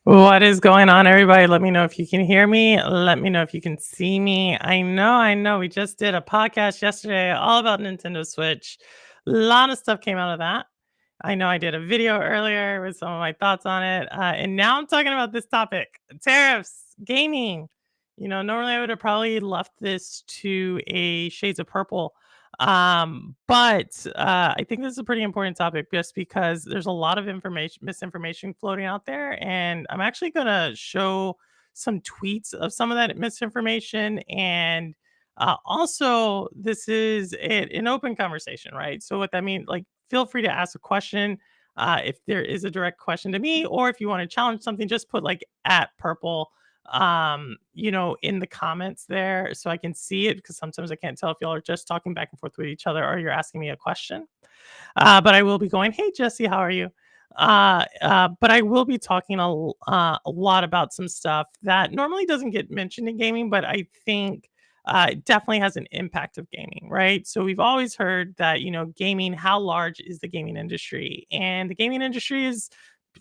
What is going on, everybody? Let me know if you can hear me. Let me know if you can see me. I know. We just did a podcast yesterday all about Nintendo Switch. A lot of stuff came out of that. I know I did a video earlier with some of my thoughts on it. And now I'm talking about this topic tariffs, gaming. Normally I would have probably left this to a Shades of Purple. But I think this is a pretty important topic just because there's a lot of misinformation floating out there. And I'm actually going to show some tweets of some of that misinformation. And also, this is an open conversation, right? So, what that means, like, feel free to ask a question. If there is a direct question to me, or if you want to challenge something, just put like at purple in the comments there so I can see it because sometimes I can't tell if y'all are just talking back and forth with each other or you're asking me a question. But I will be going, "Hey, Jesse, how are you?" But I will be talking a lot about some stuff that normally doesn't get mentioned in gaming, but I think it definitely has an impact of gaming, right? So we've always heard that, gaming, how large is the gaming industry? And the gaming industry is,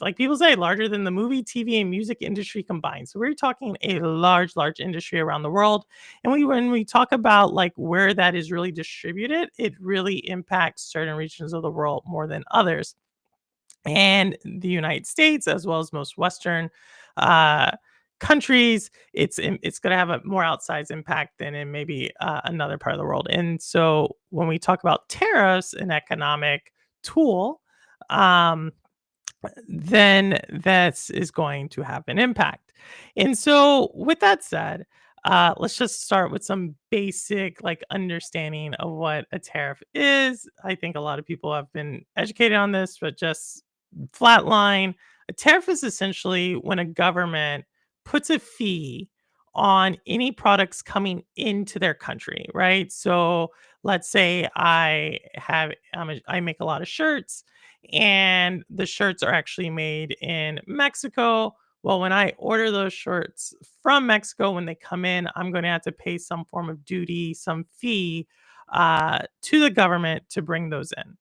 like people say, larger than the movie, TV, and music industry combined. So we're talking a large industry around the world. And when we talk about like where that is really distributed, it really impacts certain regions of the world more than others. And the United States, as well as most Western uh, countries, it's going to have a more outsized impact than in maybe another part of the world. And so when we talk about tariffs, an economic tool, um, then that is going to have an impact. And so, with that said, let's just start with some basic like understanding of what a tariff is. I think a lot of people have been educated on this, but just flatline. A tariff is essentially when a government puts a fee on any products coming into their country, right? So let's say I make a lot of shirts and the shirts are actually made in Mexico. Well, when I order those shirts from Mexico, when they come in, I'm going to have to pay some form of duty, some fee to the government to bring those in.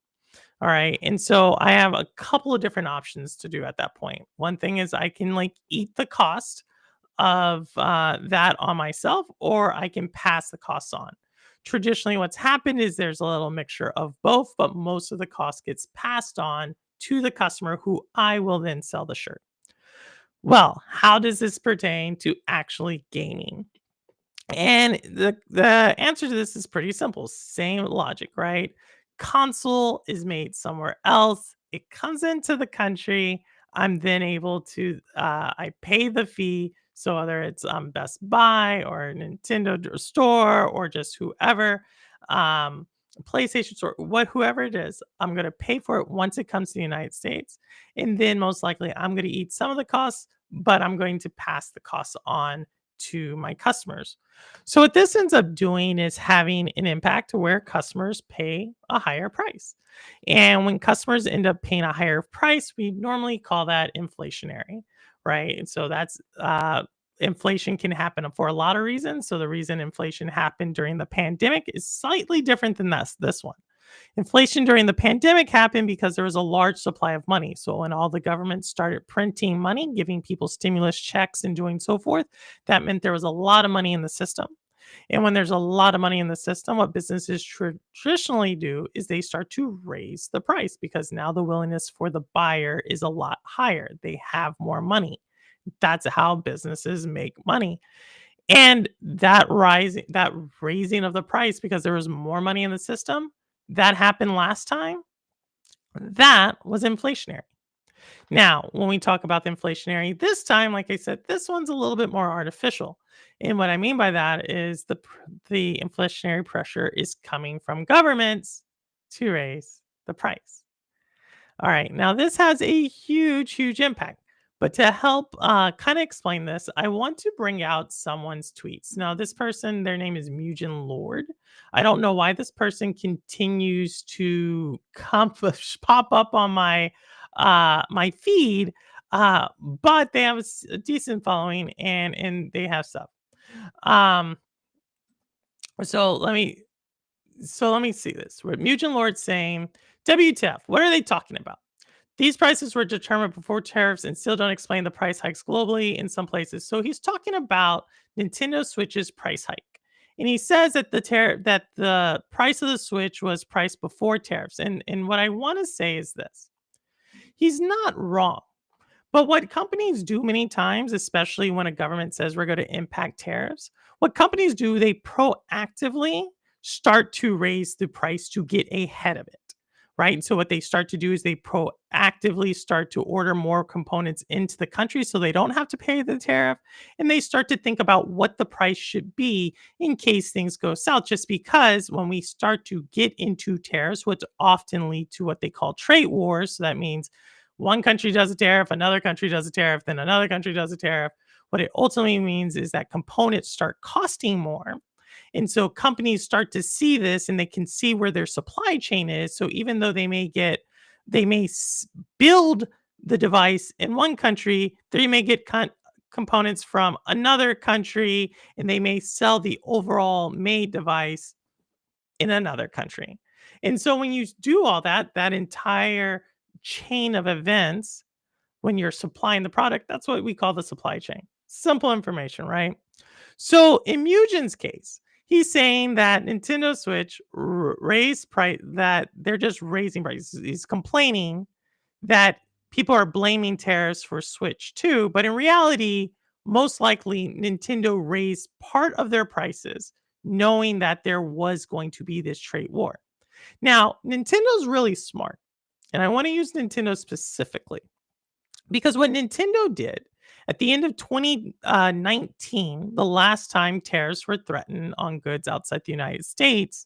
All right. And so I have a couple of different options to do at that point. One thing is I can like eat the cost of that on myself, or I can pass the costs on. Traditionally, what's happened is there's a little mixture of both, but most of the cost gets passed on to the customer who I will then sell the shirt. Well, how does this pertain to actually gaming? And the answer to this is pretty simple. Same logic, right? Console is made somewhere else. It comes into the country. I'm then able to I pay the fee. So whether it's Best Buy or a Nintendo store or just whoever, um, PlayStation store, whoever it is, I'm gonna pay for it once it comes to the United States. And then most likely I'm gonna eat some of the costs, but I'm going to pass the costs on to my customers. So what this ends up doing is having an impact to where customers pay a higher price. And when customers end up paying a higher price, we normally call that inflationary, right? And so that's inflation can happen for a lot of reasons. So the reason inflation happened during the pandemic is slightly different than this one. Inflation during the pandemic happened because there was a large supply of money. So when all the governments started printing money, giving people stimulus checks and doing so forth, that meant there was a lot of money in the system. And when there's a lot of money in the system, what businesses traditionally do is they start to raise the price because now the willingness for the buyer is a lot higher. They have more money. That's how businesses make money. And that raising of the price because there was more money in the system, that happened last time, that was inflationary. Now, when we talk about the inflationary this time, like I said, this one's a little bit more artificial. And what I mean by that is the inflationary pressure is coming from governments to raise the price. All right. Now, this has a huge impact. But to help kind of explain this, I want to bring out someone's tweets. Now, this person, their name is Mugen Lord. I don't know why this person continues to pop up on my feed, but they have a decent following and they have stuff. Um, so let me let me see this. What Mugen Lord saying, WTF, what are they talking about? These prices were determined before tariffs and still don't explain the price hikes globally in some places. So he's talking about Nintendo Switch's price hike. And he says that that the price of the Switch was priced before tariffs. And what I want to say is this. He's not wrong. But what companies do many times, especially when a government says we're going to impact tariffs, what companies do, they proactively start to raise the price to get ahead of it. Right. And so what they start to do is they proactively start to order more components into the country so they don't have to pay the tariff. And they start to think about what the price should be in case things go south. Just because when we start to get into tariffs, which often lead to what they call trade wars. So that means one country does a tariff, another country does a tariff, then another country does a tariff. What it ultimately means is that components start costing more. And so companies start to see this and they can see where their supply chain is. So even though they may build the device in one country, they may get components from another country and they may sell the overall made device in another country. And so when you do all that, that entire chain of events, when you're supplying the product, that's what we call the supply chain. Simple information, right? So in Mugen's case, he's saying that Nintendo Switch raised price, that they're just raising prices. He's complaining that people are blaming tariffs for Switch too, but in reality, most likely Nintendo raised part of their prices knowing that there was going to be this trade war. Now, Nintendo's really smart, and I want to use Nintendo specifically because what Nintendo did at the end of 2019, the last time tariffs were threatened on goods outside the United States,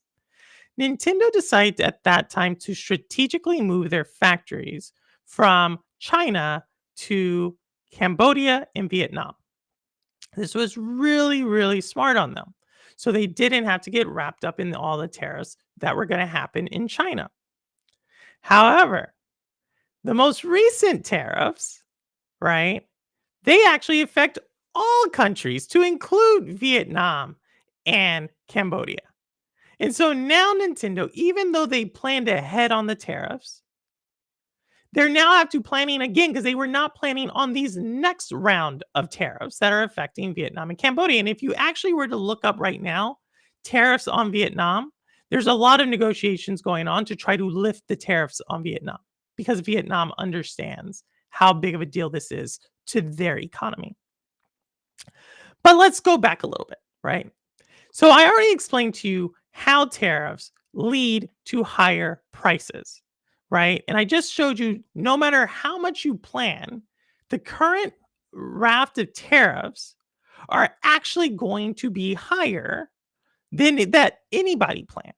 Nintendo decided at that time to strategically move their factories from China to Cambodia and Vietnam. This was really, really smart on them. So they didn't have to get wrapped up in all the tariffs that were going to happen in China. However, the most recent tariffs, right, they actually affect all countries to include Vietnam and Cambodia. And so now Nintendo, even though they planned ahead on the tariffs, they're now have to planning again because they were not planning on these next round of tariffs that are affecting Vietnam and Cambodia. And if you actually were to look up right now, tariffs on Vietnam, there's a lot of negotiations going on to try to lift the tariffs on Vietnam because Vietnam understands how big of a deal this is to their economy. But let's go back a little bit, right? So I already explained to you how tariffs lead to higher prices, right? And I just showed you no matter how much you plan, the current raft of tariffs are actually going to be higher than that anybody planned.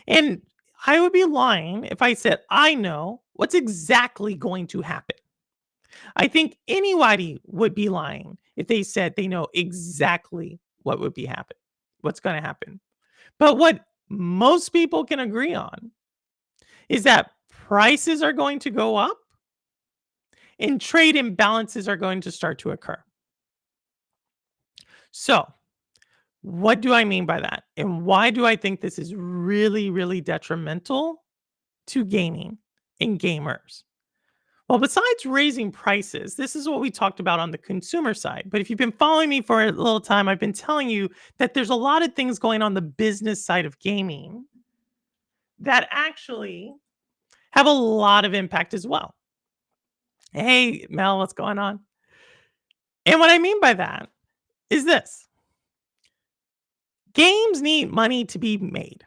And I would be lying if I said I know what's exactly going to happen. I think anybody would be lying if they said they know exactly what would be happen, what's going to happen. But what most people can agree on is that prices are going to go up and trade imbalances are going to start to occur. So, what do I mean by that? And why do I think this is really, really detrimental to gaming and gamers? Well, besides raising prices, this is what we talked about on the consumer side. But if you've been following me for a little time, I've been telling you that there's a lot of things going on the business side of gaming that actually have a lot of impact as well. Hey, Mel, what's going on? And what I mean by that is this: games need money to be made.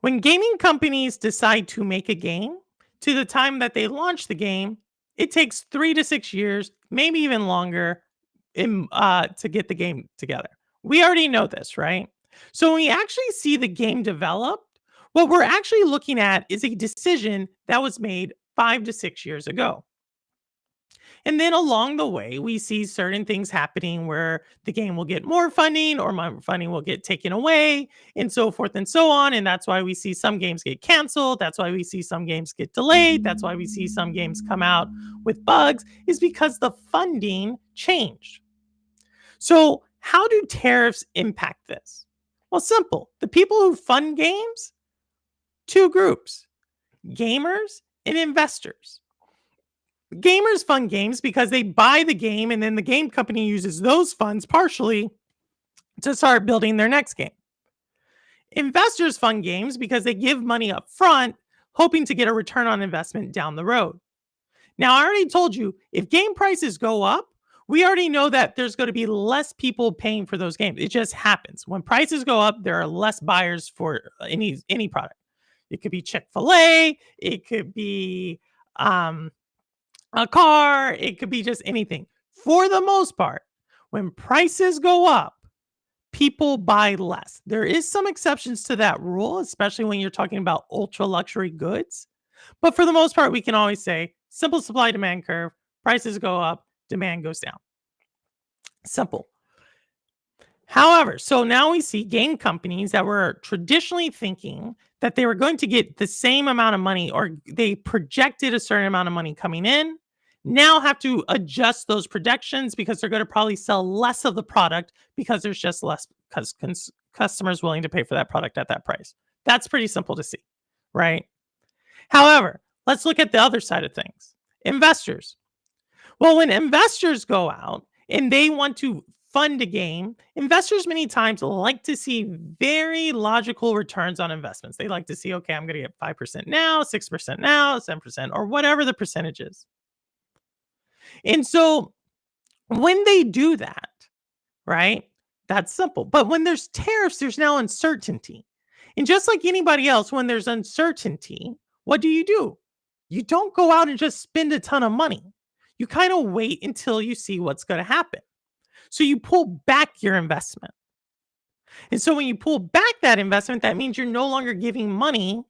When gaming companies decide to make a game, to the time that they launch the game, it takes 3 to 6 years, maybe even longer, to get the game together. We already know this, right? So when we actually see the game developed, what we're actually looking at is a decision that was made 5 to 6 years ago. And then along the way, we see certain things happening where the game will get more funding or more funding will get taken away and so forth and so on. And that's why we see some games get canceled. That's why we see some games get delayed. That's why we see some games come out with bugs, is because the funding changed. So, how do tariffs impact this? Well, simple. The people who fund games, two groups: gamers and investors. Gamers fund games because they buy the game and then the game company uses those funds partially to start building their next game. Investors fund games because they give money up front, hoping to get a return on investment down the road. Now, I already told you, if game prices go up, we already know that there's going to be less people paying for those games. It just happens. When prices go up, there are less buyers for any product. It could be Chick-fil-A, it could be a car, it could be just anything. For the most part, when prices go up, people buy less. There is some exceptions to that rule, especially when you're talking about ultra luxury goods. But for the most part, we can always say simple supply demand curve, prices go up, demand goes down. Simple. However, so now we see game companies that were traditionally thinking that they were going to get the same amount of money, or they projected a certain amount of money coming in, now have to adjust those projections because they're going to probably sell less of the product because there's just less customers willing to pay for that product at that price. That's pretty simple to see, right? However, let's look at the other side of things. Investors. Well, when investors go out and they want to fund a game, investors many times like to see very logical returns on investments. They like to see, okay, I'm going to get 5% now, 6% now, 7%, or whatever the percentage is. And so when they do that, right, that's simple. But when there's tariffs, there's now uncertainty. And just like anybody else, when there's uncertainty, what do? You don't go out and just spend a ton of money. You kind of wait until you see what's going to happen. So you pull back your investment. And so when you pull back that investment, that means you're no longer giving money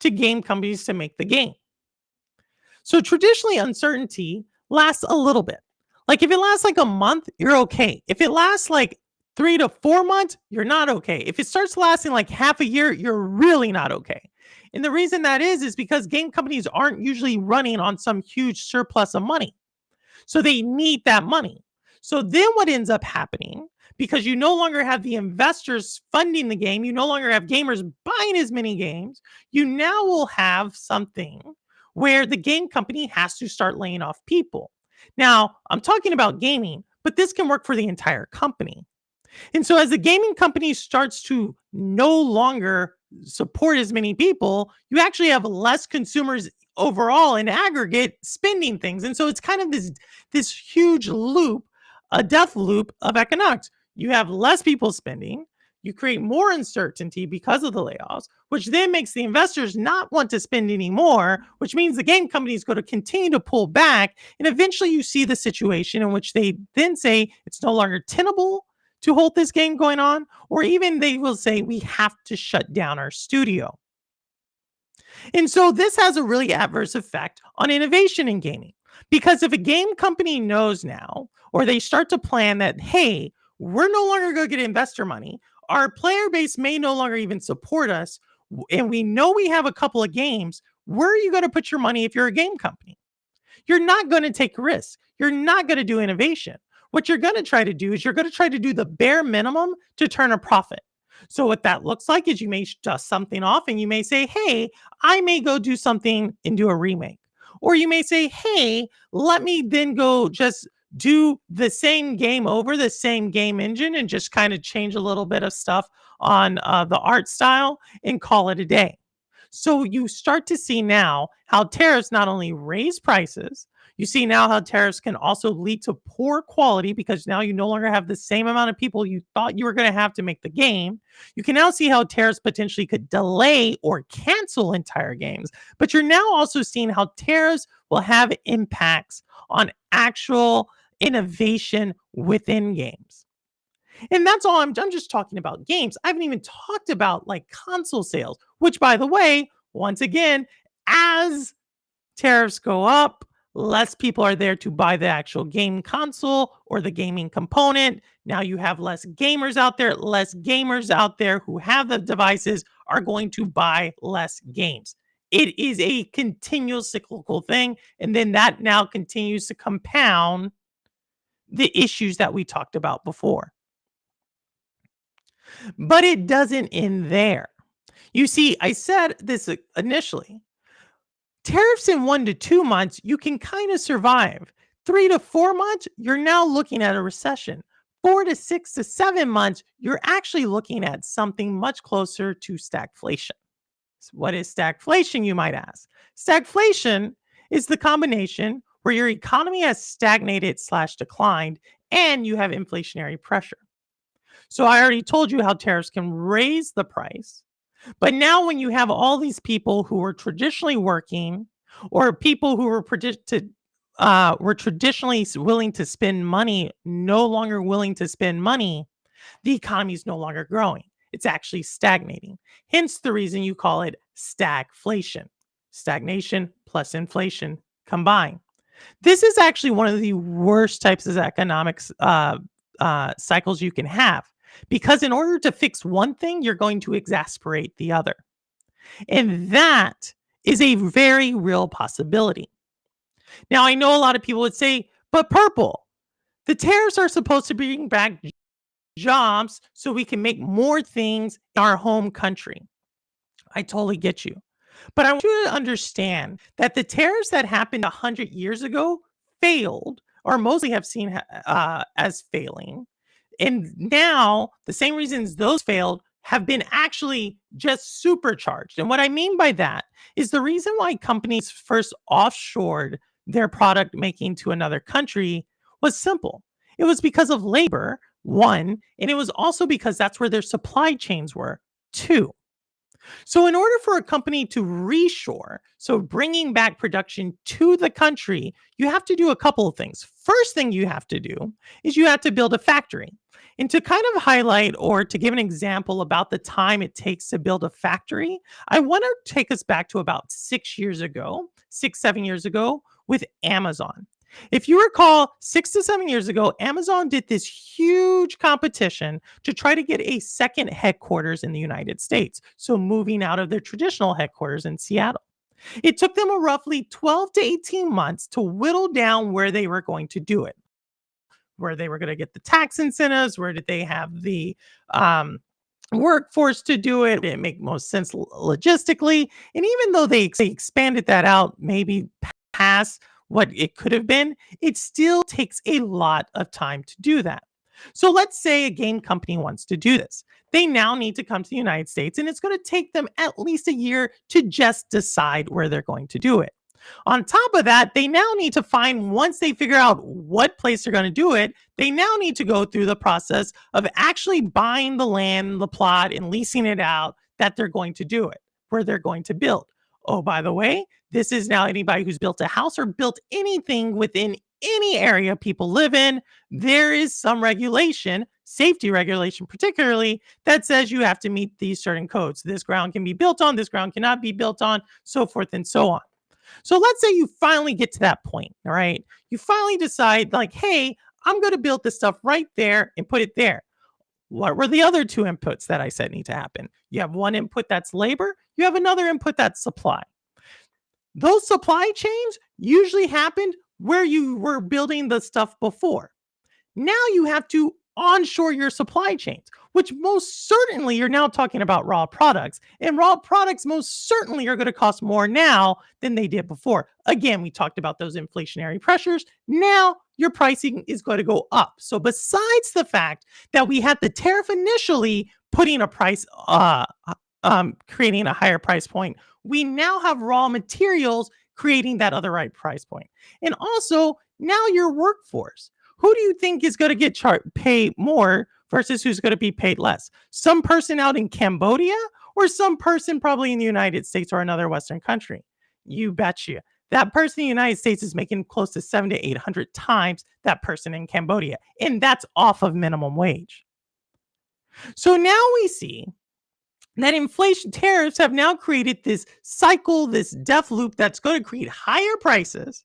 to game companies to make the game. So traditionally, uncertainty lasts a little bit. Like if it lasts like a month, you're okay. If it lasts like 3 to 4 months, you're not okay. If it starts lasting like half a year, you're really not okay. And the reason that is because game companies aren't usually running on some huge surplus of money. So they need that money. So then what ends up happening, because you no longer have the investors funding the game, you no longer have gamers buying as many games, you now will have something where the game company has to start laying off people. Now, I'm talking about gaming, but this can work for the entire company. And so as the gaming company starts to no longer support as many people, you actually have less consumers overall in aggregate spending things. And so it's kind of this huge loop, a death loop of economics. You have less people spending, you create more uncertainty because of the layoffs, which then makes the investors not want to spend anymore, which means the game company is going to continue to pull back. And eventually you see the situation in which they then say it's no longer tenable to hold this game going on, or even they will say we have to shut down our studio. And so this has a really adverse effect on innovation in gaming, because if a game company knows now, or they start to plan that, hey, we're no longer going to get investor money, our player base may no longer even support us, and we know we have a couple of games, where are you going to put your money if you're a game company? You're not going to take risks. You're not going to do innovation. What you're going to try to do is you're going to try to do the bare minimum to turn a profit. So what that looks like is you may dust something off and you may say, hey, I may go do something and do a remake. Or you may say, hey, let me then go just do the same game over, the same game engine, and just kind of change a little bit of stuff on the art style and call it a day. So you start to see now how tariffs not only raise prices, you see now how tariffs can also lead to poor quality, because now you no longer have the same amount of people you thought you were going to have to make the game. You can now see how tariffs potentially could delay or cancel entire games. But you're now also seeing how tariffs will have impacts on actual innovation within games. And that's all. I'm just talking about games. I haven't even talked about like console sales, which, by the way, once again, as tariffs go up, less people are there to buy the actual game console or the gaming component. Now you have less gamers out there. Less gamers out there who have the devices are going to buy less games. It is a continual cyclical thing. And then that now continues to compound the issues that we talked about before. But it doesn't end there. You see, I said this initially. Tariffs in 1 to 2 months, you can kind of survive. 3 to 4 months, you're now looking at a recession. 4 to 6 to 7 months, you're actually looking at something much closer to stagflation. So what is stagflation, you might ask? Stagflation is the combination where your economy has stagnated slash declined and you have inflationary pressure. So I already told you how tariffs can raise the price. But now, when you have all these people who were traditionally working, or people who were traditionally willing to spend money, no longer willing to spend money, the economy is no longer growing. It's actually stagnating. Hence the reason you call it stagflation. Stagnation plus inflation combined. This is actually one of the worst types of economics cycles you can have, because in order to fix one thing, you're going to exasperate the other. And that is a very real possibility. Now, I know a lot of people would say, but Purple, the tariffs are supposed to bring back jobs so we can make more things in our home country. I totally get you. But I want you to understand that the tariffs that happened 100 years ago failed, or mostly have seen as failing. And now the same reasons those failed have been actually just supercharged. And what I mean by that is the reason why companies first offshored their product making to another country was simple. It was because of labor, one, and it was also because that's where their supply chains were, two. So, in order for a company to reshore, so bringing back production to the country, you have to do a couple of things. First thing you have to do is you have to build a factory. And to kind of highlight or to give an example about the time it takes to build a factory, I want to take us back to about 6 years ago, 6, 7 years ago with Amazon. If you recall, 6 to 7 years ago, Amazon did this huge competition to try to get a second headquarters in the United States. So moving out of their traditional headquarters in Seattle. It took them a roughly 12 to 18 months to whittle down where they were going to do it, where they were going to get the tax incentives, where did they have the workforce to do it. It make most sense logistically. And even though they expanded that out, maybe past what it could have been, it still takes a lot of time to do that. So let's say a game company wants to do this. They now need to come to the United States, and it's going to take them at least a year to just decide where they're going to do it. On top of that, they now need to find, once they figure out what place they're going to do it, they now need to go through the process of actually buying the land, the plot, and leasing it out that they're going to do it, where they're going to build. Oh, by the way, this is now anybody who's built a house or built anything within any area people live in. There is some regulation, safety regulation particularly, that says you have to meet these certain codes. This ground can be built on, this ground cannot be built on, so forth and so on. So let's say you finally get to that point, all right? You finally decide, like, hey, I'm going to build this stuff right there and put it there. What were the other two inputs that I said need to happen? You have one input that's labor, you have another input that's supply. Those supply chains usually happened where you were building the stuff before. Now you have to onshore your supply chains, which most certainly you're now talking about raw products. And raw products most certainly are going to cost more now than they did before. Again, we talked about those inflationary pressures. Now your pricing is going to go up. So besides the fact that we had the tariff initially putting a price, creating a higher price point, we now have raw materials creating that other right price point. And also now your workforce. Who do you think is going to get paid more versus who's going to be paid less? Some person out in Cambodia or some person probably in the United States or another Western country? You betcha. That person in the United States is making close to 700 to 800 times that person in Cambodia. And that's off of minimum wage. So now we see that inflation tariffs have now created this cycle, this death loop that's going to create higher prices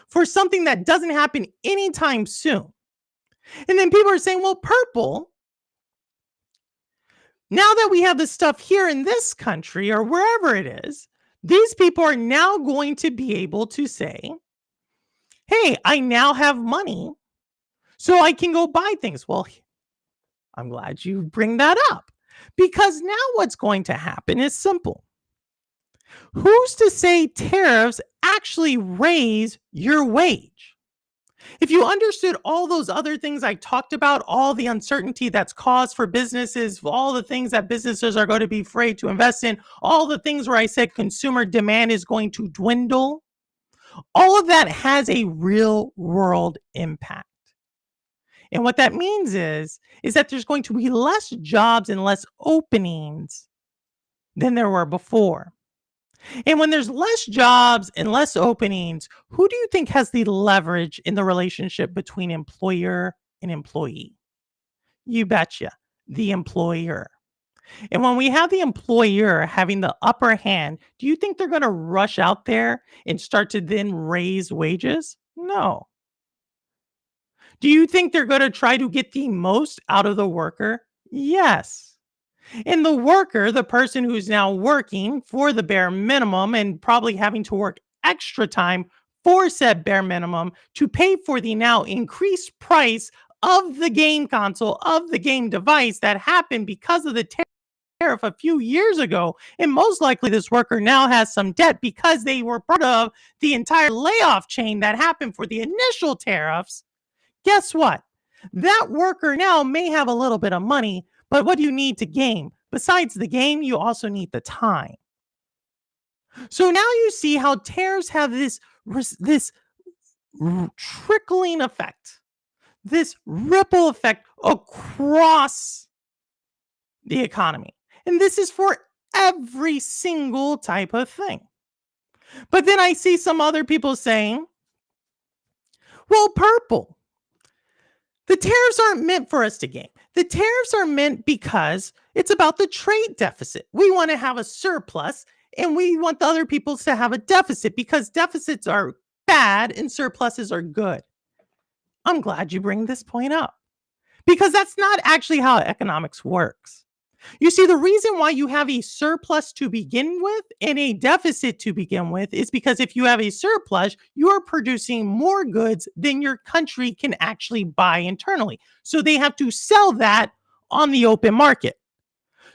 for something that doesn't happen anytime soon. And then people are saying, well, Purple, now that we have this stuff here in this country or wherever it is, these people are now going to be able to say, hey, I now have money, so I can go buy things. Well, I'm glad you bring that up, because now what's going to happen is simple. Who's to say tariffs actually raise your wage? If you understood all those other things I talked about, all the uncertainty that's caused for businesses, all the things that businesses are going to be afraid to invest in, all the things where I said consumer demand is going to dwindle, all of that has a real world impact. And what that means is that there's going to be less jobs and less openings than there were before. And when there's less jobs and less openings, who do you think has the leverage in the relationship between employer and employee? You betcha, the employer. And when we have the employer having the upper hand, do you think they're going to rush out there and start to then raise wages? No. Do you think they're going to try to get the most out of the worker? Yes. And the worker, the person who's now working for the bare minimum and probably having to work extra time for said bare minimum to pay for the now increased price of the game console, of the game device that happened because of the tariff a few years ago. And most likely this worker now has some debt because they were part of the entire layoff chain that happened for the initial tariffs. Guess what? That worker now may have a little bit of money, but what do you need to game? Besides the game, you also need the time. So now you see how tariffs have this trickling effect, this ripple effect across the economy. And this is for every single type of thing. But then I see some other people saying, well, purple. The tariffs aren't meant for us to game. The tariffs are meant because it's about the trade deficit. We want to have a surplus and we want the other people to have a deficit because deficits are bad and surpluses are good. I'm glad you bring this point up because that's not actually how economics works. You see, the reason why you have a surplus to begin with and a deficit to begin with is because if you have a surplus, you are producing more goods than your country can actually buy internally. So they have to sell that on the open market.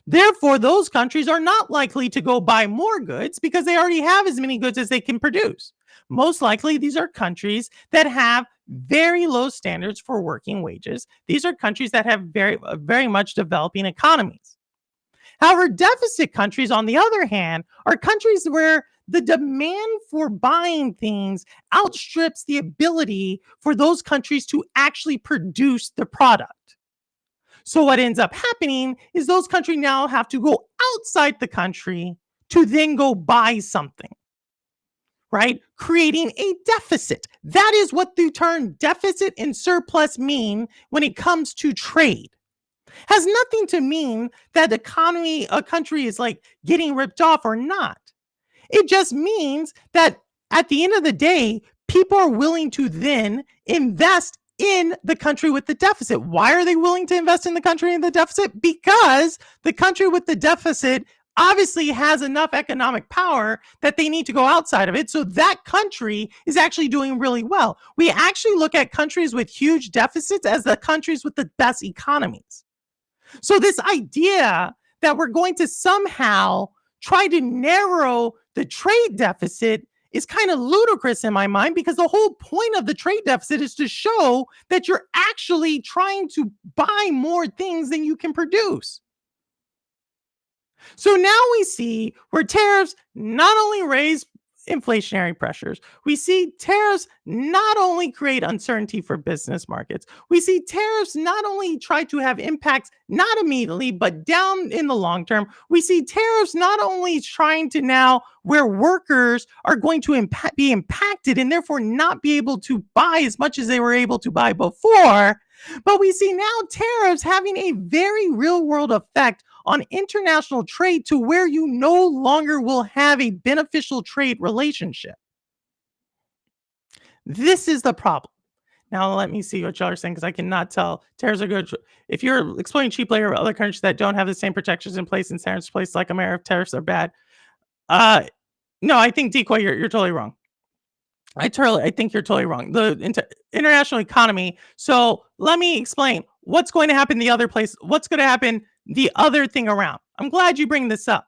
Therefore, those countries are not likely to go buy more goods because they already have as many goods as they can produce. Most likely, these are countries that have very low standards for working wages. These are countries that have very much developing economies. However, deficit countries, on the other hand, are countries where the demand for buying things outstrips the ability for those countries to actually produce the product. So what ends up happening is those countries now have to go outside the country to then go buy something, right? Creating a deficit. That is what the term deficit and surplus mean when it comes to trade. Has nothing to mean that a country is like getting ripped off or not. It just means that at the end of the day, people are willing to then invest in the country with the deficit. Why are they willing to invest in the country in the deficit? Because the country with the deficit obviously has enough economic power that they need to go outside of it. So that country is actually doing really well. We actually look at countries with huge deficits as the countries with the best economies. So this idea that we're going to somehow try to narrow the trade deficit is kind of ludicrous in my mind because the whole point of the trade deficit is to show that you're actually trying to buy more things than you can produce. So now we see where tariffs not only raise inflationary pressures, we see tariffs not only create uncertainty for business markets, we see tariffs not only try to have impacts not immediately, but down in the long term. We see tariffs not only trying to now where workers are going to be impacted and therefore not be able to buy as much as they were able to buy before, but we see now tariffs having a very real world effect on international trade to where you no longer will have a beneficial trade relationship. This is the problem. Now, let me see what y'all are saying because I cannot tell. Tariffs are good. If you're exploiting cheap labor of other countries that don't have the same protections in place in tariffs place like America, tariffs are bad. No, I think Decoy, you're totally wrong. I think you're totally wrong. The international economy. So let me explain what's going to happen the other place. What's going to happen the other thing around. I'm glad you bring this up.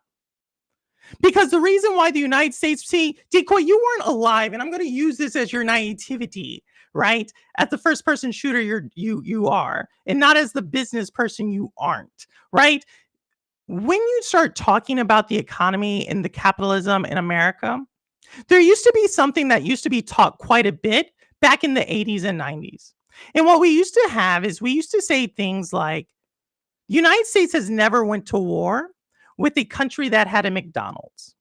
Because the reason why the United States, see, Decoy, you weren't alive, and I'm going to use this as your naivety, right? As the first person shooter you are, and not as the business person you aren't, right? When you start talking about the economy and the capitalism in America, there used to be something that used to be taught quite a bit back in the 80s and 90s. And what we used to have is we used to say things like, United States has never went to war with a country that had a McDonald's.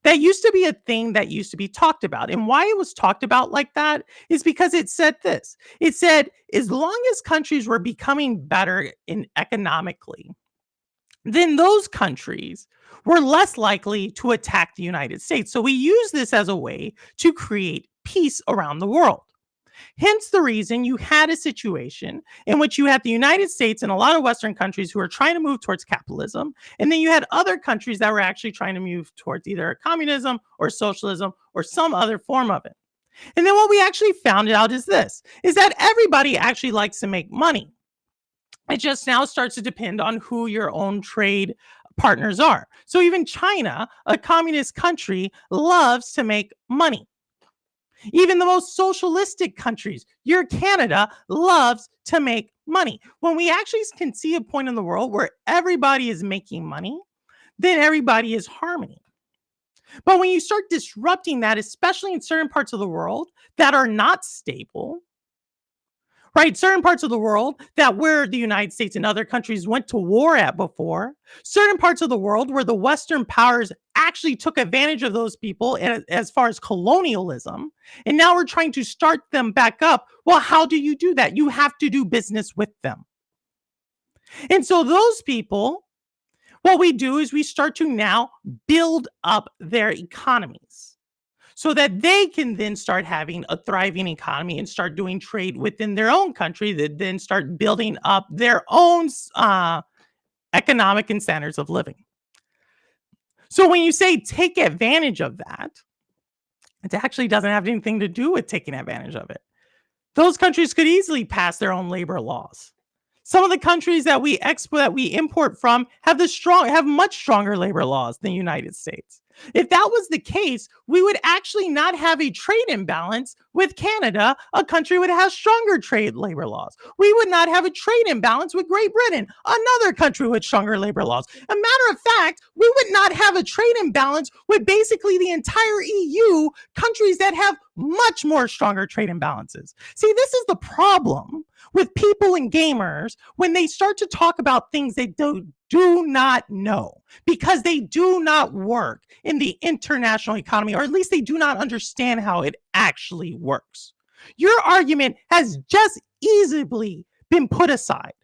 That used to be a thing that used to be talked about. And why it was talked about like that is because it said this. It said, as long as countries were becoming better in economically, then those countries were less likely to attack the United States. So we use this as a way to create peace around the world. Hence the reason you had a situation in which you had the United States and a lot of Western countries who were trying to move towards capitalism. And then you had other countries that were actually trying to move towards either communism or socialism or some other form of it. And then what we actually found out is this, is that everybody actually likes to make money. It just now starts to depend on who your own trade partners are. So even China, a communist country, loves to make money. Even the most socialistic countries, your Canada, loves to make money. When we actually can see a point in the world where everybody is making money, then everybody is harmony. But when you start disrupting that, especially in certain parts of the world that are not stable, right? Certain parts of the world that where the United States and other countries went to war at before, certain parts of the world where the Western powers actually took advantage of those people as far as colonialism, and now we're trying to start them back up. Well, how do you do that? You have to do business with them. And so those people, what we do is we start to now build up their economies, so that they can then start having a thriving economy and start doing trade within their own country, that then start building up their own economic and standards of living. So when you say take advantage of that, it actually doesn't have anything to do with taking advantage of it. Those countries could easily pass their own labor laws. Some of the countries that we import from have much stronger labor laws than the United States. If that was the case, we would actually not have a trade imbalance with Canada, a country that has stronger trade labor laws. We would not have a trade imbalance with Great Britain, another country with stronger labor laws. A matter of fact, we would not have a trade imbalance with basically the entire EU, countries that have much more stronger trade imbalances. See, this is the problem with people and gamers when they start to talk about things they do not know, because they do not work in the international economy, or at least they do not understand how it actually works. Your argument has just easily been put aside.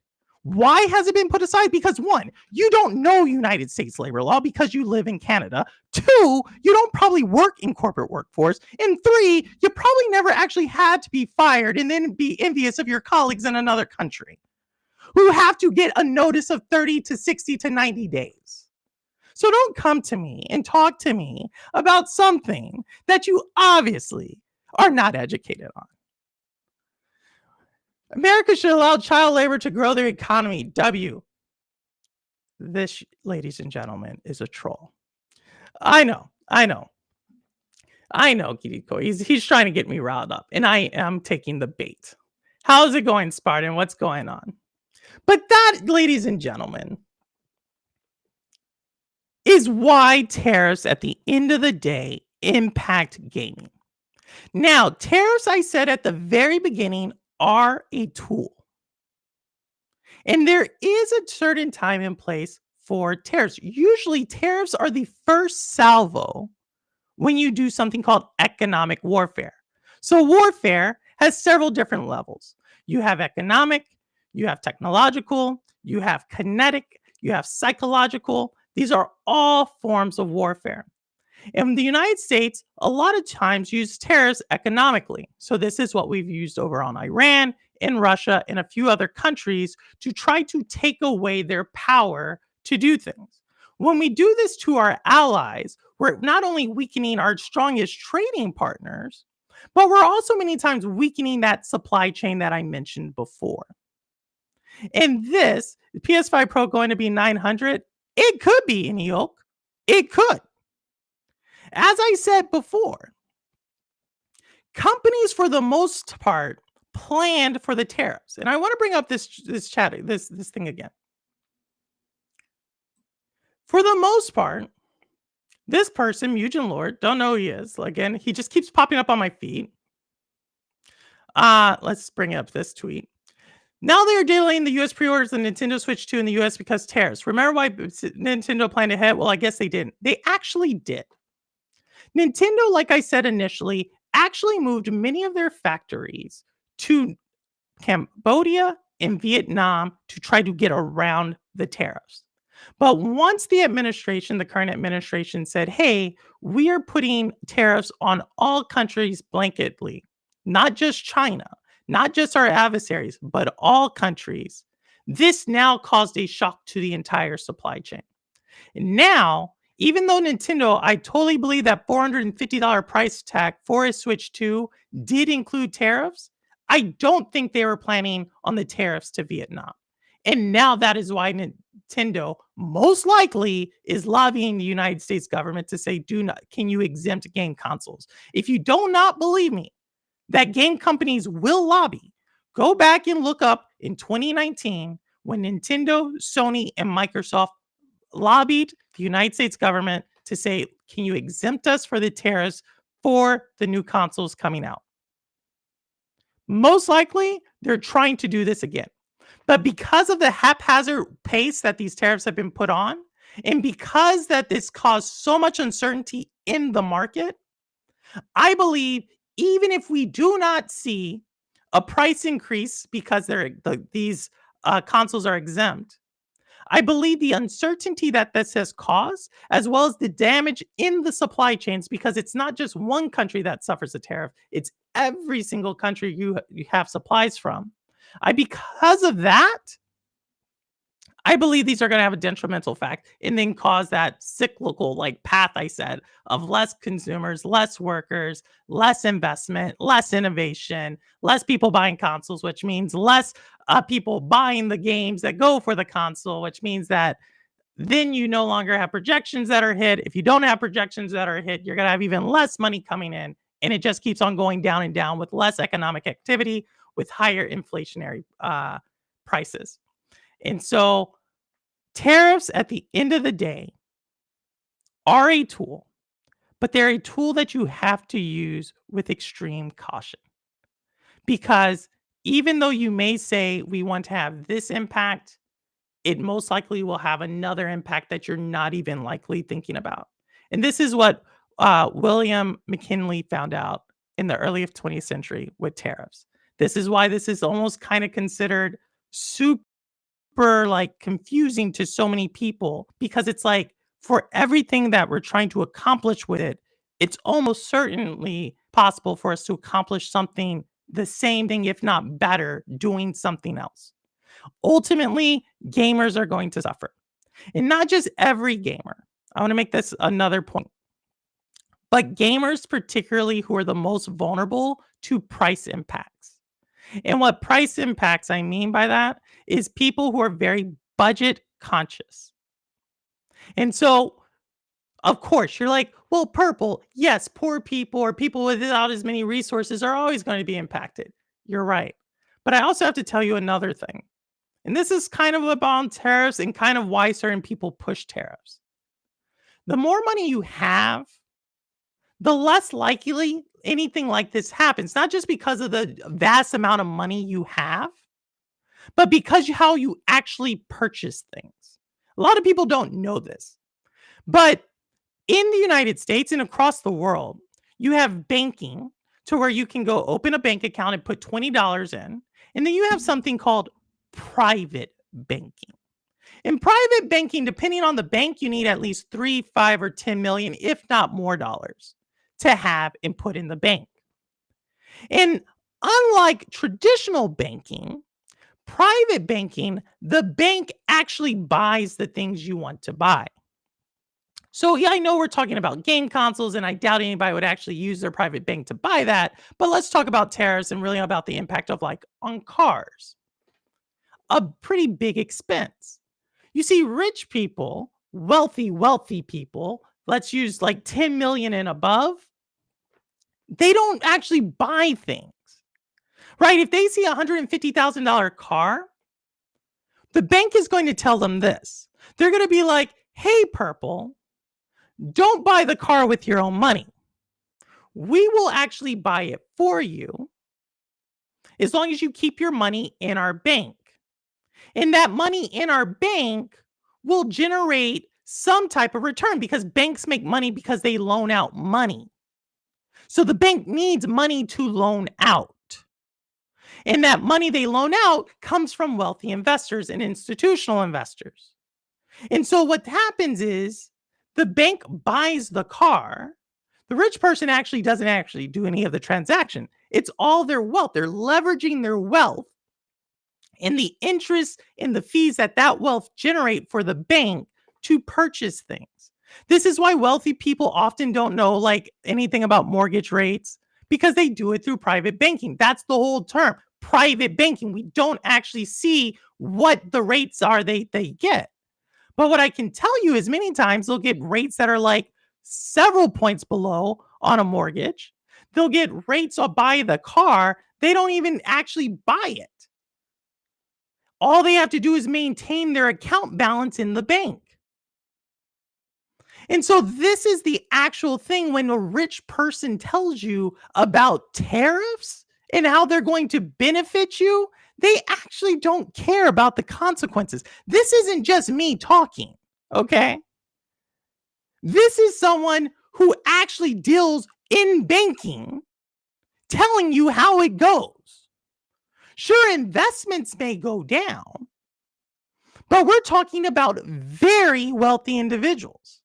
Why has it been put aside? Because one, you don't know United States labor law because you live in Canada. Two, you don't probably work in corporate workforce. And three, you probably never actually had to be fired and then be envious of your colleagues in another country who have to get a notice of 30 to 60 to 90 days. So don't come to me and talk to me about something that you obviously are not educated on. America should allow child labor to grow their economy. W. This, ladies and gentlemen, is a troll. I know, Kiriko. He's trying to get me riled up, and I am taking the bait. How's it going, Spartan? What's going on? But that, ladies and gentlemen, is why tariffs at the end of the day impact gaming. Now, tariffs, I said at the very beginning, are a tool. And there is a certain time and place for tariffs. Usually, tariffs are the first salvo when you do something called economic warfare. So warfare has several different levels. You have economic, you have technological, you have kinetic, you have psychological. These are all forms of warfare. And the United States, a lot of times, use tariffs economically. So this is what we've used over on Iran, in Russia, and a few other countries to try to take away their power to do things. When we do this to our allies, we're not only weakening our strongest trading partners, but we're also many times weakening that supply chain that I mentioned before. And this, the PS5 Pro going to be $900, it could be in yoke. It could. as I said before, companies for the most part planned for the tariffs. And I want to bring up this thing again. For the most part, this person, Mugen Lord, don't know who he is. Again, he just keeps popping up on my feed. Let's bring up this tweet. Now they are delaying the US pre-orders of the Nintendo Switch 2 in the US because tariffs. Remember why Nintendo planned ahead? Well, I guess they didn't. They actually did. Nintendo, like I said initially, actually moved many of their factories to Cambodia and Vietnam to try to get around the tariffs. But once the current administration said, hey, we are putting tariffs on all countries blanketly, not just China, not just our adversaries, but all countries, this now caused a shock to the entire supply chain. And now, even though Nintendo, I totally believe that $450 price tag for a Switch 2 did include tariffs, I don't think they were planning on the tariffs to Vietnam. And now that is why Nintendo most likely is lobbying the United States government to say, can you exempt game consoles? If you do not believe me that game companies will lobby, go back and look up in 2019 when Nintendo, Sony, and Microsoft lobbied the United States government to say, can you exempt us for the tariffs for the new consoles coming out? Most likely, they're trying to do this again. But because of the haphazard pace that these tariffs have been put on, and because that this caused so much uncertainty in the market, I believe even if we do not see a price increase because these consoles are exempt, I believe the uncertainty that this has caused, as well as the damage in the supply chains, because it's not just one country that suffers a tariff, it's every single country you have supplies from. Because of that, I believe these are going to have a detrimental effect and then cause that cyclical path I said of less consumers, less workers, less investment, less innovation, less people buying consoles, which means less people buying the games that go for the console, which means that then you no longer have projections that are hit. If you don't have projections that are hit, you're going to have even less money coming in. And it just keeps on going down and down with less economic activity, with higher inflationary prices. And so tariffs at the end of the day are a tool, but they're a tool that you have to use with extreme caution. Because even though you may say we want to have this impact, it most likely will have another impact that you're not even likely thinking about. And this is what William McKinley found out in the early 20th century with tariffs. This is why this is almost kind of considered super confusing to so many people, because it's for everything that we're trying to accomplish with it, it's almost certainly possible for us to accomplish something the same thing, if not better, doing something else. Ultimately, gamers are going to suffer. And not just every gamer. I want to make this another point. But gamers, particularly who are the most vulnerable to price impacts. And what price impacts I mean by that is people who are very budget conscious. And so, of course, you're like, well, Purple, yes, poor people or people without as many resources are always going to be impacted. You're right. But I also have to tell you another thing. And this is kind of about tariffs and kind of why certain people push tariffs. The more money you have, the less likely anything like this happens. Not just because of the vast amount of money you have, but because how you actually purchase things. A lot of people don't know this. But in the United States and across the world, you have banking to where you can go open a bank account and put $20 in. And then you have something called private banking. In private banking, depending on the bank, you need at least 3, 5, or 10 million, if not more dollars to have and put in the bank. And unlike traditional banking, private banking, the bank actually buys the things you want to buy. So yeah, I know we're talking about game consoles, and I doubt anybody would actually use their private bank to buy that. But let's talk about tariffs and really about the impact of on cars. A pretty big expense. You see, rich people, wealthy people, let's use like 10 million and above, they don't actually buy things, right? If they see a $150,000 car, the bank is going to tell them this. They're going to be like, hey, Purple, don't buy the car with your own money. We will actually buy it for you as long as you keep your money in our bank. And that money in our bank will generate some type of return because banks make money because they loan out money. So the bank needs money to loan out. And that money they loan out comes from wealthy investors and institutional investors. And so what happens is the bank buys the car. The rich person actually doesn't actually do any of the transaction. It's all their wealth. They're leveraging their wealth and the interest and the fees that that wealth generate for the bank to purchase things. This is why wealthy people often don't know like anything about mortgage rates because they do it through private banking. That's the whole term, private banking. We don't actually see what the rates are they get. But what I can tell you is many times they'll get rates that are like several points below on a mortgage. They'll get rates or buy the car. They don't even actually buy it. All they have to do is maintain their account balance in the bank. And so this is the actual thing when a rich person tells you about tariffs and how they're going to benefit you, they actually don't care about the consequences. This isn't just me talking, okay? This is someone who actually deals in banking telling you how it goes. Sure, investments may go down, but we're talking about very wealthy individuals.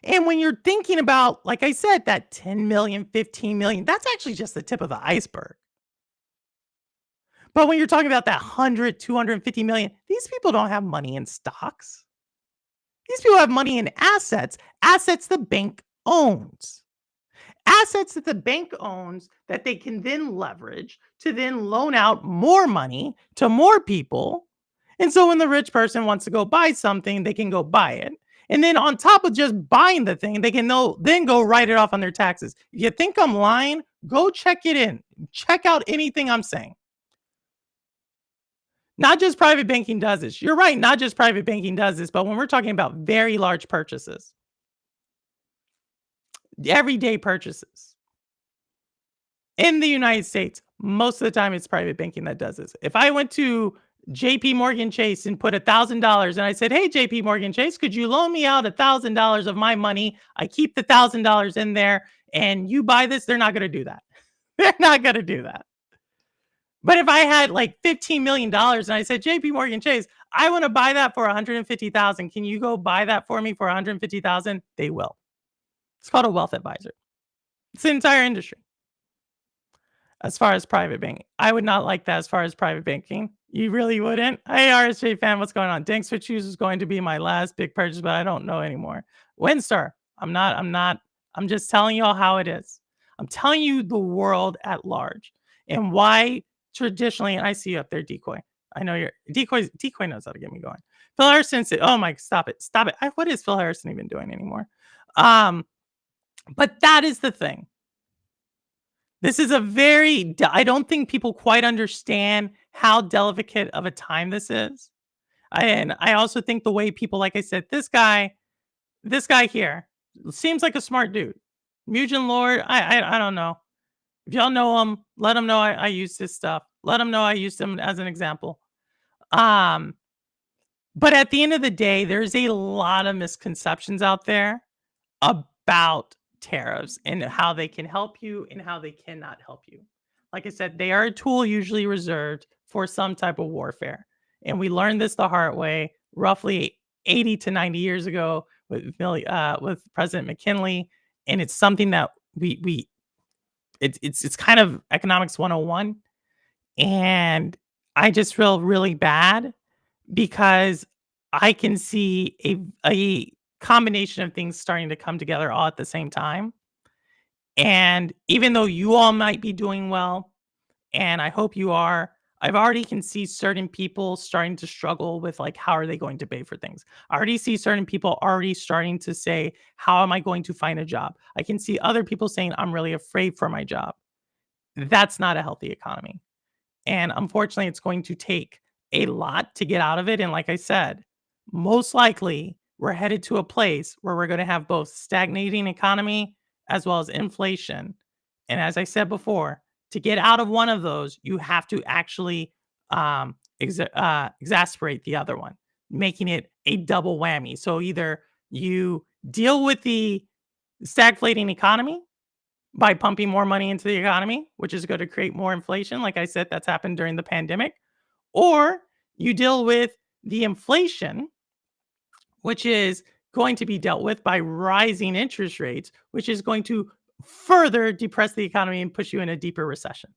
And when you're thinking about, like I said, that 10 million, 15 million, that's actually just the tip of the iceberg. But when you're talking about that 100, 250 million, these people don't have money in stocks. These people have money in assets, assets the bank owns. Assets that the bank owns that they can then leverage to then loan out more money to more people. And so when the rich person wants to go buy something, they can go buy it. And then on top of just buying the thing, they can then go write it off on their taxes. You think I'm lying? Go check it in. Check out anything I'm saying. Not just private banking does this. You're right. Not just private banking does this, but when we're talking about very large purchases, everyday purchases in the United States, most of the time it's private banking that does this. If I went to JP Morgan Chase and put $1,000 and I said, hey, JP Morgan Chase, could you loan me out $1,000 of my money? I keep the $1,000 in there and you buy this. They're not going to do that. They're not going to do that. But if I had like $15 million and I said, JP Morgan Chase, I want to buy that for $150,000. Can you go buy that for me for $150,000? They will. It's called a wealth advisor. It's an entire industry. As far as private banking, I would not like that as far as private banking. You really wouldn't? Hey, RSJ fan, what's going on? Danks for Choose is going to be my last big purchase, but I don't know anymore. Windstar, I'm just telling y'all how it is. I'm telling you the world at large and why traditionally, and I see you up there, Decoy. I know you're Decoy knows how to get me going. Phil Harrison said, oh my, stop it. What is Phil Harrison even doing anymore? But that is the thing. This is I don't think people quite understand how delicate of a time this is. And I also think the way people, like I said, this guy here seems like a smart dude. Mugen Lord, I don't know. If y'all know him, let him know I use this stuff. Let him know I used him as an example. But at the end of the day, there's a lot of misconceptions out there about tariffs and how they can help you and how they cannot help you. Like I said, they are a tool usually reserved for some type of warfare. And we learned this the hard way roughly 80 to 90 years ago with President McKinley. And it's something that it's kind of economics 101. And I just feel really bad because I can see a combination of things starting to come together all at the same time. And even though you all might be doing well, and I hope you are, I've already can see certain people starting to struggle with like how are they going to pay for things. I already see certain people already starting to say, how am I going to find a job? I can see other people saying, I'm really afraid for my job. That's not a healthy economy. And unfortunately, it's going to take a lot to get out of it. And like I said, most likely we're headed to a place where we're going to have both stagnating economy as well as inflation. And as I said before, to get out of one of those, you have to actually exasperate the other one, making it a double whammy. So either you deal with the stagflating economy by pumping more money into the economy, which is going to create more inflation. Like I said, that's happened during the pandemic. Or you deal with the inflation, which is going to be dealt with by rising interest rates, which is going to further depress the economy and push you in a deeper recession.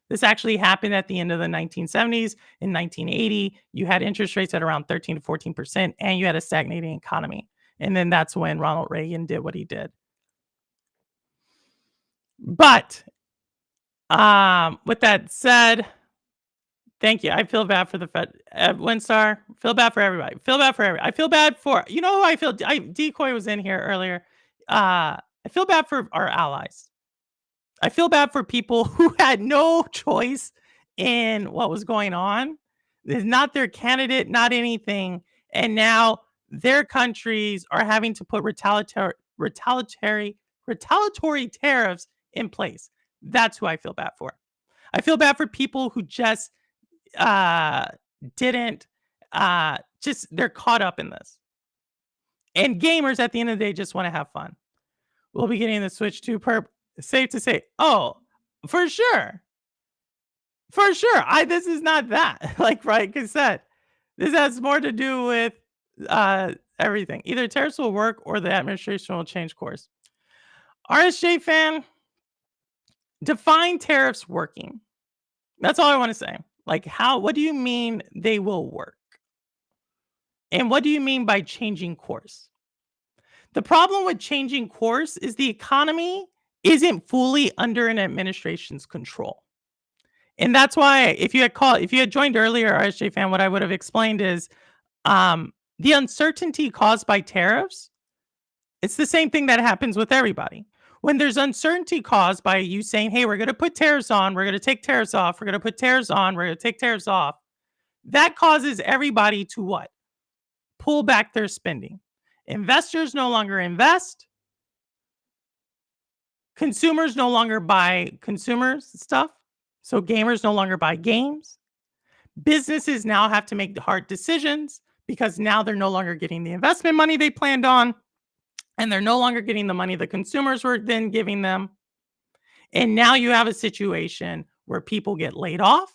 This actually happened at the end of the 1970s. In 1980, you had interest rates at around 13 to 14%, and you had a stagnating economy. And then that's when Ronald Reagan did what he did. But with that said, thank you. I feel bad for the Fed. Winstar, feel bad for everybody. Feel bad for everybody. I feel bad for, you know who I feel? Decoy was in here earlier. I feel bad for our allies. I feel bad for people who had no choice in what was going on. It's not their candidate, not anything. And now their countries are having to put retaliatory tariffs in place. That's who I feel bad for. I feel bad for people who just didn't just they're caught up in this. And gamers at the end of the day just want to have fun. We'll be getting the Switch 2 perp. Safe to say, oh, for sure. For sure. This is not that. Like right I said, this has more to do with everything. Either tariffs will work or the administration will change course. RSJ fan, define tariffs working. That's all I want to say. Like what do you mean they will work? And what do you mean by changing course? The problem with changing course is the economy isn't fully under an administration's control. And that's why if you had joined earlier, RSJ fan, what I would have explained is the uncertainty caused by tariffs, it's the same thing that happens with everybody. When there's uncertainty caused by you saying, hey, we're going to put tariffs on, we're going to take tariffs off, we're going to put tariffs on, we're going to take tariffs off, that causes everybody to what? Pull back their spending. Investors no longer invest. Consumers no longer buy consumers stuff. So gamers no longer buy games. Businesses now have to make hard decisions because now they're no longer getting the investment money they planned on. And they're no longer getting the money the consumers were then giving them. And now you have a situation where people get laid off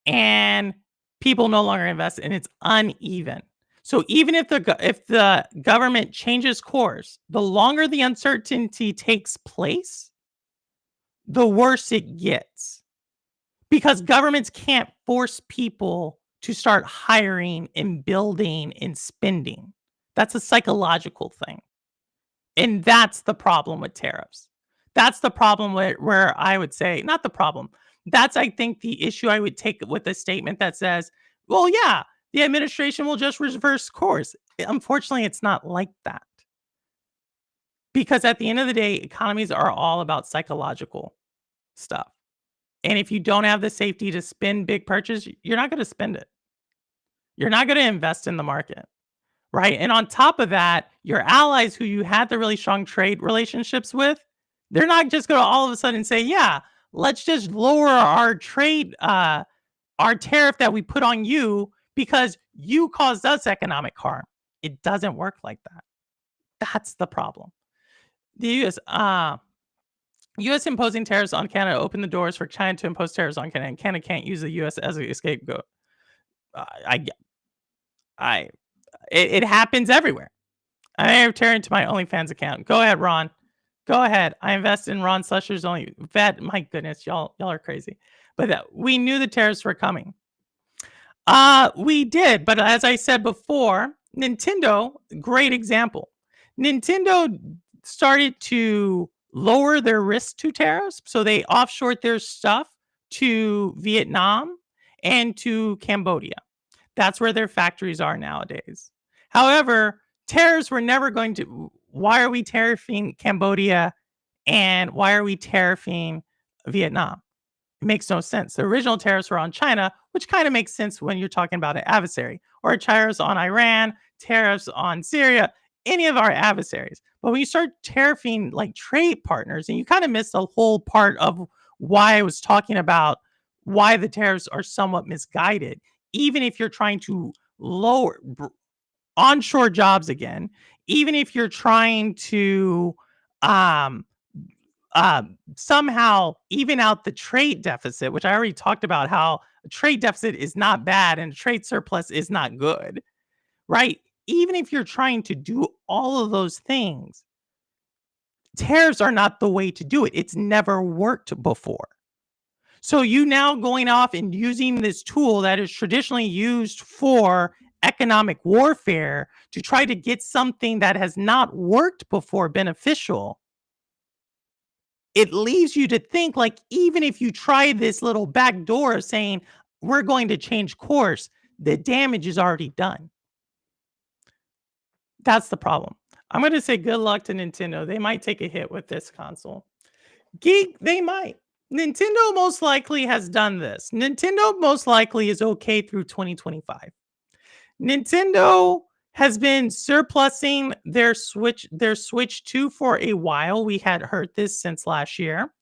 and people no longer invest, and it's uneven. So even if the government changes course, the longer the uncertainty takes place, the worse it gets. Because governments can't force people to start hiring and building and spending. That's a psychological thing. And that's the problem with tariffs. That's the problem where I would say, not the problem. That's, I think, the issue I would take with a statement that says, well, yeah, the administration will just reverse course. Unfortunately, it's not like that. Because at the end of the day, economies are all about psychological stuff. And if you don't have the safety to spend big purchase, you're not going to spend it. You're not going to invest in the market. Right. And on top of that, your allies who you had the really strong trade relationships with, they're not just going to all of a sudden say, yeah, let's just lower our trade, our tariff that we put on you because you caused us economic harm. It doesn't work like that. That's the problem. The U.S. imposing tariffs on Canada opened the doors for China to impose tariffs on Canada, and Canada can't use the U.S. as a scapegoat. It happens everywhere. I have turned to my OnlyFans account. Go ahead, Ron. Go ahead. I invest in Ron Slusher's only. My goodness, y'all are crazy. But we knew the tariffs were coming. We did, but as I said before, Nintendo, great example. Nintendo started to lower their risk to tariffs, so they offshored their stuff to Vietnam and to Cambodia. That's where their factories are nowadays. However, tariffs were never going to. Why are we tariffing Cambodia and why are we tariffing Vietnam? It makes no sense. The original tariffs were on China, which kind of makes sense when you're talking about an adversary, or tariffs on Iran, tariffs on Syria, any of our adversaries. But when you start tariffing like trade partners, and you kind of miss the whole part of why I was talking about why the tariffs are somewhat misguided, even if you're trying to lower onshore jobs again, even if you're trying to um, somehow even out the trade deficit, which I already talked about how a trade deficit is not bad and a trade surplus is not good, right? Even if you're trying to do all of those things, tariffs are not the way to do it. It's never worked before. So you now going off and using this tool that is traditionally used for economic warfare to try to get something that has not worked before beneficial, it leaves you to think like even if you try this little back door of saying we're going to change course, the damage is already done. That's the problem. I'm going to say good luck to Nintendo. They might take a hit with this console. Geek, they might. Nintendo most likely has done this. Nintendo most likely is okay through 2025. Nintendo has been surplusing their Switch 2 for a while. We had heard this since last year.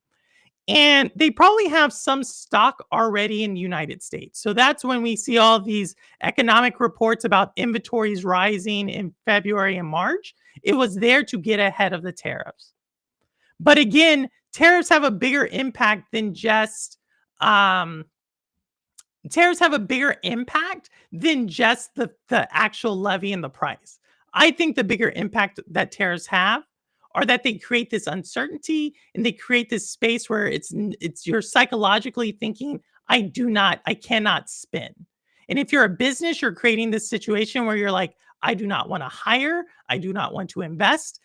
And they probably have some stock already in the United States. So that's when we see all these economic reports about inventories rising in February and March. It was there to get ahead of the tariffs. But again, tariffs have a bigger impact than just um, tariffs have a bigger impact than just the actual levy and the price. I think the bigger impact that tariffs have are that they create this uncertainty and they create this space where it's you're psychologically thinking, I cannot spend. And if you're a business, you're creating this situation where you're like, I do not want to hire, I do not want to invest,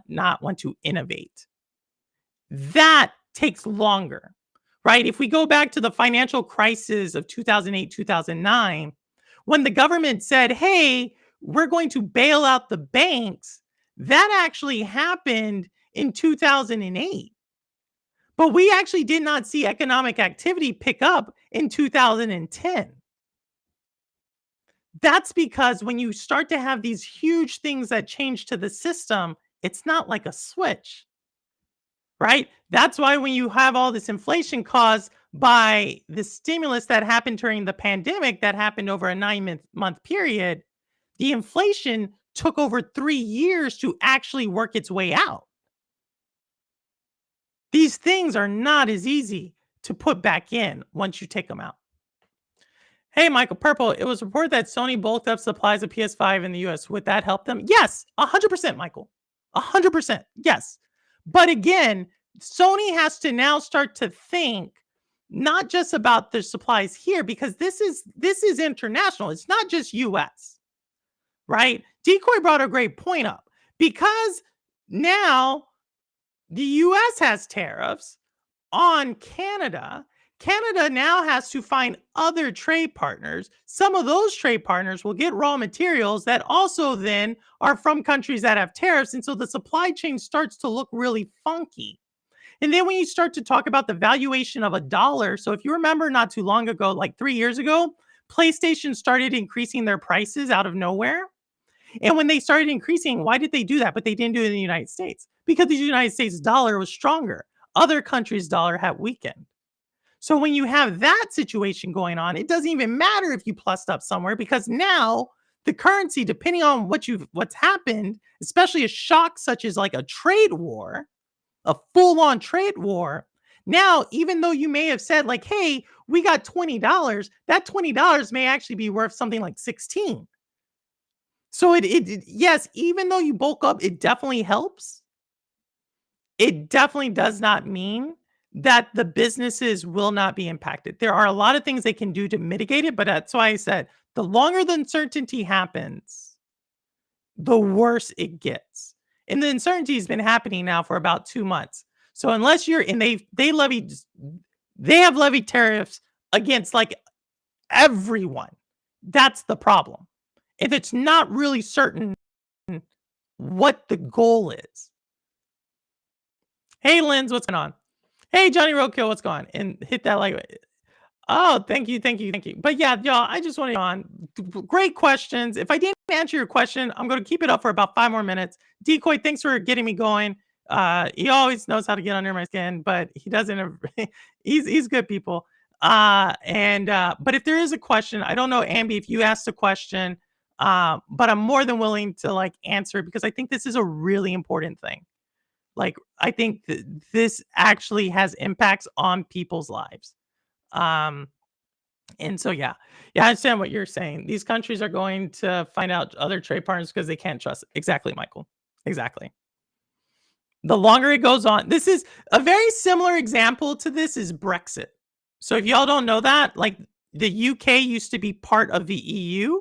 not want to innovate. That takes longer, right? If we go back to the financial crisis of 2008, 2009, when the government said, hey, we're going to bail out the banks, that actually happened in 2008. But we actually did not see economic activity pick up in 2010. That's because when you start to have these huge things that change to the system, it's not like a switch, right? That's why when you have all this inflation caused by the stimulus that happened during the pandemic that happened over a 9-month period, the inflation took over 3 years to actually work its way out. These things are not as easy to put back in once you take them out. Hey, Michael Purple, it was reported that Sony bulked up supplies of PS5 in the US. Would that help them? Yes, 100%, Michael. 100%. Yes. But again, Sony has to now start to think not just about their supplies here because this is international. It's not just US, right? Decoy brought a great point up because now the US has tariffs on Canada. Canada now has to find other trade partners. Some of those trade partners will get raw materials that also then are from countries that have tariffs. And so the supply chain starts to look really funky. And then when you start to talk about the valuation of a dollar, so if you remember not too long ago, like 3 years ago, PlayStation started increasing their prices out of nowhere. And when they started increasing, why did they do that? But they didn't do it in the United States because the United States dollar was stronger. Other countries' dollar had weakened. So when you have that situation going on, it doesn't even matter if you plussed up somewhere because now the currency, depending on what's happened, especially a shock such as like a trade war, a full-on trade war. Now, even though you may have said like, hey, we got $20, that $20 may actually be worth something like 16. So yes, even though you bulk up, it definitely helps. It definitely does not mean that the businesses will not be impacted. There are a lot of things they can do to mitigate it, but that's why I said the longer the uncertainty happens, the worse it gets. And the uncertainty has been happening now for about 2 months. So unless you're and they levied They have levied tariffs against like everyone. That's the problem. If it's not really certain what the goal is. Hey, Linz, what's going on? Hey, Johnny Roadkill, what's going on? And hit that like. Oh, thank you, thank you, thank you. But yeah, y'all, I just want to on. Great questions. If I didn't answer your question, I'm going to keep it up for about 5 more minutes. Decoy, thanks for getting me going. He always knows how to get under my skin, but he doesn't. He's good people. But if there is a question, I don't know, Ambi, if you asked a question, but I'm more than willing to like answer it because I think this is a really important thing. Like, I think this actually has impacts on people's lives. Um, and so, yeah, I understand what you're saying. These countries are going to find out other trade partners because they can't trust. Exactly, Michael. Exactly. The longer it goes on, this is a very similar example to this is Brexit. So if y'all don't know that, like the UK used to be part of the EU,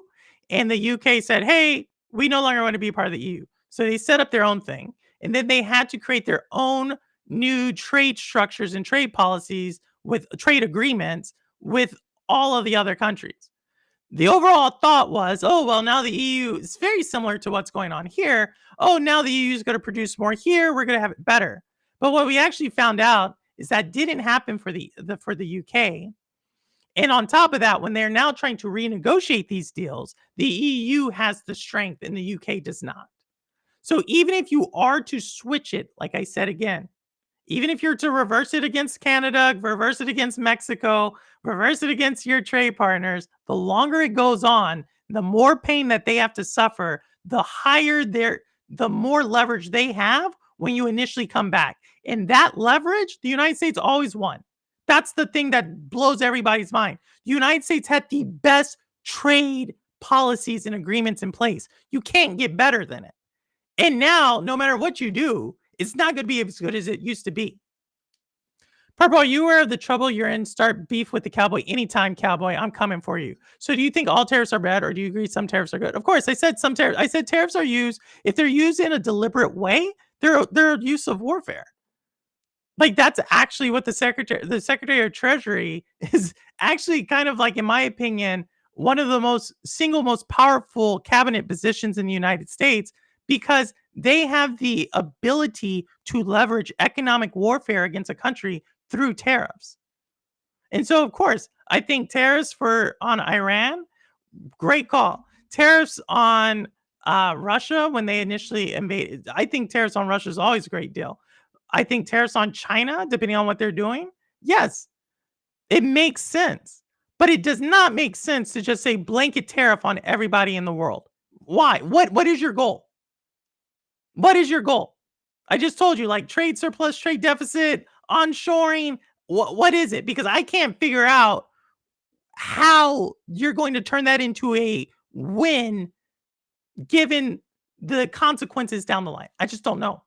and the UK said, "Hey, we no longer want to be part of the EU." So they set up their own thing, and then they had to create their own new trade structures and trade policies with trade agreements with all of the other countries. The overall thought was, oh, well, now the EU is very similar to what's going on here. Oh, now the EU is going to produce more here. We're going to have it better. But what we actually found out is that didn't happen for the UK. And on top of that, when they're now trying to renegotiate these deals, the EU has the strength and the UK does not. So even if you are to switch it, like I said again, even if you're to reverse it against Canada, reverse it against Mexico, reverse it against your trade partners, the longer it goes on, the more pain that they have to suffer, the more leverage they have when you initially come back. And that leverage, the United States always won. That's the thing that blows everybody's mind. The United States had the best trade policies and agreements in place. You can't get better than it. And now, no matter what you do, it's not going to be as good as it used to be. Purple, are you aware of the trouble you're in? Start beef with the cowboy anytime, cowboy. I'm coming for you. So, do you think all tariffs are bad, or do you agree some tariffs are good? Of course, I said some tariffs. I said tariffs are used if they're used in a deliberate way. They're a use of warfare. Like that's actually what the Secretary of Treasury is actually kind of like, in my opinion, one of the most powerful cabinet positions in the United States because they have the ability to leverage economic warfare against a country through tariffs. And so, of course, I think tariffs on Iran, great call. Tariffs on Russia when they initially invaded. I think tariffs on Russia is always a great deal. I think tariffs on China, depending on what they're doing, yes, it makes sense. But it does not make sense to just say blanket tariff on everybody in the world. Why? What is your goal? What is your goal? I just told you, like trade surplus, trade deficit, onshoring. What is it? Because I can't figure out how you're going to turn that into a win given the consequences down the line. I just don't know.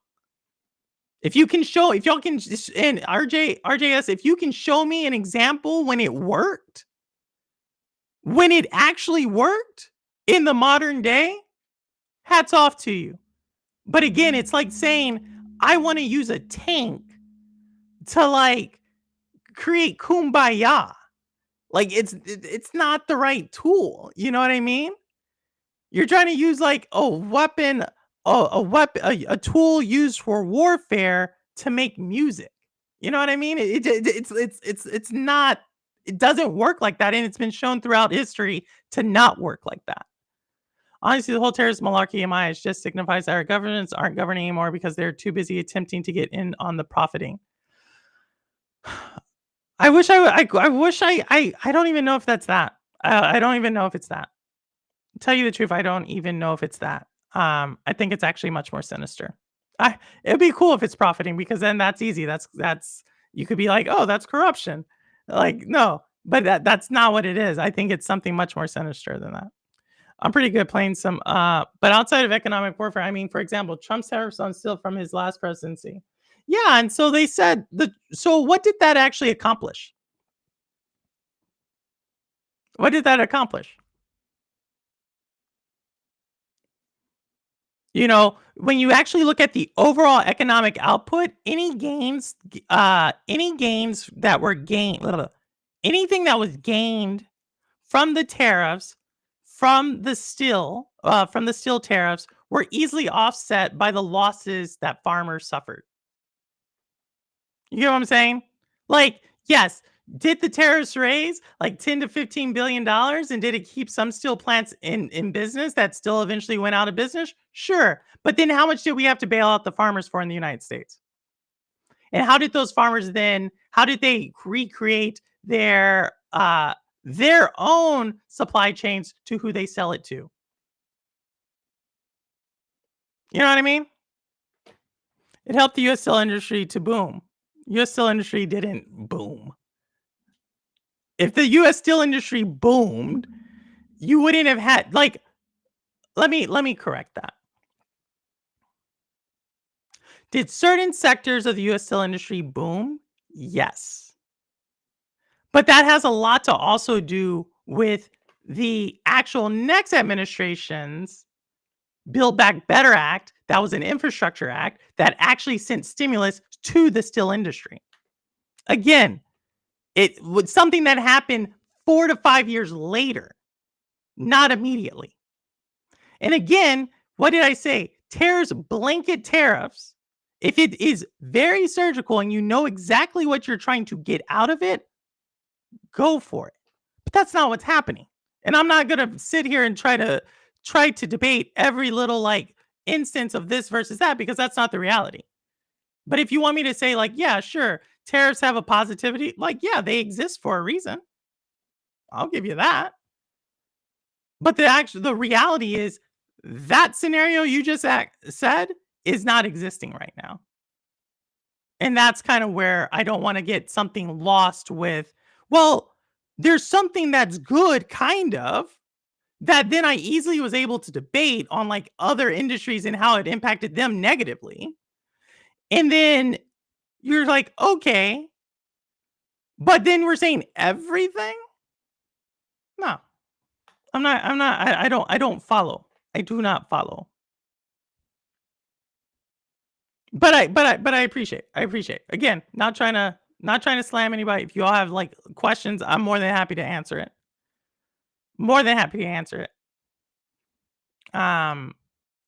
If y'all can just, and RJS, if you can show me an example when it worked, when it actually worked in the modern day, hats off to you. But again, it's like saying, I want to use a tank to like create kumbaya. Like it's not the right tool. You know what I mean? You're trying to use like a weapon, a tool used for warfare to make music. You know what I mean? It's not. It doesn't work like that, and it's been shown throughout history to not work like that. Honestly, the whole terrorist malarkey in my eyes just signifies that our governments aren't governing anymore because they're too busy attempting to get in on the profiting. I wish I wish I don't even know if that's that. I don't even know if it's that. Tell you the truth, I don't even know if it's that. I think it's actually much more sinister. It'd be cool if it's profiting because then that's easy. That's you could be like, oh, that's corruption. Like, no, but that's not what it is. I think it's something much more sinister than that. I'm pretty good playing some but outside of economic warfare, I mean, for example, Trump's tariffs on steel from his last presidency. Yeah, and so they said so what did that actually accomplish? What did that accomplish? When you actually look at the overall economic output, any gains that were gained, anything that was gained from the tariffs, from the steel tariffs, were easily offset by the losses that farmers suffered. You get what I'm saying? Like, yes, did the tariffs raise like 10 to $15 billion, and did it keep some steel plants in business that still eventually went out of business? Sure. But then how much did we have to bail out the farmers for in the United States? And how did they recreate their own supply chains to who they sell it to? You know what I mean? It helped the US steel industry to boom. US steel industry didn't boom. If the US steel industry boomed, you wouldn't have had like let me correct that. Did certain sectors of the US steel industry boom? Yes. But that has a lot to also do with the actual next administration's Build Back Better Act. That was an infrastructure act that actually sent stimulus to the steel industry. Again, it was something that happened 4 to 5 years later, not immediately. And again, what did I say? Blanket tariffs, if it is very surgical and you know exactly what you're trying to get out of it, go for it. But that's not what's happening. And I'm not going to sit here and try to debate every little like instance of this versus that, because that's not the reality. But if you want me to say like, yeah, sure, tariffs have a positivity, like yeah, they exist for a reason. I'll give you that. But the reality is that scenario you just said is not existing right now. And that's kind of where I don't want to get something lost with, well, there's something that's good, kind of, that then I easily was able to debate on like other industries and how it impacted them negatively. And then you're like, okay, but then we're saying everything? No, I don't follow. I do not follow. But I appreciate. I appreciate. Again, not trying to slam anybody. If you all have like questions, I'm more than happy to answer it. More than happy to answer it. Um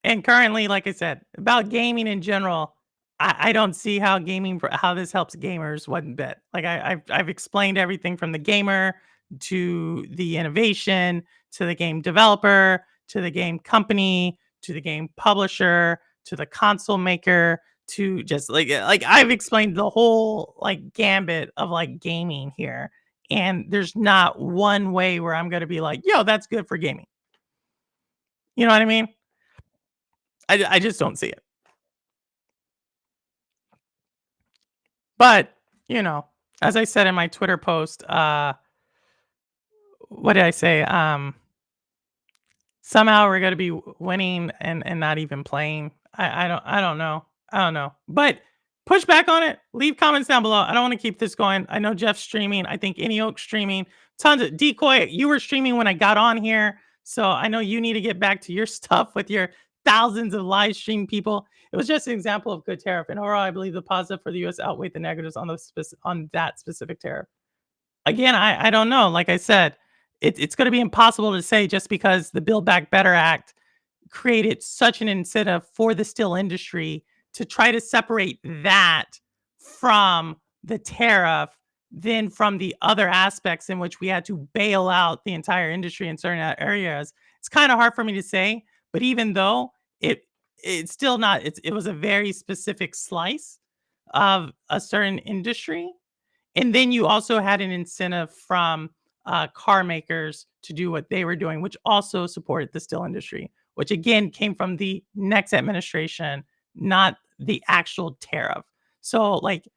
and currently, like I said, about gaming in general, I don't see how this helps gamers one bit. Like I've explained everything from the gamer to the innovation to the game developer to the game company to the game publisher to the console maker to just like I've explained the whole like gambit of like gaming here. And there's not one way where I'm gonna be like, yo, that's good for gaming. You know what I mean? I just don't see it. But, you know, as I said in my Twitter post, what did I say? Somehow we're gonna be winning and not even playing. I don't know. I don't know. But push back on it. Leave comments down below. I don't want to keep this going. I know Jeff's streaming. I think Any Oak streaming. Tons of Decoy. You were streaming when I got on here. So I know you need to get back to your stuff with your thousands of live stream people. It was just an example of good tariff. And overall, I believe the positive for the US outweighed the negatives on on that specific tariff. Again, I don't know. Like I said, it's going to be impossible to say just because the Build Back Better Act created such an incentive for the steel industry to try to separate that from the tariff, then from the other aspects in which we had to bail out the entire industry in certain areas. It's kind of hard for me to say, but even though it's still not, it was a very specific slice of a certain industry, and then you also had an incentive from car makers to do what they were doing, which also supported the steel industry, which again came from the next administration, not the actual tariff. So, like,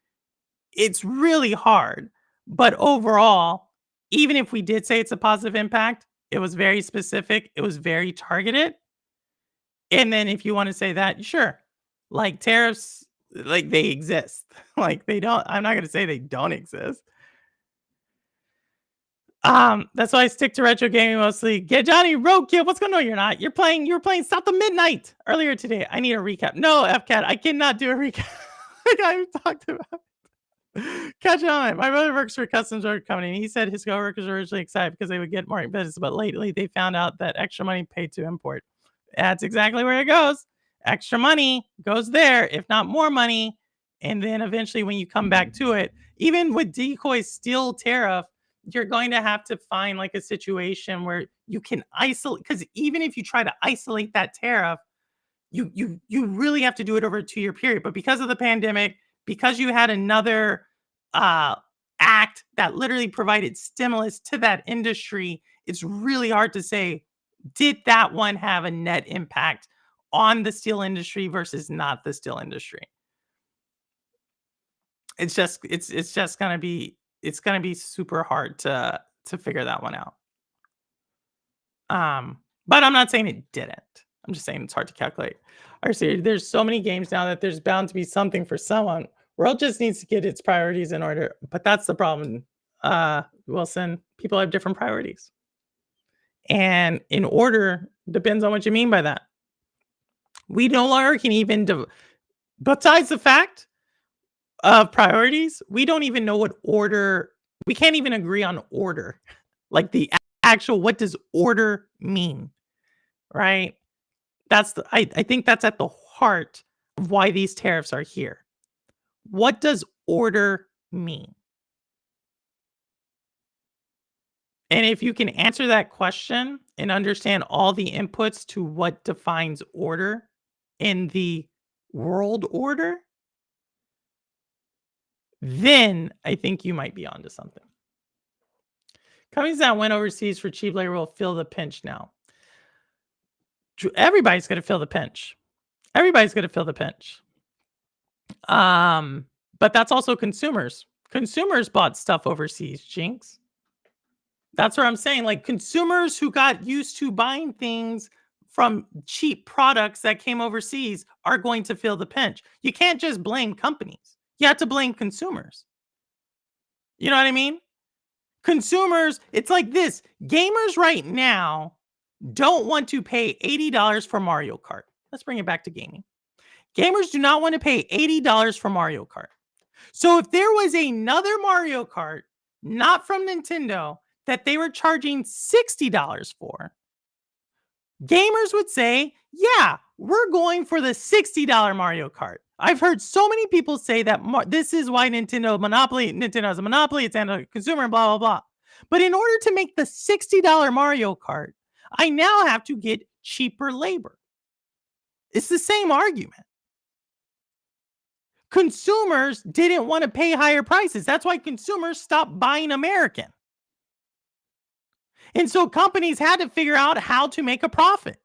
it's really hard. But overall, even if we did say it's a positive impact, it was very specific, it was very targeted. And then if you want to say that, sure, like tariffs, like they exist. Like they don't, I'm not going to say they don't exist. That's why I stick to retro gaming mostly. Get Johnny Roadkill. What's going on? You're not. You were playing South of Midnight earlier today. I need a recap. No, FCAT, I cannot do a recap. Like I talked about. Catch on. My brother works for a customs order company. And he said his coworkers were originally excited because they would get more business, but lately they found out that extra money paid to import. That's exactly where it goes. Extra money goes there, if not more money. And then eventually, when you come back to it, even with decoys still tariff, you're going to have to find like a situation where you can isolate. Because even if you try to isolate that tariff, you really have to do it over a 2-year period. But because of the pandemic, because you had another uh act that literally provided stimulus to that industry, it's really hard to say, did that one have a net impact on the steel industry versus not the steel industry? It's just gonna be super hard to figure that one out. But I'm not saying it didn't. I'm just saying it's hard to calculate. Honestly, there's so many games now that there's bound to be something for someone. World just needs to get its priorities in order. But that's the problem, Wilson. People have different priorities. And in order depends on what you mean by that. We no longer can even besides the fact of priorities, we don't even know what order we can't even agree on order. Like the actual what does order mean? Right? I think that's at the heart of why these tariffs are here. What does order mean? And if you can answer that question and understand all the inputs to what defines order in the world order, then I think you might be onto something. Companies that went overseas for cheap labor will feel the pinch now. Everybody's going to feel the pinch. Everybody's going to feel the pinch. But that's also consumers. Consumers bought stuff overseas, Jinx. That's what I'm saying. Like consumers who got used to buying things from cheap products that came overseas are going to feel the pinch. You can't just blame companies. You have to blame consumers. You know what I mean? Consumers, it's like this. Gamers right now don't want to pay $80 for Mario Kart. Let's bring it back to gaming. Gamers do not want to pay $80 for Mario Kart. So if there was another Mario Kart, not from Nintendo, that they were charging $60 for, gamers would say, yeah, we're going for the $60 Mario Kart. I've heard so many people say that this is why Nintendo has a monopoly, it's anti-consumer, and blah, blah, blah. But in order to make the $60 Mario Kart, I now have to get cheaper labor. It's the same argument. Consumers didn't want to pay higher prices. That's why consumers stopped buying American. And so companies had to figure out how to make a profit.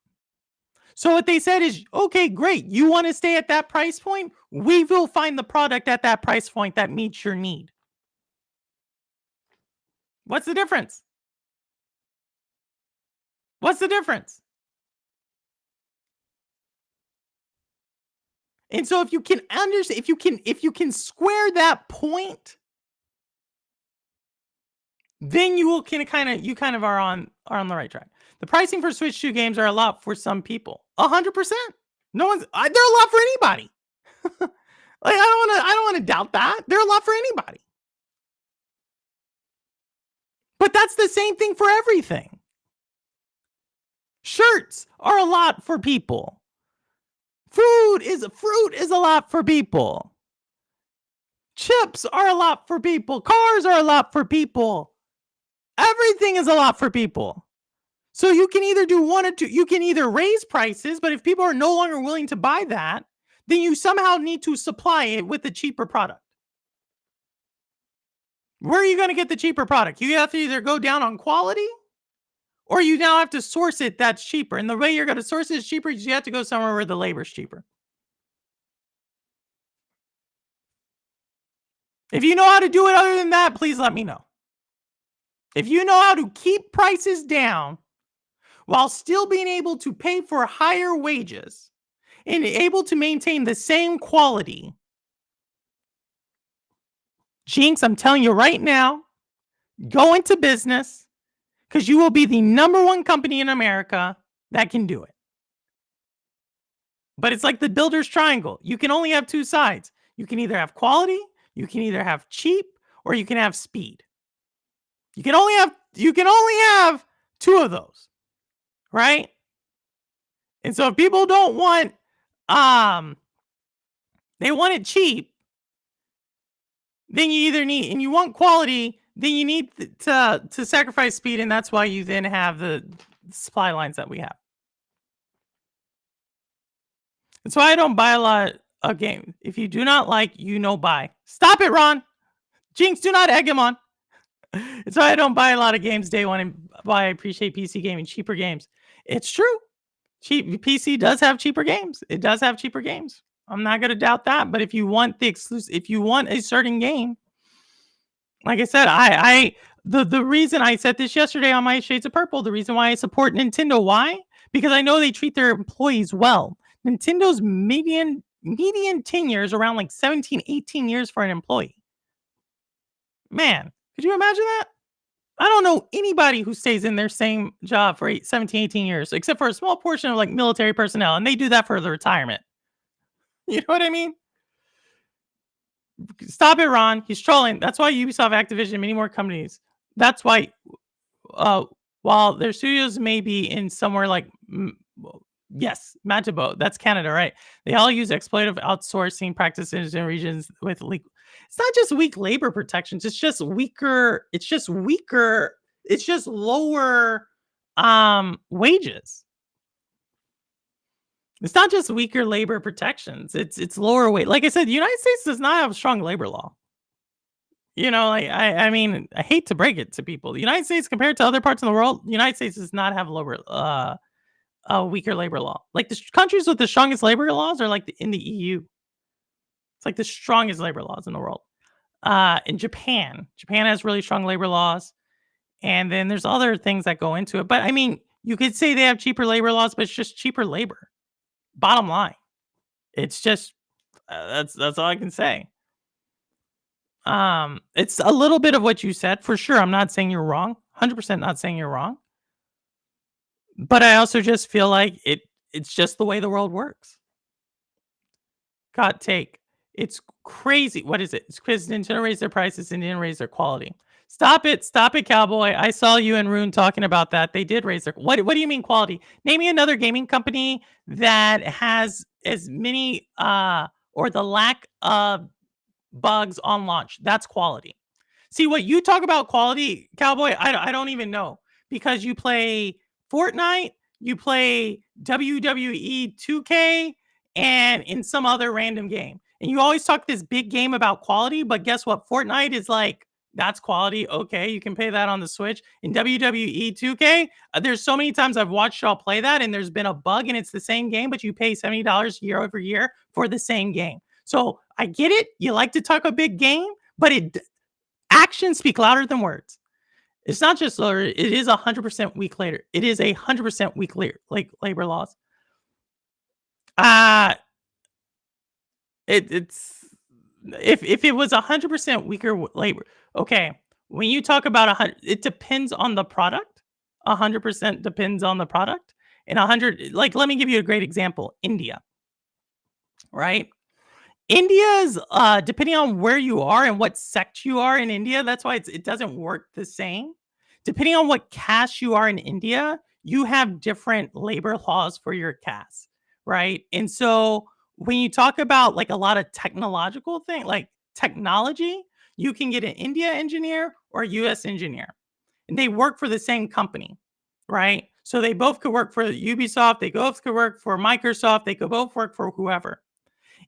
So what they said is, okay, great. You want to stay at that price point? We will find the product at that price point that meets your need. What's the difference? What's the difference? And so if you can understand, if you can square that point, then you kind of are on the right track. The pricing for Switch 2 games are a lot for some people. 100%. They're a lot for anybody. Like I don't want to doubt that. They're a lot for anybody. But that's the same thing for everything. Shirts are a lot for people. Fruit is a lot for people. Chips are a lot for people. Cars are a lot for people. Everything is a lot for people. So you can either do one or two. You can either raise prices, but if people are no longer willing to buy that, then you somehow need to supply it with a cheaper product. Where are you going to get the cheaper product? You have to either go down on quality or you now have to source it that's cheaper. And the way you're going to source it is cheaper is you have to go somewhere where the labor is cheaper. If you know how to do it other than that, please let me know. If you know how to keep prices down while still being able to pay for higher wages and able to maintain the same quality, Jinx, I'm telling you right now, go into business, because you will be the number one company in America that can do it. But it's like the builder's triangle. You can only have two sides. You can either have quality, you can either have cheap, or you can have speed. You can only have two of those, right? And so if people don't want um they want it cheap, then you either need and you want quality, then you need to sacrifice speed, and that's why you then have the supply lines that we have. That's why I don't buy a lot of games. If you do not like, buy. Stop it, Ron. Jinx, do not egg him on. It's why I don't buy a lot of games day one and why I appreciate PC gaming, cheaper games. It's true. PC does have cheaper games. It does have cheaper games. I'm not gonna doubt that. But if you want if you want a certain game, like I said, the reason I said this yesterday on my Shades of Purple, the reason why I support Nintendo, why? Because I know they treat their employees well. Nintendo's median tenure is around like 17, 18 years for an employee. Man, could you imagine that? I don't know anybody who stays in their same job for 17, 18 years, except for a small portion of like military personnel, and they do that for the retirement. You know what I mean? Stop it, Ron. He's trolling. That's why Ubisoft, Activision, many more companies. That's why, uh, while their studios may be in somewhere like, yes, Manitoba, that's Canada, right? They all use exploitative outsourcing practices in regions with it's not just weak labor protections. It's just weaker. It's just weaker. It's just lower wages. It's not just weaker labor protections. It's lower wage. Like I said, the United States does not have a strong labor law. Like I mean, I hate to break it to people. The United States compared to other parts of the world, the United States does not have lower a weaker labor law. Like the countries with the strongest labor laws are like in the EU. It's like the strongest labor laws in the world. In Japan has really strong labor laws, and then there's other things that go into it. But I mean, you could say they have cheaper labor laws, but it's just cheaper labor. Bottom line, it's just that's all I can say. It's a little bit of what you said for sure. I'm not saying you're wrong. 100% not saying you're wrong. But I also just feel like it's just the way the world works. Hot take. It's crazy. What is it? It's because Nintendo raised their prices and didn't raise their quality. Stop it, Cowboy. I saw you and Rune talking about that. They did raise their what do you mean quality? Name me another gaming company that has as many or the lack of bugs on launch. That's quality. See what you talk about quality, Cowboy, I don't even know because you play Fortnite, you play WWE 2K, and in some other random game. And you always talk this big game about quality, but guess what? Fortnite is like, that's quality. Okay, you can pay that on the Switch. In WWE 2K, there's so many times I've watched y'all play that, and there's been a bug, and it's the same game, but you pay $70 year over year for the same game. So I get it. You like to talk a big game, but actions speak louder than words. It's not just it is 100% weak labor. It is 100% weak labor laws. It's if it was 100% weaker labor. Okay, when you talk about 100, it depends on the product. 100% depends on the product, and 100. Like, let me give you a great example. India, right? India's depending on where you are and what sect you are in India, that's why it doesn't work the same. Depending on what caste you are in India, you have different labor laws for your caste, right? And so when you talk about like a lot of technological thing, like technology, you can get an India engineer or a US engineer. And they work for the same company, right? So they both could work for Ubisoft, they both could work for Microsoft, they could both work for whoever.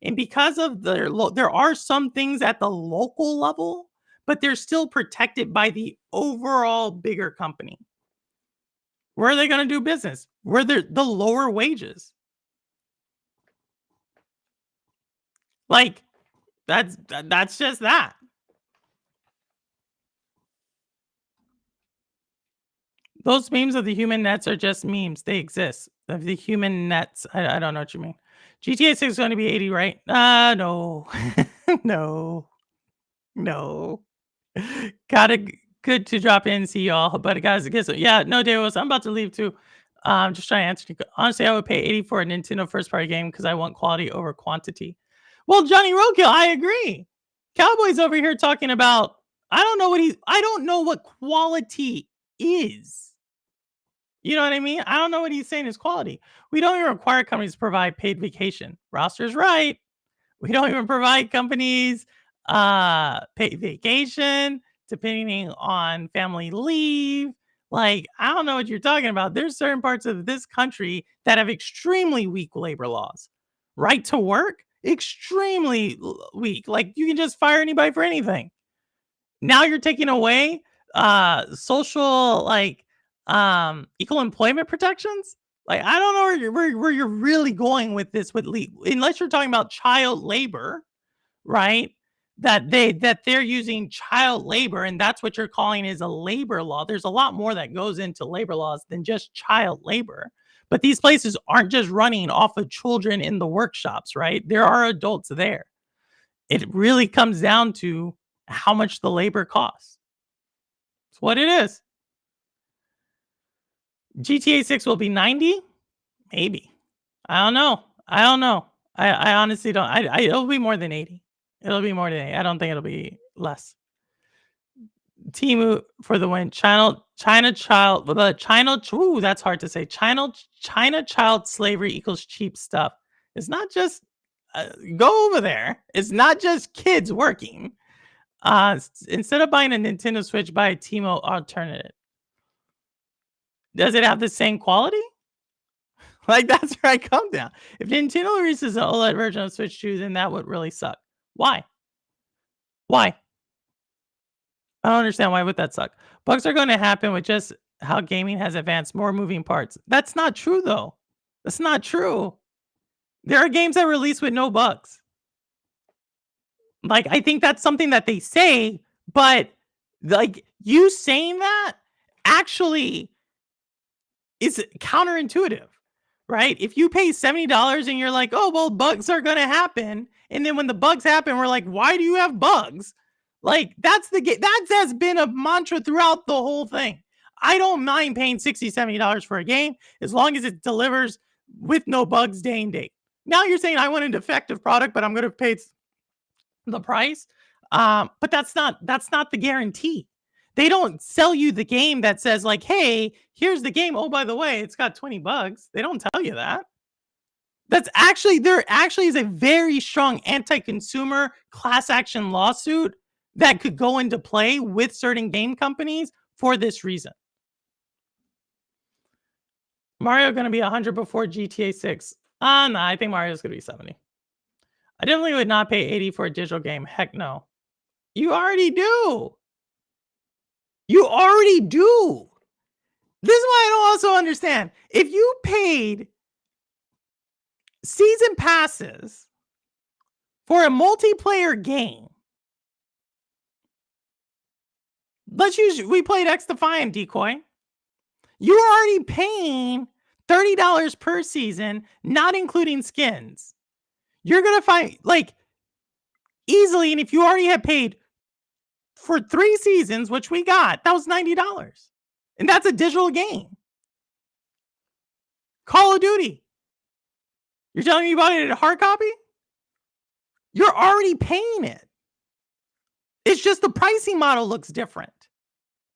And because of there are some things at the local level, but they're still protected by the overall bigger company. Where are they going to do business? Where they're the lower wages. Like that's just that. Those memes of the human nets are just memes. They exist. Of the human nets. I don't know what you mean. GTA 6 is going to be 80, right? No. No. No. Gotta Good to drop in and see y'all. But guys, guess yeah, no, Davis, I'm about to leave too. Just trying to answer. Honestly, I would pay 80 for a Nintendo first party game because I want quality over quantity. Well, Johnny Roadkill, I agree. Cowboy's over here talking about I don't know what quality is. You know what I mean? I don't know what he's saying is quality. We don't even require companies to provide paid vacation. Roster's right. We don't even provide companies paid vacation depending on family leave. Like, I don't know what you're talking about. There's certain parts of this country that have extremely weak labor laws. Right to work, extremely weak. Like, you can just fire anybody for anything. Now you're taking away social, like, equal employment protections. Like, I don't know where you're really going with this, with unless you're talking about child labor, right? That they're using child labor, and that's what you're calling is a labor law. There's a lot more that goes into labor laws than just child labor. But these places aren't just running off of children in the workshops, right? There are adults there. It really comes down to how much the labor costs. It's what it is. GTA 6 will be 90? Maybe. I don't know. I honestly don't. It'll be more than 80. It'll be more than 80. I don't think it'll be less. Timu for the win. China child. The China. Ooh, that's hard to say. China child slavery equals cheap stuff. It's not just go over there. It's not just kids working. Instead of buying a Nintendo Switch, buy a Timo alternative. Does it have the same quality? Like, that's where I come down. If Nintendo releases an OLED version of Switch 2, then that would really suck. Why? Why? I don't understand why would that suck. Bugs are going to happen with just how gaming has advanced, more moving parts. That's not true, though. That's not true. There are games that release with no bugs. Like, I think that's something that they say, but like you saying that actually is counterintuitive, right? If you pay $70 and you're like, oh, well, bugs are going to happen. And then when the bugs happen, we're like, why do you have bugs? Like, that's that has been a mantra throughout the whole thing. I don't mind paying $60, $70 for a game as long as it delivers with no bugs day and date. Now you're saying I want a defective product, but I'm going to pay the price. But that's not the guarantee. They don't sell you the game that says like, hey, here's the game. Oh, by the way, it's got 20 bugs. They don't tell you that. There actually is a very strong anti-consumer class action lawsuit that could go into play with certain game companies for this reason. Mario going to be 100 before GTA 6. No, I think Mario's going to be 70. I definitely would not pay 80 for a digital game. Heck no. You already do. You already do. This is why I don't also understand. If you paid season passes for a multiplayer game, we played X Defiant Decoy. You're already paying $30 per season, not including skins. You're going to find, like, easily, and if you already had paid for 3 seasons, which we got, that was $90. And that's a digital game. Call of Duty. You're telling me you bought it at a hard copy? You're already paying it. It's just the pricing model looks different.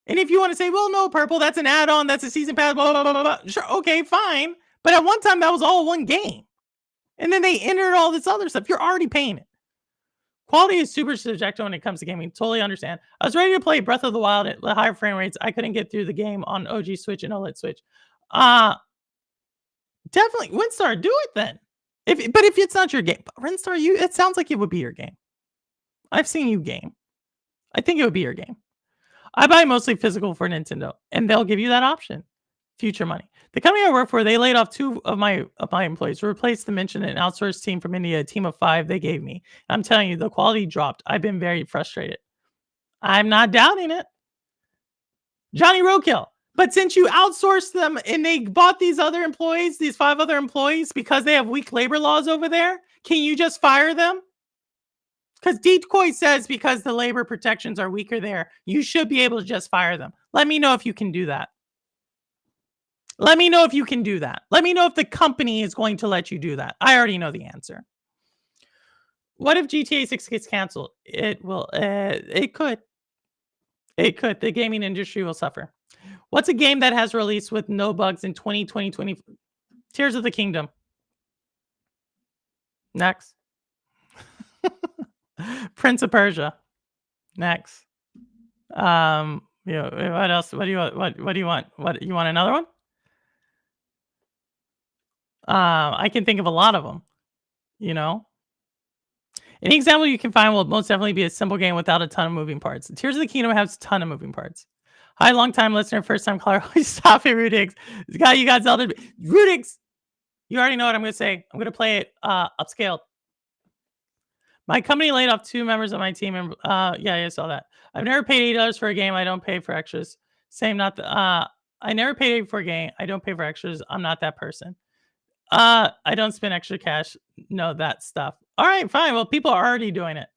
And if you want to say, well, no, Purple, that's an add-on, that's a season pass, blah, blah, blah, blah, blah. Sure, okay, fine. But at one time, that was all one game. And then they entered all this other stuff. You're already paying it. Quality is super subjective when it comes to gaming. Totally understand. I was ready to play Breath of the Wild at higher frame rates. I couldn't get through the game on OG Switch and OLED Switch. Definitely, Windstar, do it then. But if it's not your game, Windstar, it sounds like it would be your game. I've seen you game. I think it would be your game. I buy mostly physical for Nintendo, and they'll give you that option. Future money. The company I work for, they laid off 2 of my employees, replaced them, mentioned an outsourced team from India, a team of 5 they gave me. I'm telling you, the quality dropped. I've been very frustrated. I'm not doubting it. Johnny Roadkill. But since you outsourced them and they bought these other employees, these 5 other employees, because they have weak labor laws over there, can you just fire them? Because Decoy says because the labor protections are weaker there, you should be able to just fire them. Let me know if you can do that. Let me know if you can do that. Let me know if the company is going to let you do that. I already know the answer. What if GTA 6 gets canceled? It will. It could. It could. The gaming industry will suffer. What's a game that has released with no bugs in 2020? Tears of the Kingdom. Next. Prince of Persia. Next. What else? What do you want? What do you want? What you want another one? I can think of a lot of them. You know, any example you can find will most definitely be a simple game without a ton of moving parts. Tears of the Kingdom has a ton of moving parts. Hi, long time listener, first time caller. Stop it, Rudix. Guy, you got Zelda. Rudix, you already know what I'm going to say. I'm going to play it upscaled. My company laid off 2 members of my team, and yeah, I saw that. I've never paid $8 for a game. I don't pay for extras. Same, not the. I never paid for a game. I don't pay for extras. I'm not that person. I don't spend extra cash. No, that stuff. All right, fine. Well, people are already doing it.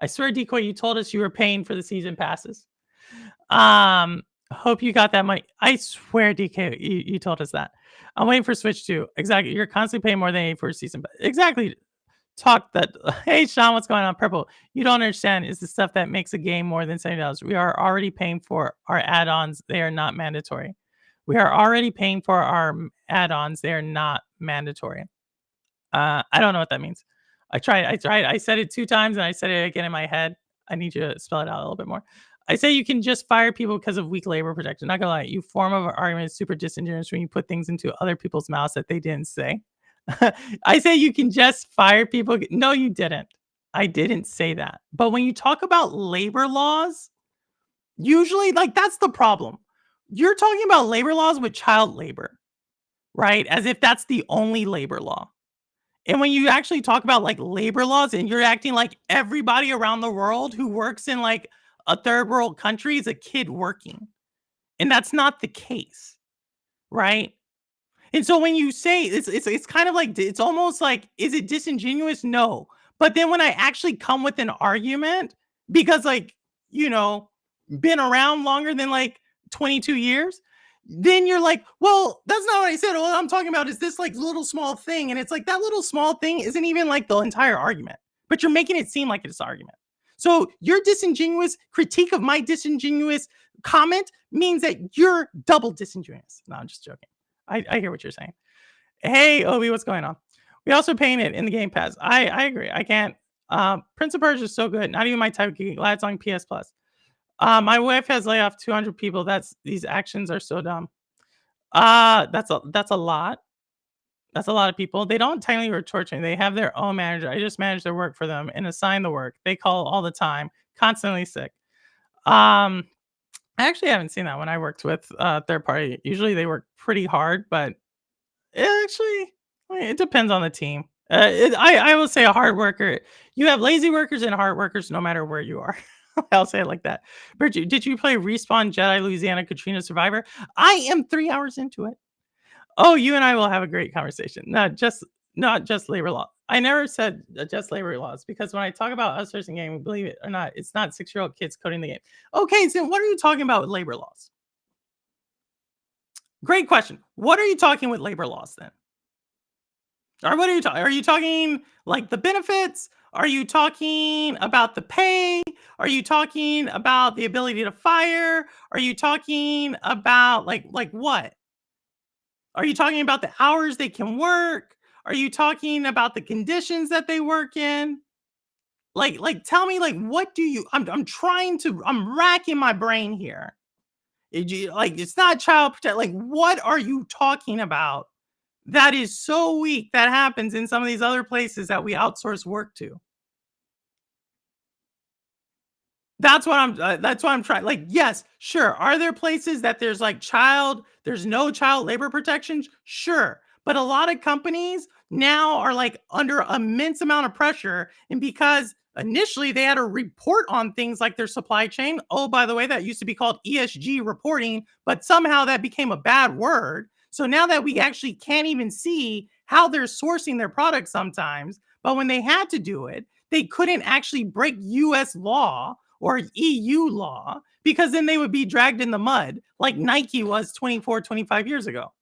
I swear, Decoy, you told us you were paying for the season passes. Hope you got that money. I swear, DK, you told us that. I'm waiting for Switch 2. Exactly. You're constantly paying more than 8 for a season. Exactly. Talk that. Hey, Sean, what's going on? Purple. You don't understand is the stuff that makes a game more than $70. We are already paying for our add-ons. They are not mandatory. We are already paying for our add-ons. They are not mandatory. I don't know what that means. I tried. I said it 2 times and I said it again in my head. I need you to spell it out a little bit more. I say you can just fire people because of weak labor protection. Not gonna lie, you form of an argument is super disingenuous when you put things into other people's mouths that they didn't say. I say you can just fire people. No, you didn't. I didn't say that. But when you talk about labor laws, usually, like, that's the problem. You're talking about labor laws with child labor, right? As if that's the only labor law. And when you actually talk about like labor laws and you're acting like everybody around the world who works in like a third world country is a kid working. And that's not the case, right? And so when you say it's kind of like it's almost like is it disingenuous? No. But then when I actually come with an argument because like, you know, been around longer than like 22 years, then you're like, well, that's not what I said. All I'm talking about is this like little small thing. And it's like that little small thing isn't even like the entire argument, but you're making it seem like it's an argument. So your disingenuous critique of my disingenuous comment means that you're double disingenuous. No, I'm just joking. I hear what you're saying. Hey, Obi, what's going on? We also paint it in the Game Pass. I agree. I can't. Prince of Persia is so good. Not even my type of geek. Glad it's on PS Plus. My wife has laid off 200 people. These actions are so dumb. That's a lot. That's a lot of people. They don't technically retort me. They have their own manager. I just manage their work for them and assign the work. They call all the time, constantly sick. I actually haven't seen that when I worked with third party. Usually they work pretty hard, but actually, I mean, it depends on the team. I will say a hard worker. You have lazy workers and hard workers no matter where you are. I'll say it like that. Bridget, did you play Respawn Jedi Louisiana Katrina Survivor? I am 3 hours into it. Oh, you and I will have a great conversation. Not just labor law. I never said just labor laws because when I talk about outsourcing game, believe it or not, it's not 6-year-old kids coding the game. Okay, so what are you talking about with labor laws? Great question. What are you talking with labor laws then? Or what are you talking? Are you talking like the benefits? Are you talking about the pay? Are you talking about the ability to fire? Are you talking about like what? Are you talking about the hours they can work? Are you talking about the conditions that they work in? Like tell me like what do you I'm racking my brain here. Like it's not child protect like what are you talking about that is so weak that happens in some of these other places that we outsource work to? That's what I'm trying. Like, yes, sure. Are there places that there's no child labor protections? Sure. But a lot of companies now are like under immense amount of pressure. And because initially they had to report on things like their supply chain. Oh, by the way, that used to be called ESG reporting, but somehow that became a bad word. So now that we actually can't even see how they're sourcing their products sometimes, but when they had to do it, they couldn't actually break US law or EU law because then they would be dragged in the mud like Nike was 24, 25 years ago.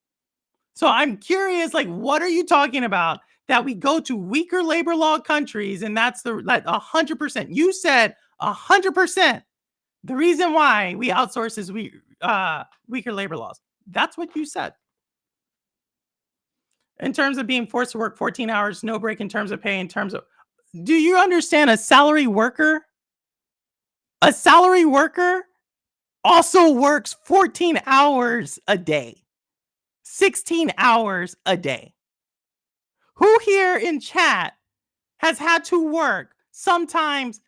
So I'm curious, like, what are you talking about that we go to weaker labor law countries and that's the like 100%. You said 100%. The reason why we outsource is weaker labor laws. That's what you said. In terms of being forced to work 14 hours, no break in terms of pay, in terms of, do you understand a salary worker? A salary worker also works 14 hours a day, 16 hours a day. Who here in chat has had to work sometimes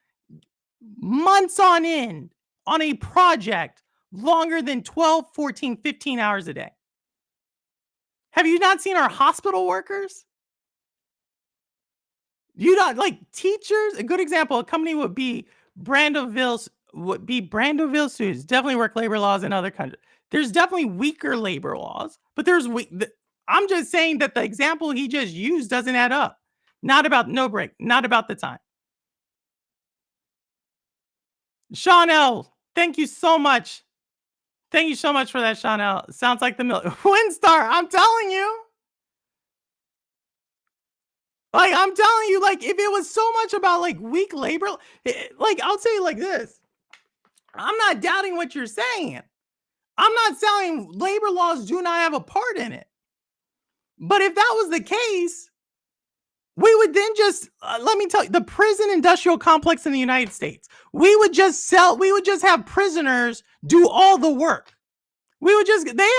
months on end on a project longer than 12, 14, 15 hours a day? Have you not seen our hospital workers? You not like teachers? A good example, a company would be Brandoville students. Definitely work labor laws in other countries. There's definitely weaker labor laws, but I'm just saying that the example he just used doesn't add up. Not about no break, not about the time. Sean L, thank you so much. Thank you so much for that, Sean L. Sounds like the Windstar. I'm telling you. Like, I'm telling you, like, if it was so much about like weak labor, like, I'll say it like this. I'm not doubting what you're saying. I'm not saying labor laws do not have a part in it. But if that was the case, we would then just, let me tell you, the prison industrial complex in the United States, we would just have prisoners do all the work. They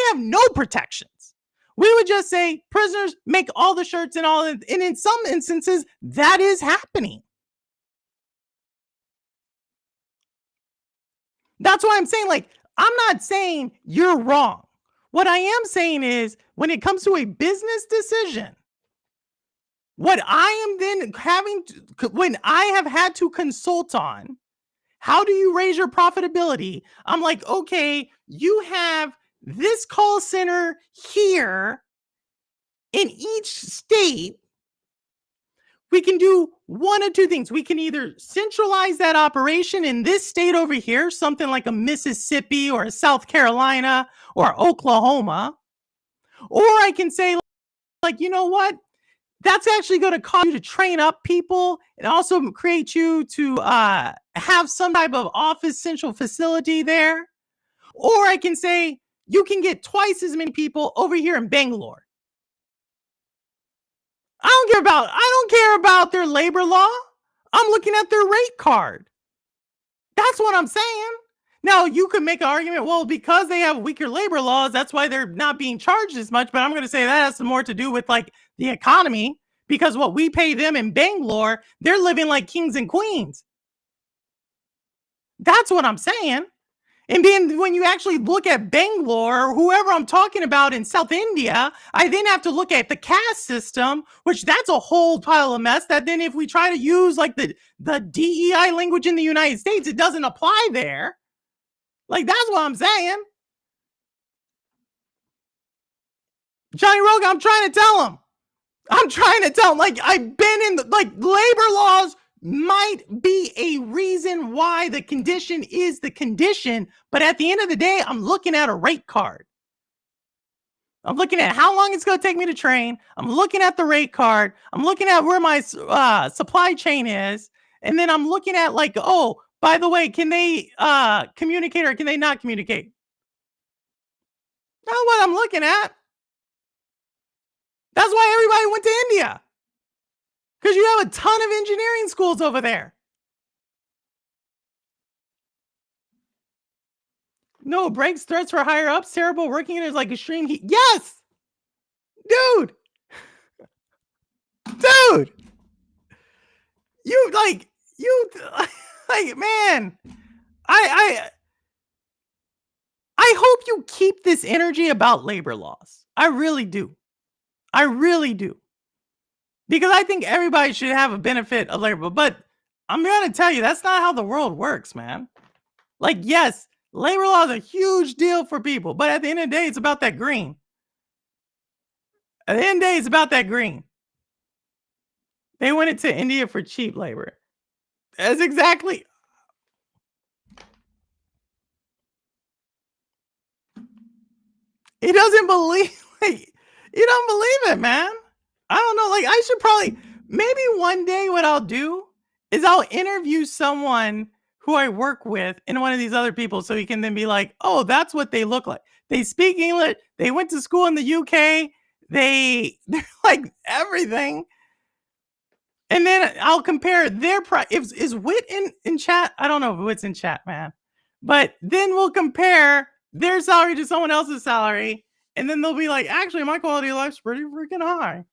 have no protections. We would just say prisoners make all the shirts and in some instances that is happening. That's why I'm saying, like, I'm not saying you're wrong. What I am saying is when it comes to a business decision, what I am then when I have had to consult on, how do you raise your profitability? I'm like, okay, you have this call center here in each state. We can do one of two things. We can either centralize that operation in this state over here, something like a Mississippi or a South Carolina or Oklahoma, or I can say, like, you know what? That's actually going to cause you to train up people and also create you to have some type of office central facility there. Or I can say you can get twice as many people over here in Bangalore. I don't care about their labor law. I'm looking at their rate card. That's what I'm saying. Now, you could make an argument, well, because they have weaker labor laws, that's why they're not being charged as much. But I'm going to say that has more to do with like the economy, because what we pay them in Bangalore, they're living like kings and queens. That's what I'm saying. And then when you actually look at Bangalore or whoever I'm talking about in South India, I then have to look at the caste system, which that's a whole pile of mess that then if we try to use like the DEI language in the United States, it doesn't apply there. Like, that's what I'm saying. Johnny Rogan, I'm trying to tell him. Like, I've been in labor laws might be a reason why the condition is the condition, but at the end of the day, I'm looking at a rate card. I'm looking at how long it's going to take me to train. I'm looking at the rate card. I'm looking at where my supply chain is. And then I'm looking at like, oh, by the way, can they communicate or can they not communicate? That's what I'm looking at. That's why everybody went to India. Because you have a ton of engineering schools over there. No breaks, threats for higher ups, terrible working in is like extreme heat. Yes! Dude! You man. I hope you keep this energy about labor laws. I really do. Because I think everybody should have a benefit of labor. But I'm going to tell you, that's not how the world works, man. Like, yes, labor law is a huge deal for people. But at the end of the day, it's about that green. They went into India for cheap labor. That's exactly. He doesn't believe like, you don't believe it, man. I don't know, like, I should probably maybe one day what I'll do is I'll interview someone who I work with and one of these other people so he can then be like, "Oh, that's what they look like. They speak English, they went to school in the UK, they're like everything." And then I'll compare their price. If is Wit in chat? I don't know if Wit's in chat, man. But then we'll compare their salary to someone else's salary, and then they'll be like, "Actually, my quality of life's pretty freaking high."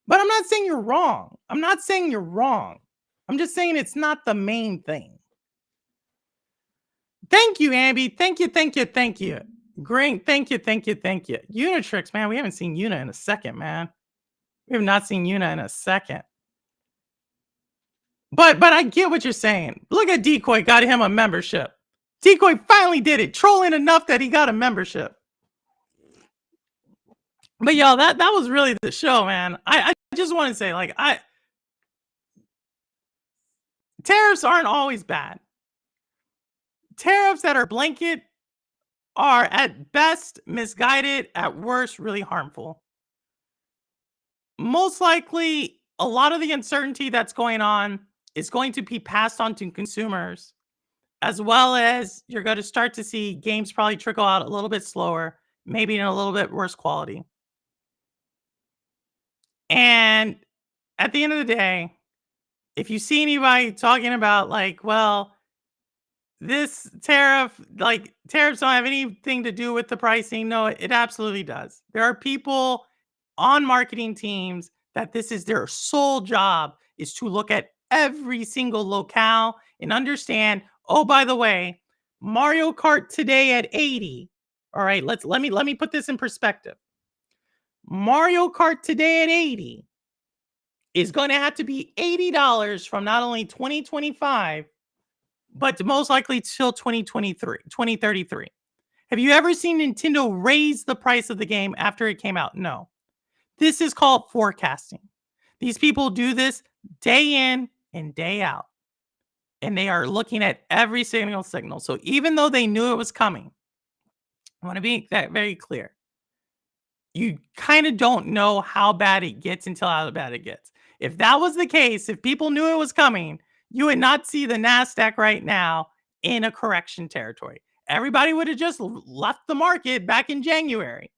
But I'm not saying you're wrong. I'm not saying you're wrong. I'm just saying it's not the main thing. Thank you, Ambi. Thank you, thank you, thank you. Great. Thank you, thank you, thank you. Unitrix, man. We haven't seen Una in a second, man. We have not seen Una in a second. But I get what you're saying. Look at Decoy got him a membership. Decoy finally did it, trolling enough that he got a membership. But y'all, that was really the show, man. I just want to say, like, tariffs aren't always bad. Tariffs that are blanket are at best misguided, at worst really harmful. Most likely, a lot of the uncertainty that's going on is going to be passed on to consumers, as well as you're going to start to see games probably trickle out a little bit slower, maybe in a little bit worse quality. And at the end of the day, if you see anybody talking about like, well, this tariff, like tariffs don't have anything to do with the pricing. No, it absolutely does. There are people on marketing teams that this is their sole job is to look at every single locale and understand, oh, by the way, Mario Kart today at 80. All right, let me put this in perspective. Mario Kart today at 80 is going to have to be $80 from not only 2025 but most likely till 2023, 2033. Have you ever seen Nintendo raise the price of the game after it came out? No. This is called forecasting. These people do this day in and day out, and they are looking at every single signal. So even though they knew it was coming, I want to be that very clear. You kind of don't know how bad it gets until how bad it gets. If that was the case, if people knew it was coming, you would not see the NASDAQ right now in a correction territory. Everybody would have just left the market back in January.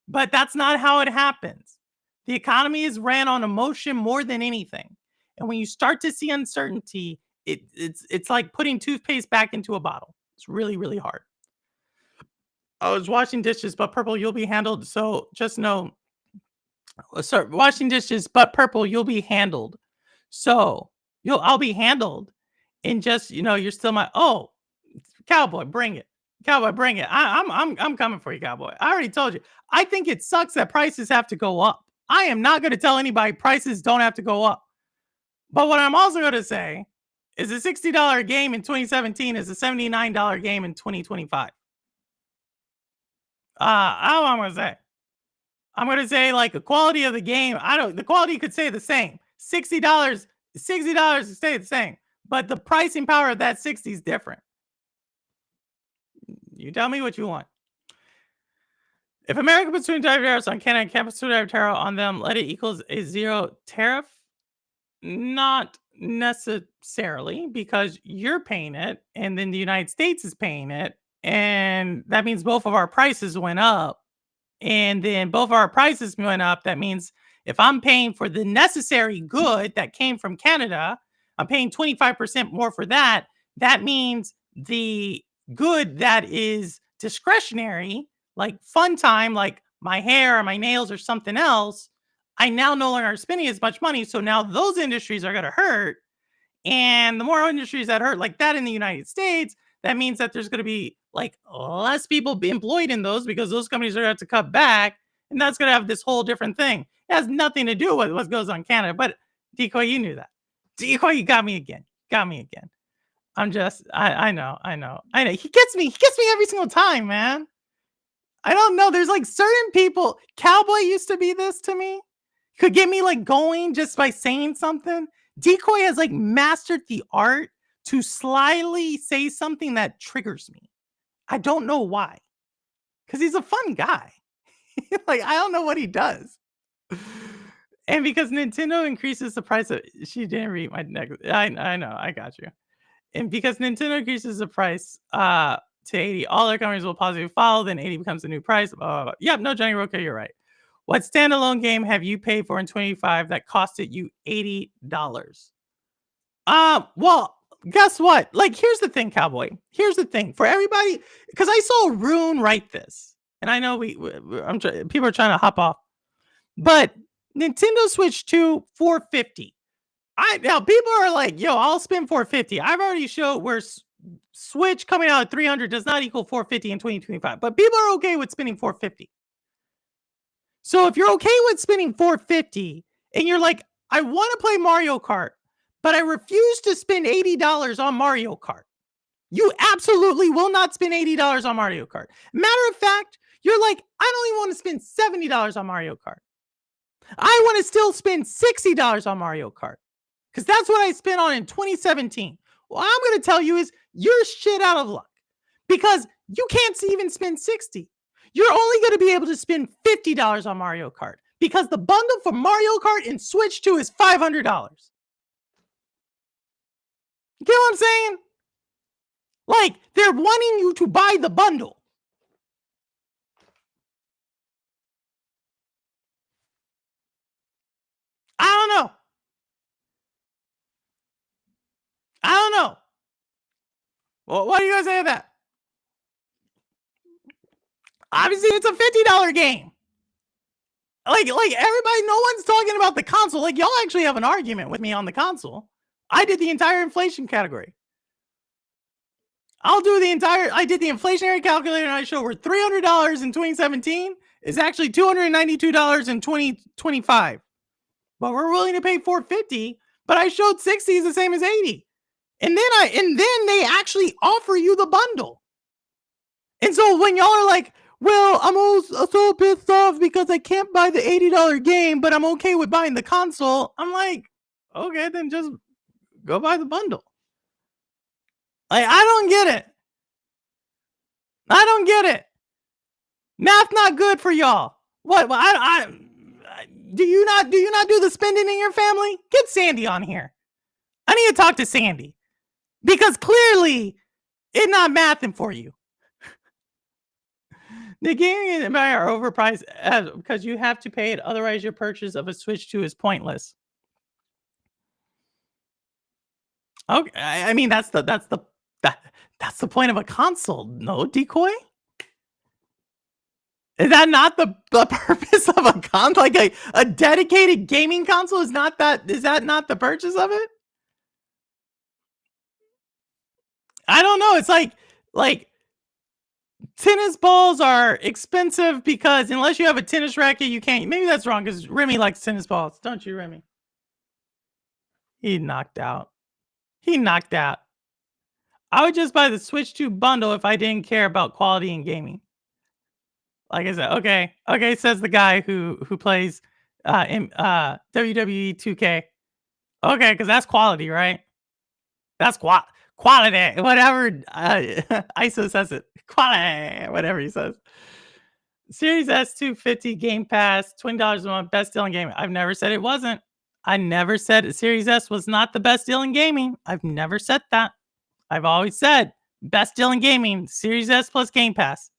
But that's not how it happens. The economy is ran on emotion more than anything. And when you start to see uncertainty, it's like putting toothpaste back into a bottle. It's really, really hard. I was washing dishes, but purple, you'll be handled. So just know, sorry, washing dishes, but purple, you'll be handled. So I'll be handled. And just, you're still my, oh, cowboy, bring it. Cowboy, bring it. I'm coming for you, cowboy. I already told you. I think it sucks that prices have to go up. I am not going to tell anybody prices don't have to go up. But what I'm also going to say is a $60 game in 2017 is a $79 game in 2025. How am I going to say? I'm going to say like the quality of the game. The quality could stay the same. $60 stay the same. But the pricing power of that 60 is different. You tell me what you want. If America puts tariffs on Canada and can't put tariff on them, let it equals a zero tariff? Not necessarily, because you're paying it and then the United States is paying it. And that means both of our prices went up. And then both of our prices went up. That means if I'm paying for the necessary good that came from Canada, I'm paying 25% more for that. That means the good that is discretionary, like fun time, like my hair or my nails or something else, I now no longer are spending as much money. So now those industries are going to hurt. And the more industries that hurt like that in the United States, that means that there's going to be like less people be employed in those because those companies are going to have to cut back. And that's going to have this whole different thing. It has nothing to do with what goes on in Canada. But Decoy, you knew that. Decoy, you got me again. Got me again. I know. He gets me every single time, man. I don't know. There's like certain people. Cowboy used to be this to me. could get me like going just by saying something. Decoy has like mastered the art to slyly say something that triggers me. I don't know why. Because he's a fun guy. Like, I don't know what he does. And because Nintendo increases the price of she didn't read my next. I know, I got you. And because Nintendo increases the price to 80, all other companies will positively follow, then 80 becomes the new price. Blah, blah, blah. Yep, no, Johnny Roca, you're right. What standalone game have you paid for in 25 that costed you $80? Well, guess what? Like, here's the thing, Cowboy. Here's the thing for everybody, because I saw Rune write this, and I know people are trying to hop off, but Nintendo Switch 2 450. Now people are like, yo, I'll spend 450. I've already showed where Switch coming out at 300 does not equal 450 in 2025, but people are okay with spending 450. So if you're okay with spending 450 and you're like, I want to play Mario Kart, but I refuse to spend $80 on Mario Kart, you absolutely will not spend $80 on Mario Kart. Matter of fact, you're like, I don't even want to spend $70 on Mario Kart. I want to still spend $60 on Mario Kart because that's what I spent on in 2017. What I'm going to tell you is you're shit out of luck because you can't even spend 60. You're only going to be able to spend $50 on Mario Kart because the bundle for Mario Kart and Switch 2 is $500. You get what I'm saying? Like, they're wanting you to buy the bundle. I don't know. I don't know. Well, what do you guys say to that? Obviously, it's a $50 game. Like everybody, no one's talking about the console. Like, y'all actually have an argument with me on the console. I did the entire inflation category. I did the inflationary calculator and I show where $300 in 2017 is actually $292 in 2025. But we're willing to pay $450, but I showed 60 is the same as 80. And then they actually offer you the bundle. And so when y'all are like, well, I'm so pissed off because I can't buy the $80 game, but I'm okay with buying the console. I'm like, okay, then just go buy the bundle. Like, I don't get it. I don't get it. Math not good for y'all. What? Do you not do the spending in your family? Get Sandy on here. I need to talk to Sandy because clearly it's not mathing for you. The gaming and buy are overpriced because you have to pay it. Otherwise, your purchase of a Switch 2 is pointless. Okay, I mean that's the point of a console. No, Decoy. Is that not the purpose of a console? Like a dedicated gaming console is not that? Is that not the purchase of it? I don't know. It's like tennis balls are expensive because unless you have a tennis racket, you can't. Maybe that's wrong because Remy likes tennis balls, don't you, Remy? He knocked out. I would just buy the Switch 2 bundle if I didn't care about quality and gaming. Like I said, okay, says the guy who plays in WWE 2K. Okay, because that's quality, right? That's quality. Whatever ISO says it. Quality. Whatever he says. Series S 250 Game Pass, $20 a month, best deal in gaming. I've never said it wasn't. I never said Series S was not the best deal in gaming. I've never said that. I've always said best deal in gaming, Series S plus Game Pass.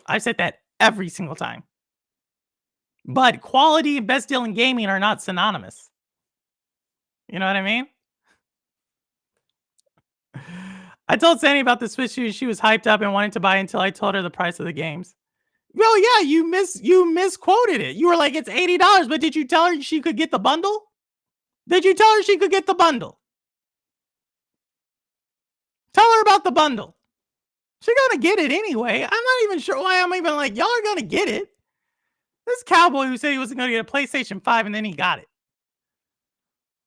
I've said that every single time. But quality and best deal in gaming are not synonymous. You know what I mean? I told Sandy about the Switch 2. She was hyped up and wanted to buy until I told her the price of the games. Well, yeah, you misquoted it. You were like, it's $80, but did you tell her she could get the bundle? Did you tell her she could get the bundle? Tell her about the bundle. She's gonna get it anyway. I'm not even sure why I'm even like, y'all are gonna get it. This cowboy who said he wasn't gonna get a PlayStation 5 and then he got it.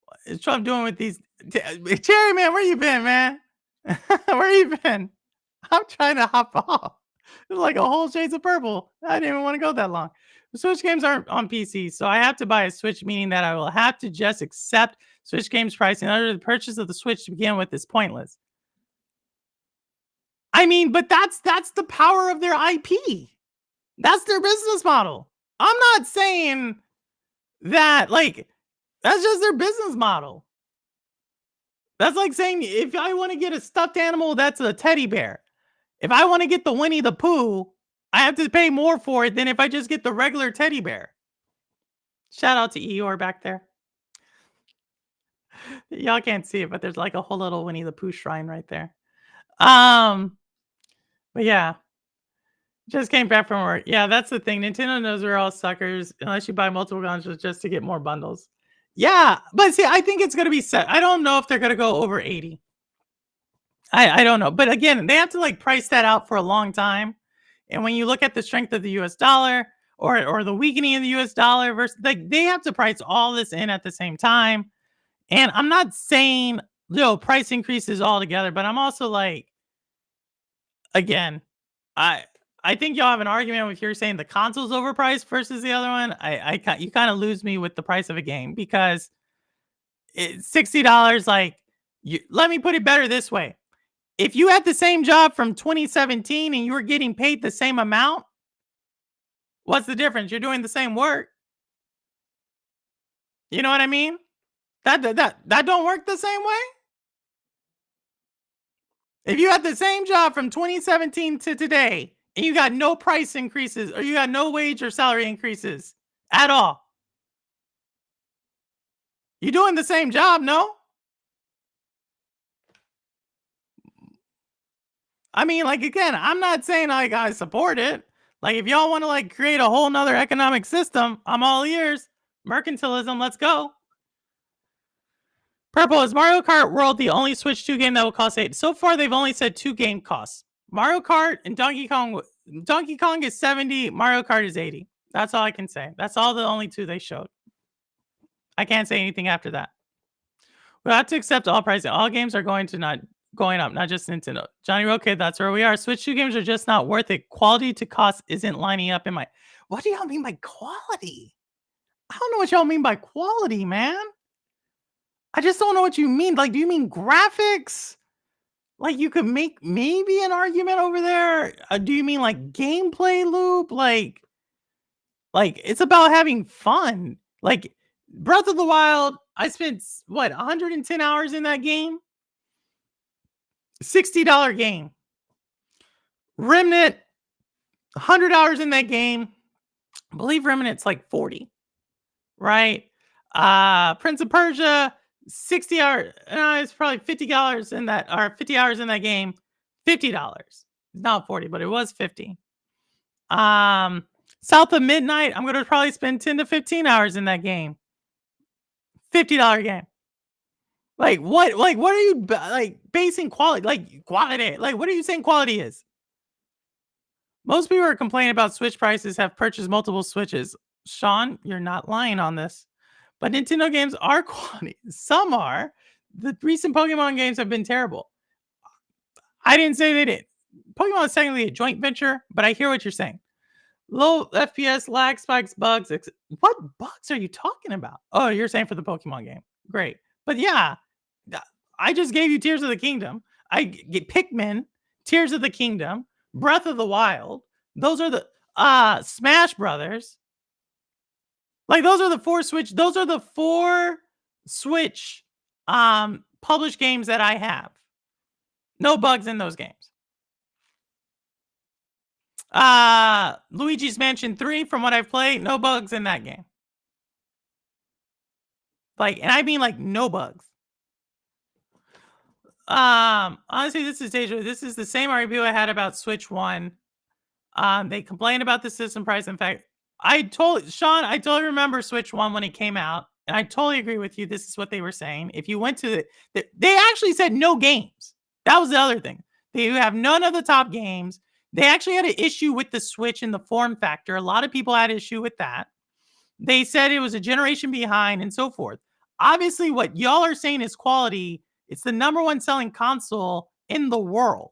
What is Trump doing with these? Cherry man, where you been, man? Where you been? I'm trying to hop off. It's like a whole shades of purple. I didn't even want to go that long. Switch games aren't on PC, so I have to buy a Switch, meaning that I will have to just accept Switch games price in order the purchase of the Switch to begin with is pointless. I mean, but that's the power of their IP. That's their business model. I'm not saying that like that's just their business model. That's like saying if I want to get a stuffed animal, that's a teddy bear. If I want to get the Winnie the Pooh, I have to pay more for it than if I just get the regular teddy bear. Shout out to Eeyore back there. Y'all can't see it, but there's like a whole little Winnie the Pooh shrine right there. Um, but yeah, just came back from work. Yeah, that's the thing. Nintendo knows we're all suckers unless you buy multiple consoles just to get more bundles. Yeah, but see, I think it's gonna be set. I don't know if they're gonna go over 80. I don't know. But again, they have to like price that out for a long time. And when you look at the strength of the US dollar or the weakening of the US dollar versus like they have to price all this in at the same time. And I'm not saying price increases altogether, but I'm also like, again, I I think y'all have an argument with you're saying the console's overpriced versus the other one. You kind of lose me with the price of a game because it's $60. Like, let me put it better this way: if you had the same job from 2017 and you were getting paid the same amount, what's the difference? You're doing the same work. You know what I mean? That don't work the same way. If you had the same job from 2017 to today and you got no price increases or you got no wage or salary increases at all, you're doing the same job, no? I mean, like again, I'm not saying like I support it. Like if y'all want to like create a whole nother economic system, I'm all ears. Mercantilism, let's go. Purple, is Mario Kart World the only Switch 2 game that will cost 8? So far, they've only said 2 game costs. Mario Kart and Donkey Kong. Donkey Kong is 70. Mario Kart is 80. That's all I can say. That's all the only 2 they showed. I can't say anything after that. We have to accept all pricing. All games are going up, not just Nintendo. Johnny Roque, that's where we are. Switch 2 games are just not worth it. Quality to cost isn't lining up in my. What do y'all mean by quality? I don't know what y'all mean by quality, man. I just don't know what you mean. Like, do you mean graphics? Like, you could make maybe an argument over there. Do you mean like gameplay loop? Like it's about having fun. Like Breath of the Wild, I spent what 110 hours in that game. $60 game. Remnant, 100 hours in that game. I believe Remnant's like 40, right? Prince of Persia, 60 hours. It's probably $50 in that, or 50 hours in that game. $50. Not 40, but it was 50. South of Midnight, I'm gonna probably spend 10 to 15 hours in that game. $50 game. Like what? Like what are you like basing quality? Like quality? Like what are you saying quality is? Most people are complaining about Switch prices have purchased multiple Switches. Sean, you're not lying on this. But Nintendo games are quality. Some are. The recent Pokemon games have been terrible. I didn't say they did. Pokemon is technically a joint venture, but I hear what you're saying. Low FPS, lag spikes, bugs. What bugs are you talking about? Oh, you're saying for the Pokemon game. Great. But yeah, I just gave you Tears of the Kingdom. I get Pikmin, Tears of the Kingdom, Breath of the Wild. Those are the Smash Brothers. Like those are the 4 Switch. Those are the 4 Switch published games that I have. No bugs in those games. Luigi's Mansion 3, from what I've played, no bugs in that game. Like, and I mean like no bugs. Honestly, this is Deja. This is the same review I had about Switch 1. They complained about the system price. In fact, I totally remember Switch 1 when it came out, and I totally agree with you. This is what they were saying. If you went to they actually said no games. That was the other thing. They have none of the top games. They actually had an issue with the Switch and the form factor. A lot of people had issue with that. They said it was a generation behind and so forth. Obviously, what y'all are saying is quality. It's the number 1 selling console in the world.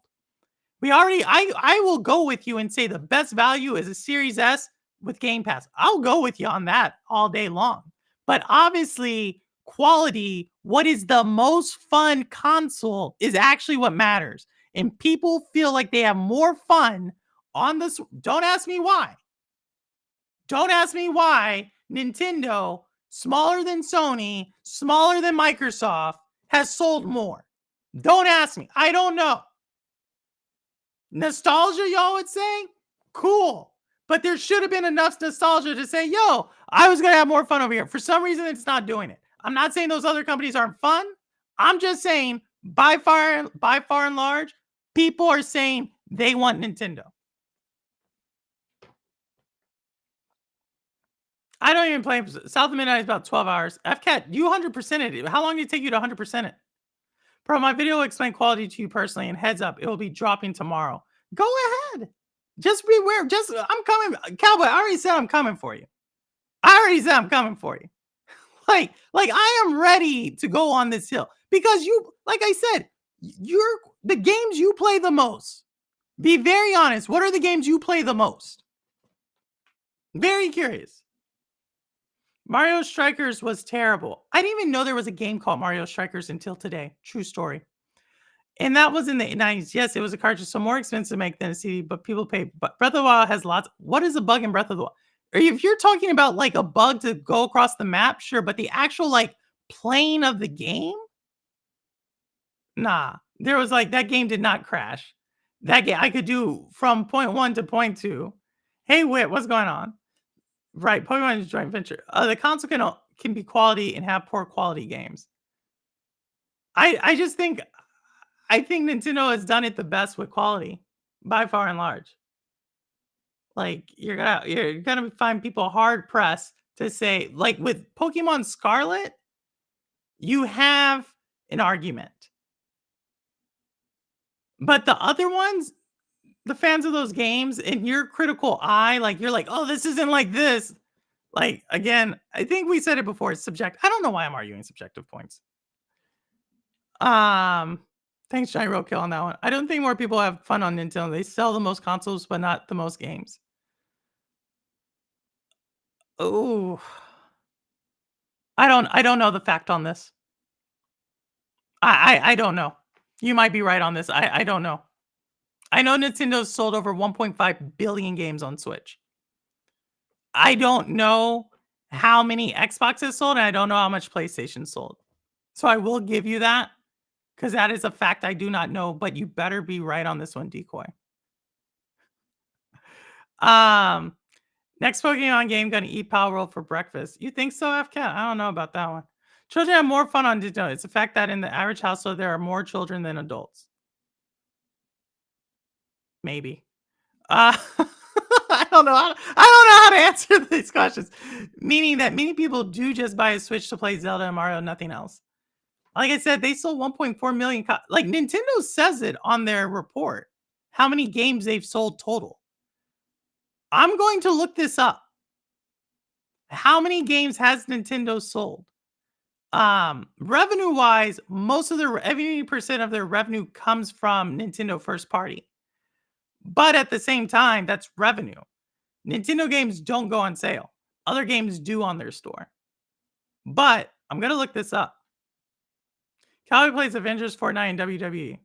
I will go with you and say the best value is a Series S, with Game Pass. I'll go with you on that all day long. But obviously, quality, what is the most fun console is actually what matters. And people feel like they have more fun on this. Don't ask me why. Don't ask me why Nintendo, smaller than Sony, smaller than Microsoft, has sold more. Don't ask me. I don't know. Nostalgia, y'all would say? Cool. But there should have been enough nostalgia to say, yo, I was going to have more fun over here. For some reason, it's not doing it. I'm not saying those other companies aren't fun. I'm just saying, by far and large, people are saying they want Nintendo. I don't even play South of Midnight is about 12 hours. FCAT, you 100%ed it. How long did it take you to 100% it? Bro, my video will explain quality to you personally, and heads up, it will be dropping tomorrow. Go ahead. Just beware. I'm coming. Cowboy, I already said I'm coming for you. Like I am ready to go on this hill because you, like I said, you're the games you play the most. Be very honest. What are the games you play the most? Very curious. Mario Strikers was terrible. I didn't even know there was a game called Mario Strikers until today. True story. And that was in the 90s. Yes, it was a cartridge, so more expensive to make than a CD, but people pay. But Breath of the Wild has lots. What is a bug in Breath of the Wild? If you're talking about like a bug to go across the map, sure, but the actual like plane of the game, nah. There was like that game did not crash. That game I could do from point 1 to point 2. Hey, Wit, what's going on? Right, Pokemon is a joint venture. The console can be quality and have poor quality games. I just think Nintendo has done it the best with quality by far and large. Like you're gonna find people hard pressed to say, like with Pokemon Scarlet, you have an argument. But the other ones, the fans of those games, in your critical eye, like you're like, oh, this isn't like this. Like again, I think we said it before, it's subjective. I don't know why I'm arguing subjective points. Thanks, Johnny Roadkill on that one. I don't think more people have fun on Nintendo. They sell the most consoles, but not the most games. Oh, I don't know the fact on this. I don't know. You might be right on this. I don't know. I know Nintendo's sold over 1.5 billion games on Switch. I don't know how many Xboxes sold, and I don't know how much PlayStation sold. So I will give you that because that is a fact I do not know, but you better be right on this one, Decoy. Next Pokemon game gonna eat Power World for breakfast. You think so, FCAT? I don't know about that one. Children have more fun on Nintendo. It's the fact that in the average household there are more children than adults. Maybe. I don't know. I don't know how to answer these questions. Meaning that many people do just buy a Switch to play Zelda and Mario, nothing else. Like I said, they sold 1.4 million. Like Nintendo says it on their report, how many games they've sold total. I'm going to look this up. How many games has Nintendo sold? Revenue wise, most of their 70% of their revenue comes from Nintendo first party. But at the same time, that's revenue. Nintendo games don't go on sale. Other games do on their store. But I'm going to look this up. Cowboy plays Avengers, Fortnite, and WWE.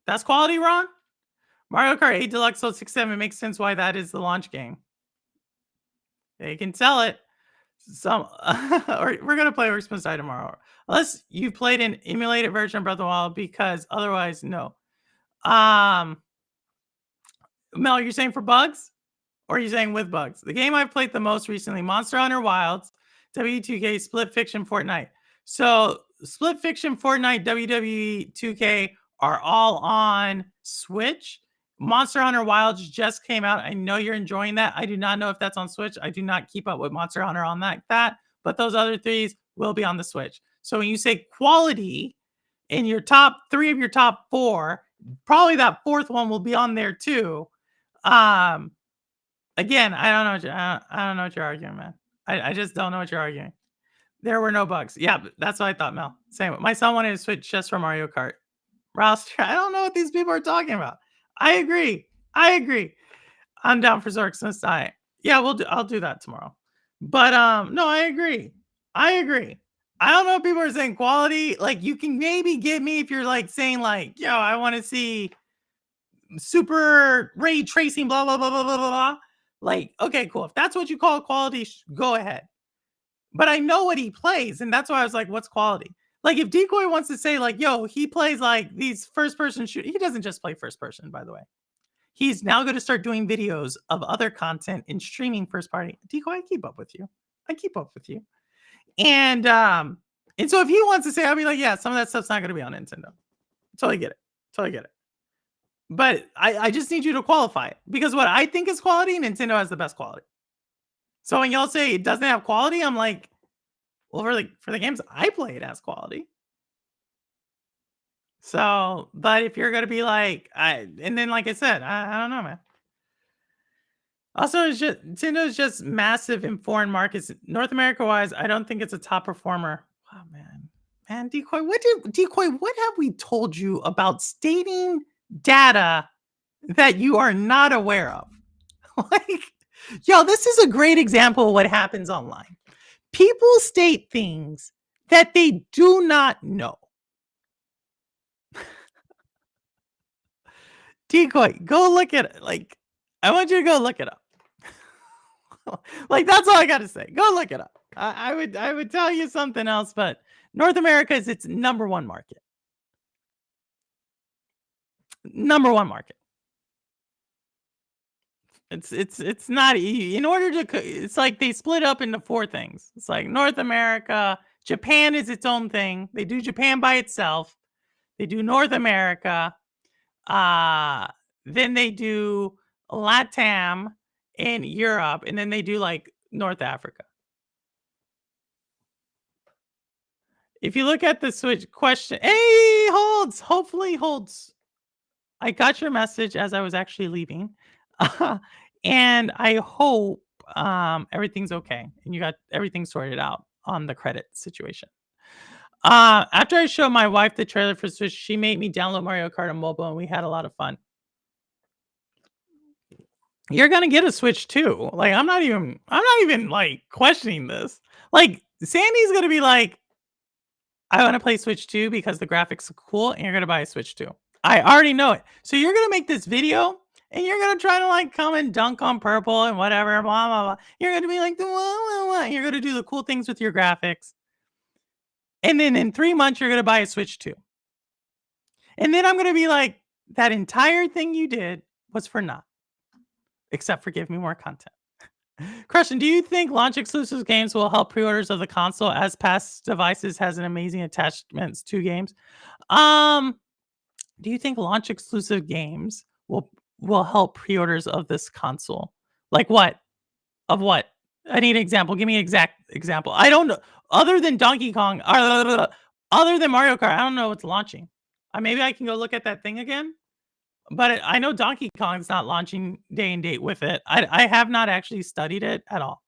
That's quality, Ron? Mario Kart 8 Deluxe sold 6.7. It makes sense why that is the launch game. They can sell it. Or we're going to play Works Must Die tomorrow. Unless you played an emulated version of Breath of the Wild, because otherwise, no. Mel, you're saying for bugs? Or are you saying with bugs? The game I've played the most recently, Monster Hunter Wilds, WWE 2K, Split Fiction, Fortnite. So Split Fiction, Fortnite, WWE 2K are all on Switch. Monster Hunter Wilds just came out. I know you're enjoying that. I do not know if that's on Switch. I do not keep up with Monster Hunter on that. But those other threes will be on the Switch. So when you say quality in your top 3 of your top 4, probably that fourth one will be on there too. Again, I don't know what you're arguing, man. I just don't know what you're arguing. There were no bugs. Yeah, that's what I thought, Mel. Same. My son wanted to switch just for Mario Kart. Ross, I don't know what these people are talking about. I agree. I'm down for Zork's Must Die. Yeah, I'll do that tomorrow. But, no, I agree. I agree. I don't know if people are saying quality, like, you can maybe get me if you're, like, saying, like, "Yo, I wanna see super ray tracing, blah, blah, blah, blah, blah, blah, blah." Like, okay, cool. If that's what you call quality, go ahead. But I know what he plays, and that's why I was like, "What's quality?" Like, if Decoy wants to say, like, "Yo, he plays, like, these first person shoot," he doesn't just play first person, by the way. He's now gonna start doing videos of other content and streaming first party. Decoy, I keep up with you. I keep up with you. And, and so if he wants to say, I'll be like, "Yeah, some of that stuff's not gonna be on Nintendo." Totally get it. Totally get it. But I just need you to qualify it because what I think is quality, Nintendo has the best quality. So when y'all say it doesn't have quality, I'm like, well, for the games I play, it has quality. So, but if you're gonna be like, and then like I said, I don't know, man. Also, it's just Nintendo is just massive in foreign markets. North America wise, I don't think it's a top performer. Oh man, Decoy? What have we told you about stating data that you are not aware of? Like, yo, this is a great example of what happens online. People state things that they do not know. Decoy, go look at it. Like, I want you to go look it up. Like, that's all I got to say. Go look it up. I would tell you something else, but North America is its number one market. Number one market. It's not in order to. It's like they split up into four things. It's like North America, Japan is its own thing. They do Japan by itself. They do North America. Uh then they do LATAM in Europe, and then they do like North Africa. If you look at the Switch question, hey, holds, hopefully holds. I got your message as I was actually leaving. And I hope everything's okay and you got everything sorted out on the credit situation. After I showed my wife the trailer for Switch, she made me download Mario Kart on mobile and we had a lot of fun. You're gonna get a Switch too. Like I'm not even like questioning this. Like Sandy's gonna be like, I want to play Switch 2 because the graphics are cool, and you're gonna buy a Switch 2. I already know it. So you're gonna make this video, and you're gonna try to like come and dunk on purple and whatever, blah blah blah. You're gonna be like, "Wah, wah, wah." You're gonna do the cool things with your graphics, and then in 3 months you're gonna buy a Switch 2. And then I'm gonna be like, that entire thing you did was for naught, except for give me more content. Question: do you think launch exclusive games will help pre-orders of the console as past devices has an amazing attachments to games? Um, do you think launch exclusive games will help pre-orders of this console? Like what? Of what? I need an example. Give me an exact example. I don't know. Other than Donkey Kong, other than Mario Kart, I don't know what's launching. Maybe I can go look at that thing again. But I know Donkey Kong's not launching day and date with it. I have not actually studied it at all.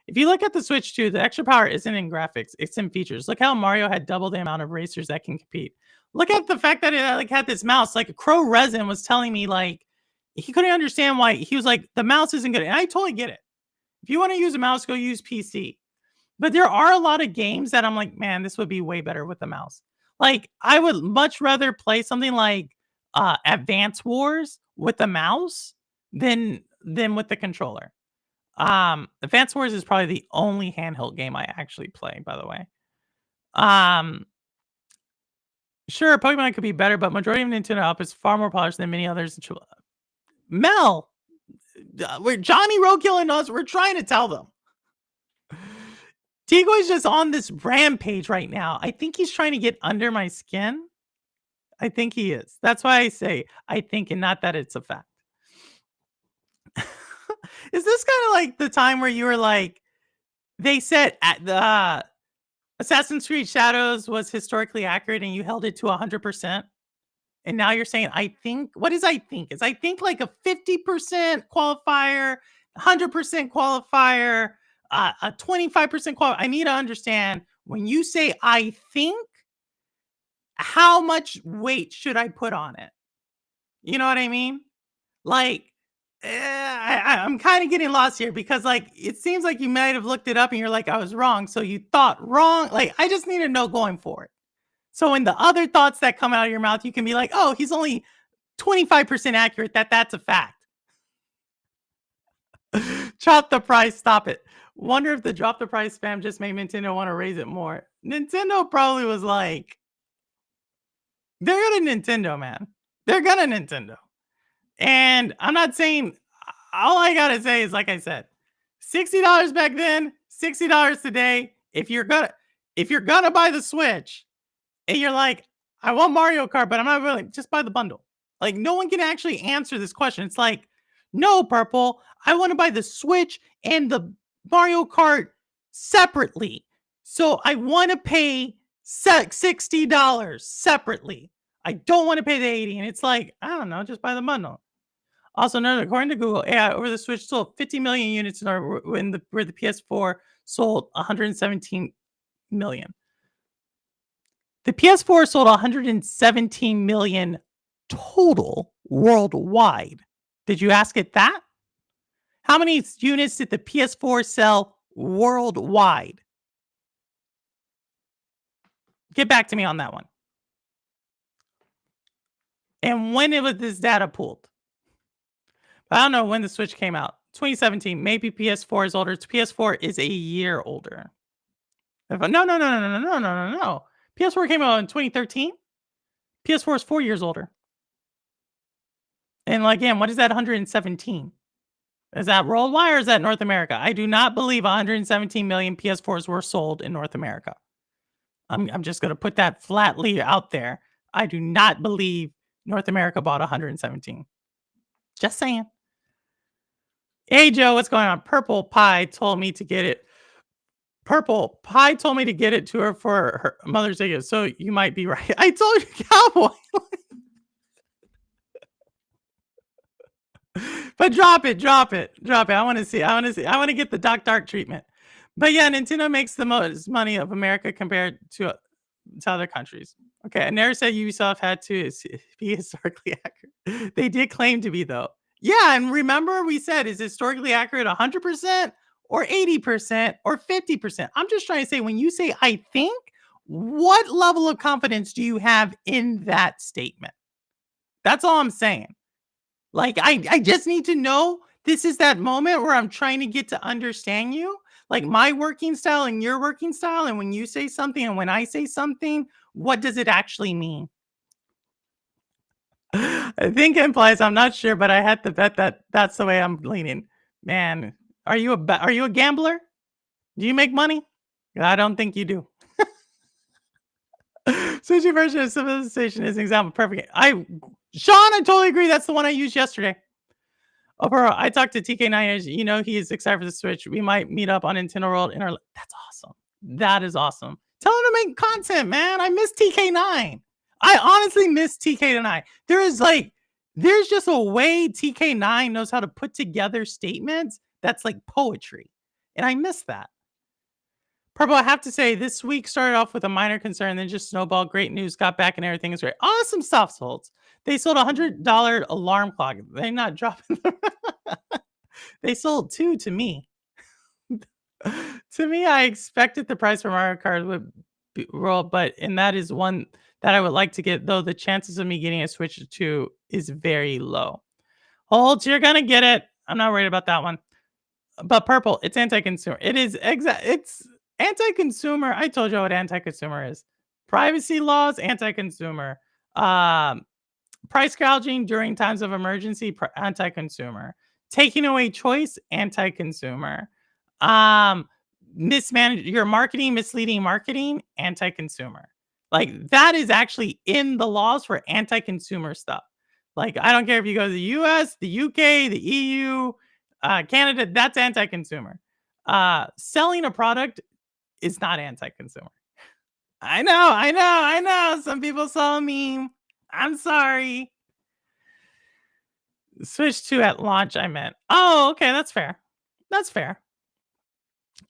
If you look at the Switch 2, the extra power isn't in graphics, it's in features. Look how Mario had double the amount of racers that can compete. Look at the fact that it like had this mouse. Like Crow Resin was telling me, like he couldn't understand why he was like the mouse isn't good, and I totally get it. If you want to use a mouse, go use PC. But there are a lot of games that I'm like, man, this would be way better with the mouse. Like I would much rather play something like Advance Wars with the mouse than with the controller. Advance Wars is probably the only handheld game I actually play, by the way. Um, sure, Pokemon could be better, but majority of Nintendo help is far more polished than many others. Mel, we're Johnny Roadkill and us. We're trying to tell them. Tigo's just on this rampage right now. I think he's trying to get under my skin. I think he is. That's why I say I think, and not that it's a fact. Is this kind of like the time where you were like, they said at the Assassin's Creed Shadows was historically accurate and you held it to 100%? And now you're saying, I think, what is I think? Is I think like a 50% qualifier, 100% qualifier, a 25% qualifier? I need to understand when you say I think, how much weight should I put on it? You know what I mean? Like, I'm kind of getting lost here because, like, it seems like you might have looked it up and you're like, I was wrong. So you thought wrong. Like, I just need to know going forward. So in the other thoughts that come out of your mouth, you can be like, oh, he's only 25% accurate. That's a fact. Drop the price. Stop it. Wonder if the drop the price spam just made Nintendo want to raise it more. Nintendo probably was like, they're gonna Nintendo, man. They're gonna Nintendo. And I'm not saying all I gotta say is like I said, $60 back then, $60 today. If you're gonna buy the Switch and you're like, I want Mario Kart, but I'm not really just buy the bundle. Like no one can actually answer this question. It's like, no, Purple, I want to buy the Switch and the Mario Kart separately. So I want to pay $60 separately. I don't want to pay the 80. And it's like, I don't know, just buy the bundle. Also noted, according to Google, AI over the Switch sold 50 million units where the PS4 sold 117 million. The PS4 sold 117 million total worldwide. Did you ask it that? How many units did the PS4 sell worldwide? Get back to me on that one. And when was this data pulled? I don't know when the Switch came out. 2017. Maybe PS4 is older. PS4 is a year older. No, no, no, no, no, no, no, no, no. PS4 came out in 2013. PS4 is 4 years older. And again, what is that 117? Is that worldwide or is that North America? I do not believe 117 million PS4s were sold in North America. I'm just going to put that flatly out there. I do not believe North America bought 117. Just saying. Hey, Joe, what's going on? Purple Pie told me to get it. Purple Pie told me to get it to her for her Mother's Day gift. So you might be right. I told you, Cowboy. But drop it. I want to see. I want to get the Doc Dark treatment. But yeah, Nintendo makes the most money of America compared to other countries. Okay, I never said Ubisoft had to be historically accurate. They did claim to be though. Yeah, and remember we said is historically accurate 100% or 80% or 50%. I'm just trying to say when you say I think, what level of confidence do you have in that statement? That's all I'm saying. Like, I just need to know this is that moment where I'm trying to get to understand you, like my working style and your working style. And when you say something and when I say something, what does it actually mean? I think it implies I'm not sure, but I had to bet that that's the way I'm leaning. Man, are you a gambler? Do you make money? I don't think you do. Sushi version of civilization is an example perfect. Sean, I totally agree. That's the one I used yesterday. Oh, bro, I talked to TK9. You know, he is excited for the Switch. We might meet up on Nintendo World in our. That's awesome. That is awesome. Tell him to make content, man. I miss TK9. I honestly miss TK9. There's just a way TK9 knows how to put together statements that's like poetry. And I miss that. Purple, I have to say, this week started off with a minor concern, then just snowballed. Great news, got back, and everything is great. Awesome soft holds. They sold $100 alarm clock. They're not dropping them. They sold 2 to me. To me, I expected the price for Mario Kart would roll, and that is one that I would like to get, though the chances of me getting a Switch 2 is very low. Holds, you're going to get it. I'm not worried about that one. But Purple, it's anti-consumer. It's anti-consumer. I told you what anti-consumer is. Privacy laws, anti-consumer. Price gouging during times of emergency, anti-consumer. Taking away choice, anti-consumer. Mismanage your marketing, misleading marketing, anti-consumer. Like that is actually in the laws for anti-consumer stuff. Like I don't care if you go to the US, the UK, the EU, Canada, that's anti-consumer. Selling a product is not anti-consumer. I know. Some people saw a meme. I'm sorry. Switch 2 at launch, I meant. Oh, okay, that's fair. That's fair.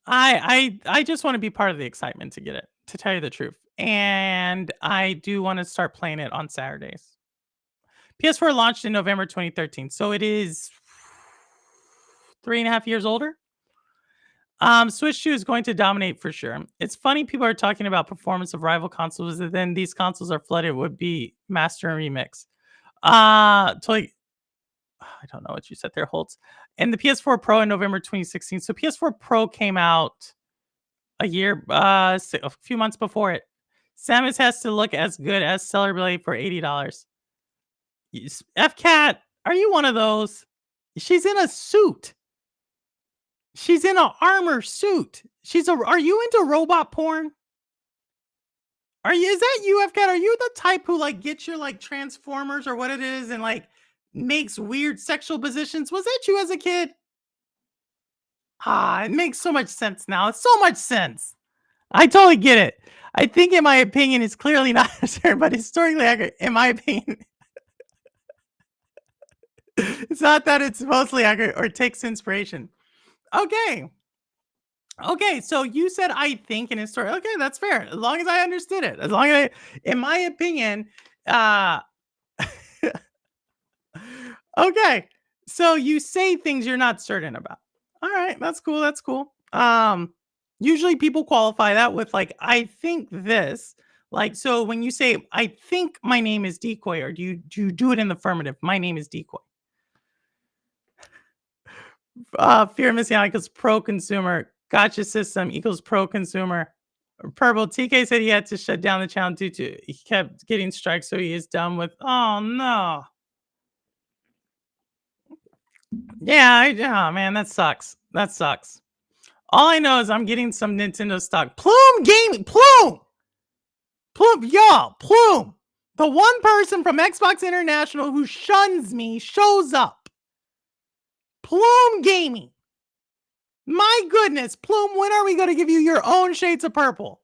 I just want to be part of the excitement to get it, to tell you the truth. And I do want to start playing it on Saturdays. PS4 launched in November 2013, so it is 3.5 years older. Switch 2 is going to dominate for sure. It's funny people are talking about performance of rival consoles, and then these consoles are flooded would be master and remix. Totally. I don't know what you said there, Holtz. And the PS4 Pro in November 2016. So PS4 Pro came out a few months before it. Samus has to look as good as Stellar Blade for $80. FCat, are you one of those? She's in a suit. She's in an armor suit. Are you into robot porn? Is that you, FCat? Are you the type who like gets your like Transformers or what it is and like makes weird sexual positions? Was that you as a kid? It makes so much sense now. It's so much sense. I totally get it. I think, in my opinion, it's clearly not certain, but historically accurate. In my opinion, it's not that it's mostly accurate or takes inspiration. Okay. Okay, so you said I think in history. Okay, that's fair. As long as I understood it. As long as in my opinion, uh okay. So you say things you're not certain about. All right, that's cool. That's cool. Usually people qualify that with like I think this. Like so when you say I think my name is Decoy, or do you do it in the affirmative? My name is Decoy. Fear of missing out equals pro consumer. Gotcha system equals pro consumer. Purple TK said he had to shut down the channel due to he kept getting strikes, so he is done with. Oh no. Yeah, oh man, that sucks. That sucks. All I know is I'm getting some Nintendo stock. Plume Gaming, Plume, y'all, Plume. The one person from Xbox International who shuns me shows up. Plume Gaming. My goodness, Plume, when are we going to give you your own shades of purple?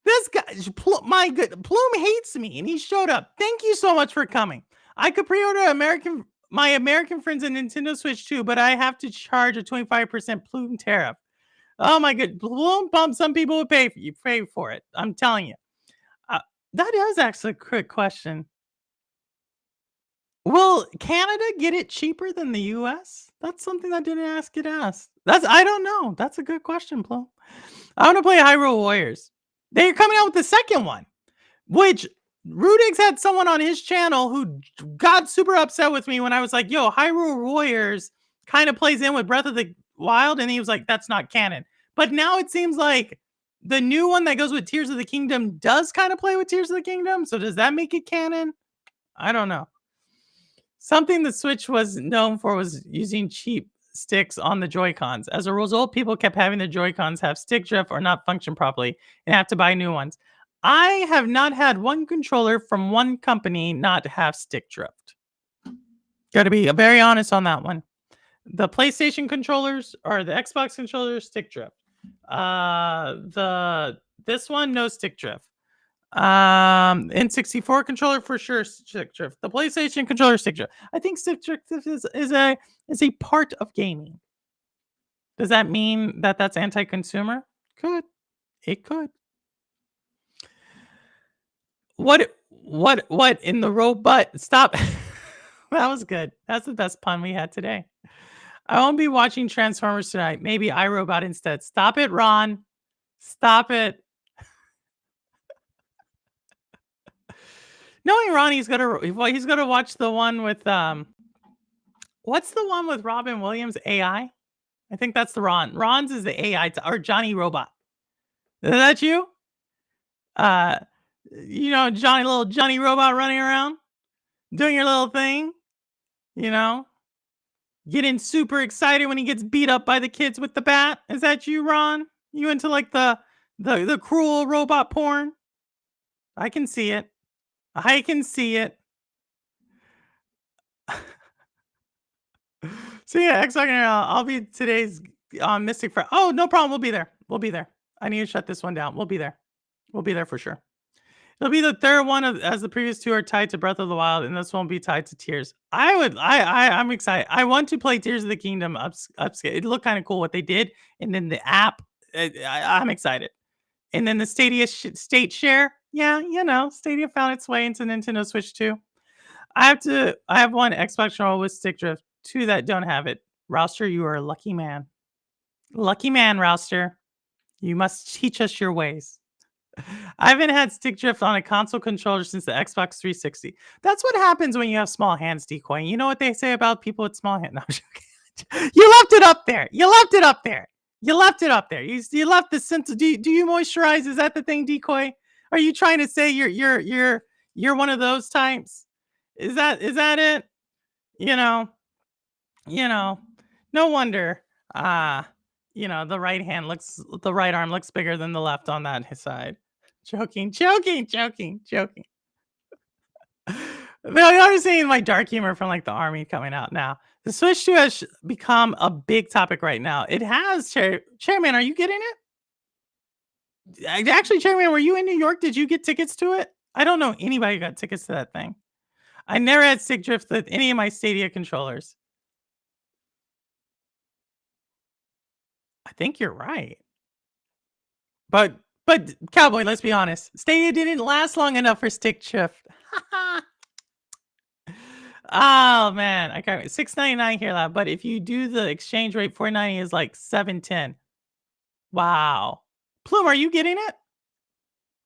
This guy, Plume hates me, and he showed up. Thank you so much for coming. I could pre-order my American friends a Nintendo Switch too, but I have to charge a 25% Plume tariff. Oh my god, Plume bump. Some people would pay for it. I'm telling you. That is actually a quick question. Will Canada get it cheaper than the US? That's something I didn't get asked. I don't know. That's a good question, Plume. I want to play Hyrule Warriors. They're coming out with the second one, which Rudix had someone on his channel who got super upset with me when I was like, yo, Hyrule Warriors kind of plays in with Breath of the Wild. And he was like, that's not canon. But now it seems like the new one that goes with Tears of the Kingdom does kind of play with Tears of the Kingdom. So does that make it canon? I don't know. Something the Switch was known for was using cheap sticks on the Joy-Cons. As a result, people kept having the Joy-Cons have stick drift or not function properly and have to buy new ones. I have not had one controller from one company not have stick drift. Got to be very honest on that one. The PlayStation controllers or the Xbox controllers, stick drift. This one, no stick drift. N64 controller for sure, stick drift. The PlayStation controller, stick drift. I think stick drift is a part of gaming. Does that mean that that's anti-consumer? It could. What in the robot? Stop. That was good. That's the best pun we had today. I won't be watching Transformers tonight. Maybe iRobot instead. Stop it, Ron. Stop it. Knowing Ron, he's gonna watch the one with what's the one with Robin Williams? AI? I think that's the Ron. Ron's is the AI or Johnny Robot. Is that you? Little Johnny Robot running around, doing your little thing, getting super excited when he gets beat up by the kids with the bat. Is that you, Ron? You into like the cruel robot porn? I can see it. I can see it. So yeah, I'll be today's Mystic Friday. Oh, no problem. We'll be there. I need to shut this one down. We'll be there. For sure. It'll be the third one as the previous two are tied to Breath of the Wild, and this one will be tied to Tears. I'm excited. I want to play Tears of the Kingdom upscale. It looked kind of cool what they did, and then the app. I'm excited. And then the Stadia state share. Yeah, Stadia found its way into Nintendo Switch too. I have one Xbox controller with stick drift, two that don't have it. Rouster, you are a lucky man. Lucky man, Rouster. You must teach us your ways. I haven't had stick drift on a console controller since the Xbox 360. That's what happens when you have small hands, Decoy. You know what they say about people with small hands? No, I'm joking. You left it up there. You left it up there. You left it up there. You left the sense. Do you moisturize? Is that the thing, Decoy? Are you trying to say you're one of those types? Is that it? You know, you know. No wonder. Uh the right arm looks bigger than the left on that side. Joking, joking, joking, joking. No, you're seeing my dark humor from like the army coming out now. The Switch 2 has become a big topic right now. It has, Chairman. Are you getting it? Actually, Chairman, were you in New York? Did you get tickets to it? I don't know anybody who got tickets to that thing. I never had stick drift with any of my Stadia controllers. I think you're right. But Cowboy, let's be honest. Stadia didn't last long enough for stick shift. Oh man, I can't. 699 here, lad. But if you do the exchange rate, 490 is like 710. Wow. Plume, are you getting it?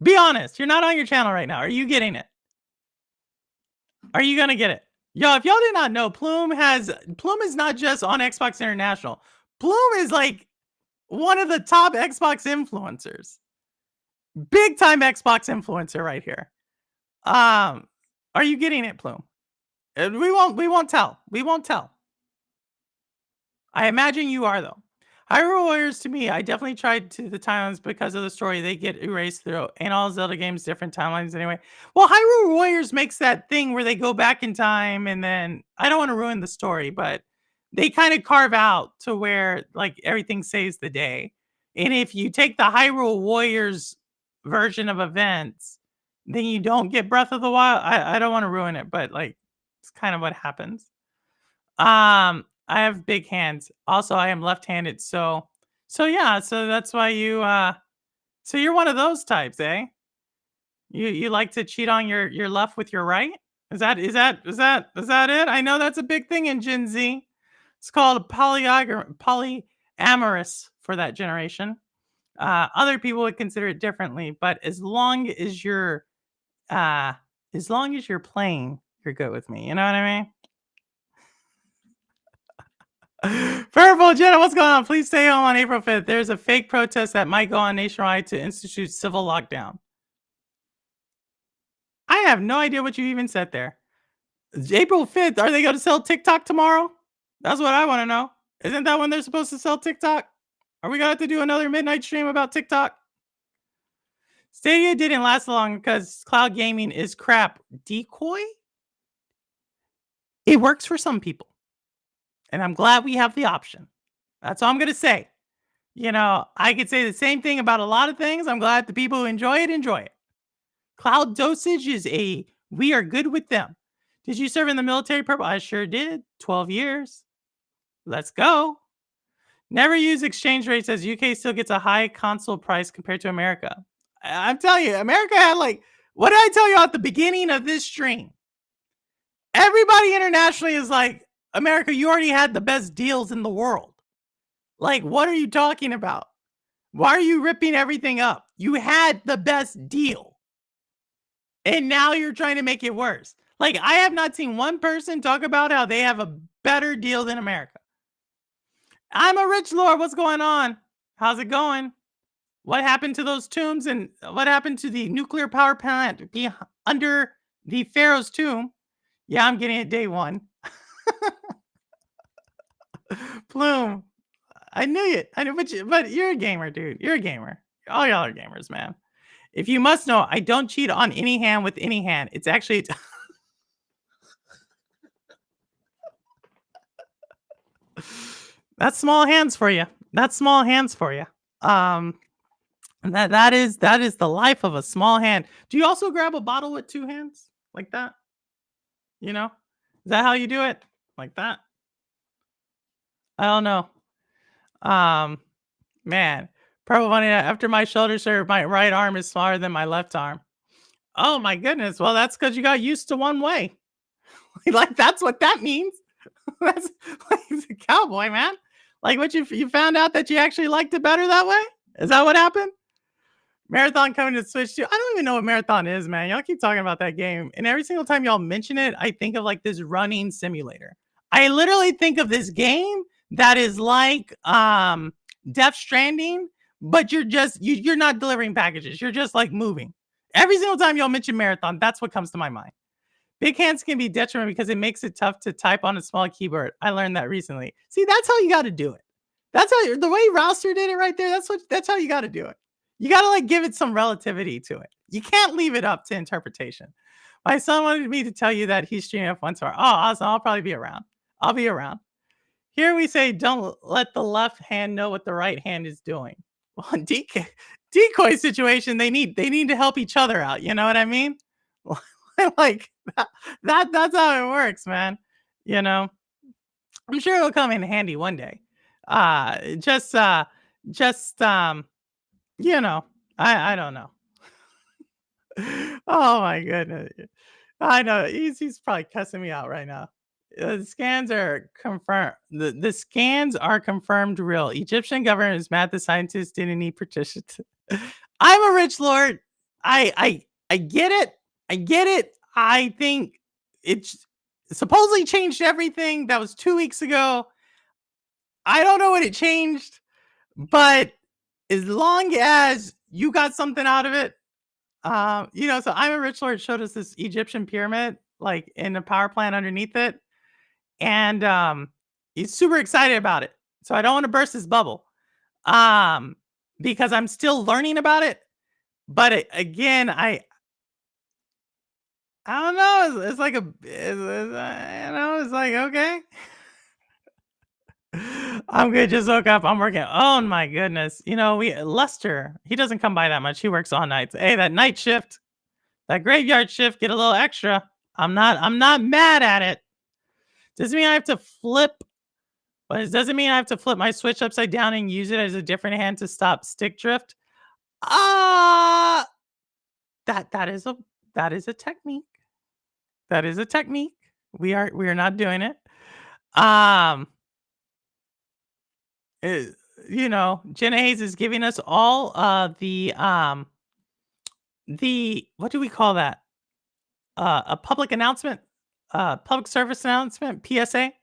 Be honest. You're not on your channel right now. Are you getting it? Are you gonna get it? Yo, if y'all did not know, Plume is not just on Xbox International. Plume is like one of the top Xbox influencers. Big time Xbox influencer right here. Are you getting it, Plume? We won't tell. We won't tell. I imagine you are though. Hyrule Warriors to me, I definitely tried to the timelines because of the story. They get erased through and all Zelda games, different timelines anyway. Well, Hyrule Warriors makes that thing where they go back in time and then I don't want to ruin the story, but they kind of carve out to where like everything saves the day. And if you take the Hyrule Warriors version of events, then you don't get Breath of the Wild. I don't want to ruin it, but like it's kind of what happens. I have big hands. Also, I am left-handed, so yeah, so that's why so you're one of those types, eh? You like to cheat on your left with your right? Is that it? I know that's a big thing in Gen Z. It's called polyamorous for that generation. Other people would consider it differently, but uh as long as you're playing, you're good with me. You know what I mean? Purple Jenna, what's going on? Please stay home on April 5th. There's a fake protest that might go on nationwide to institute civil lockdown. I have no idea what you even said there. April 5th, are they going to sell TikTok tomorrow? That's what I want to know. Isn't that when they're supposed to sell TikTok? Are we going to have to do another midnight stream about TikTok? Stadia didn't last long because cloud gaming is crap. Decoy? It works for some people. And I'm glad we have the option. That's all I'm going to say. You know, I could say the same thing about a lot of things. I'm glad the people who enjoy it enjoy it. Cloud dosage we are good with them. Did you serve in the military, Purple? I sure did. 12 years. Let's go. Never use exchange rates as UK still gets a high console price compared to America. I'm telling you, America had like, what did I tell you at the beginning of this stream? Everybody internationally is like, America, you already had the best deals in the world. Like, what are you talking about? Why are you ripping everything up? You had the best deal. And now you're trying to make it worse. Like, I have not seen one person talk about how they have a better deal than America. I'm a rich lord. What's going on? How's it going? What happened to those tombs and what happened to the nuclear power plant under the Pharaoh's tomb? Yeah, I'm getting it day one. Plume. I knew it. I knew, but you're a gamer, dude. You're a gamer. All y'all are gamers, man. If you must know, I don't cheat on any hand with any hand. It's actually that's small hands for you. That's small hands for you. That is the life of a small hand. Do you also grab a bottle with two hands like that? You know, is that how you do it? Like that? I don't know. Man, Purple Bunny. After my shoulder surgery, my right arm is smaller than my left arm. Oh my goodness. Well, that's because you got used to one way. Like that's what that means. That's like the cowboy, man. Like what you found out that you actually liked it better that way? Is that what happened? Marathon coming to Switch 2. I don't even know what Marathon is, man. Y'all keep talking about that game. And every single time y'all mention it, I think of like this running simulator. I literally think of this game that is like Death Stranding, but you're not delivering packages. You're just like moving. Every single time y'all mention Marathon, that's what comes to my mind. Big hands can be detrimental because it makes it tough to type on a small keyboard. I learned that recently. See, that's how you got to do it. That's how the way Rouster did it right there. That's how you got to do it. You got to like give it some relativity to it. You can't leave it up to interpretation. My son wanted me to tell you that he's streaming F1 tomorrow. Oh, awesome. I'll probably be around. I'll be around. Here we say, don't let the left hand know what the right hand is doing. Well, in decoy situation, they need to help each other out. You know what I mean? Like that's how it works, man. You know, I'm sure it'll come in handy one day. Just you know, I don't know. Oh my goodness. I know he's probably cussing me out right now. The scans are confirmed. The scans are confirmed real. Egyptian government is mad the scientists didn't need participants. I'm a rich lord. I get it. I get it. I think it's supposedly changed everything. That was 2 weeks ago. I don't know what it changed, but as long as you got something out of it, so I'm a rich lord showed us this Egyptian pyramid, like in a power plant underneath it, and he's super excited about it. So I don't want to burst his bubble, because I'm still learning about it. But again, I don't know. It's like it's like okay. I'm good. Just woke up. I'm working. Oh my goodness. Lester, he doesn't come by that much. He works all nights. Hey, that night shift, that graveyard shift, get a little extra. I'm not mad at it. Doesn't mean I have to flip, but it doesn't mean I have to flip my Switch upside down and use it as a different hand to stop stick drift. Ah, that is a technique. That is a technique. We are not doing it. Um, Jenna Haze is giving us all the what do we call that? A public announcement, public service announcement, PSA.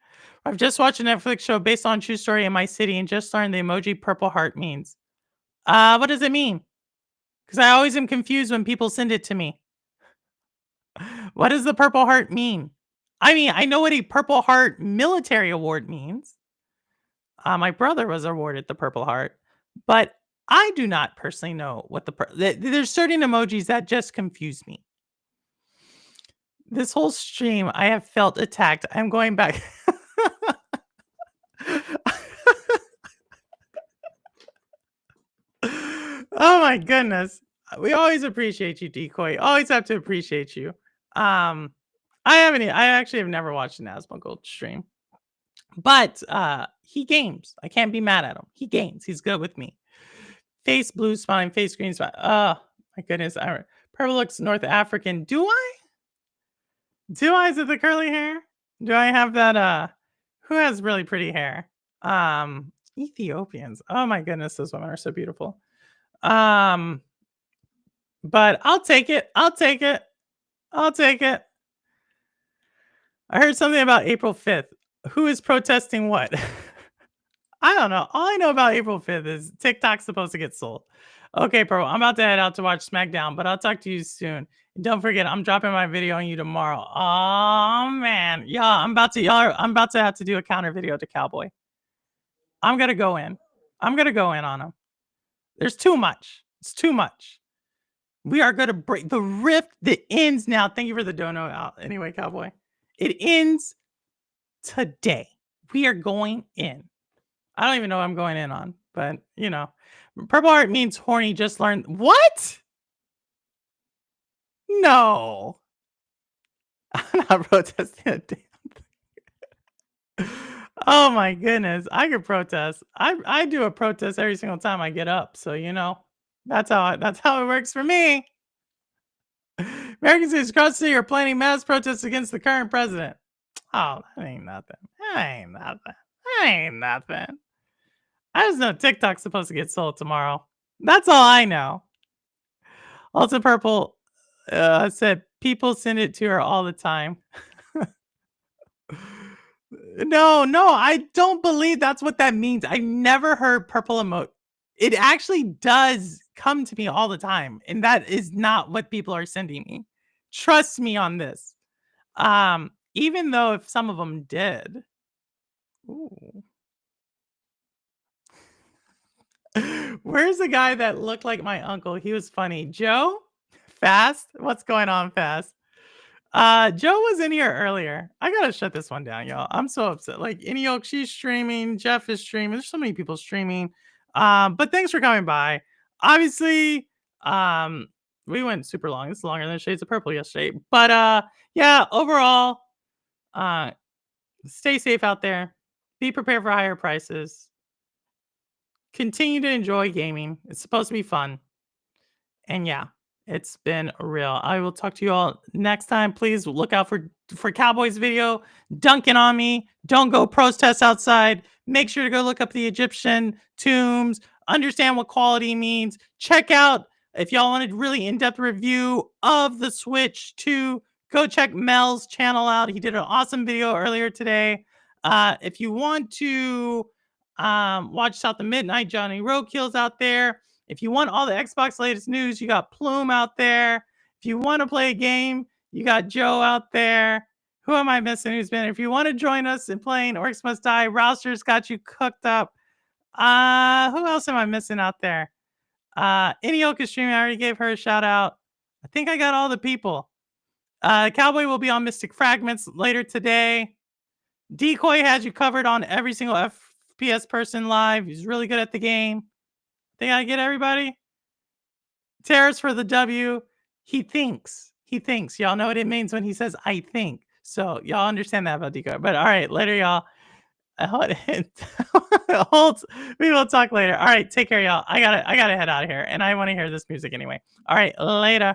I've just watched a Netflix show based on true story in my city and just learned the emoji purple heart means. What does it mean? Because I always am confused when people send it to me. What does the purple heart mean? I mean, I know what a Purple Heart military award means. My brother was awarded the Purple Heart, but I do not personally know what there's certain emojis that just confuse me. This whole stream, I have felt attacked. I'm going back. Oh my goodness. We always appreciate you, Decoy. Always have to appreciate you. I actually have never watched an Asmongold stream. But he games. I can't be mad at him. He games. He's good with me. Face blue smiling, face green smile. Oh my goodness. Purple looks North African. Do I? Is it the curly hair? Do I have that? Who has really pretty hair? Ethiopians. Oh my goodness, those women are so beautiful. But I'll take it. I'll take it. I heard something about April 5th. Who is protesting what? I don't know. All I know about April 5th is TikTok's supposed to get sold. Okay, bro. I'm about to head out to watch SmackDown, but I'll talk to you soon. And don't forget, I'm dropping my video on you tomorrow. Oh man. I'm about to have to do a counter video to Cowboy. I'm gonna go in. On him. There's too much. It's too much. We are gonna break the rift that ends now. Thank you for the dono out. Anyway, Cowboy. It ends today. We are going in. I don't even know what I'm going in on, but Purple Heart means horny. Just learned what? No, I'm not protesting a damn thing. Oh my goodness, I could protest. I do a protest every single time I get up, so that's how it works for me. American cities across the city are planning mass protests against the current president. Oh, that ain't nothing. That ain't nothing. That ain't nothing. I just know TikTok's supposed to get sold tomorrow. That's all I know. Also, Purple said people send it to her all the time. No, no, I don't believe that's what that means. I never heard purple emote. It actually does come to me all the time, and that is not what people are sending me. Trust me on this. Even though if some of them did. Ooh. Where's the guy that looked like my uncle? He was funny. Joe? Fast? What's going on, Fast? Joe was in here earlier. I gotta shut this one down, y'all. I'm so upset. Like Inioke, she's streaming. Jeff is streaming. There's so many people streaming. But thanks for coming by. Obviously, we went super long. It's longer than Shades of Purple yesterday. But yeah, overall, uh, stay safe out there. Be prepared for higher prices. Continue to enjoy gaming. It's supposed to be fun. And yeah, it's been real. I will talk to you all next time. Please look out for Cowboys video. Dunking on me. Don't go protest outside. Make sure to go look up the Egyptian tombs. Understand what quality means. Check out if y'all wanted really in-depth review of the Switch 2. Go check Mel's channel out. He did an awesome video earlier today. If you want to watch South of Midnight, Johnny Roadkill's out there. If you want all the Xbox latest news, you got Plume out there. If you want to play a game, you got Joe out there. Who am I missing? Who's been? If you want to join us in playing Orcs Must Die, Rouster's got you cooked up. Who else am I missing out there? Inioke is streaming. I already gave her a shout out. I think I got all the people. Cowboy will be on Mystic Fragments later today. Decoy has you covered on every single FPS person live. He's really good at the game. Think I get everybody? Tariffs for the W. He thinks. He thinks. Y'all know what it means when he says I think. So y'all understand that about Decoy. But all right, later, y'all. Hold. We will talk later. All right, take care, y'all. I gotta head out of here, and I want to hear this music anyway. All right, later.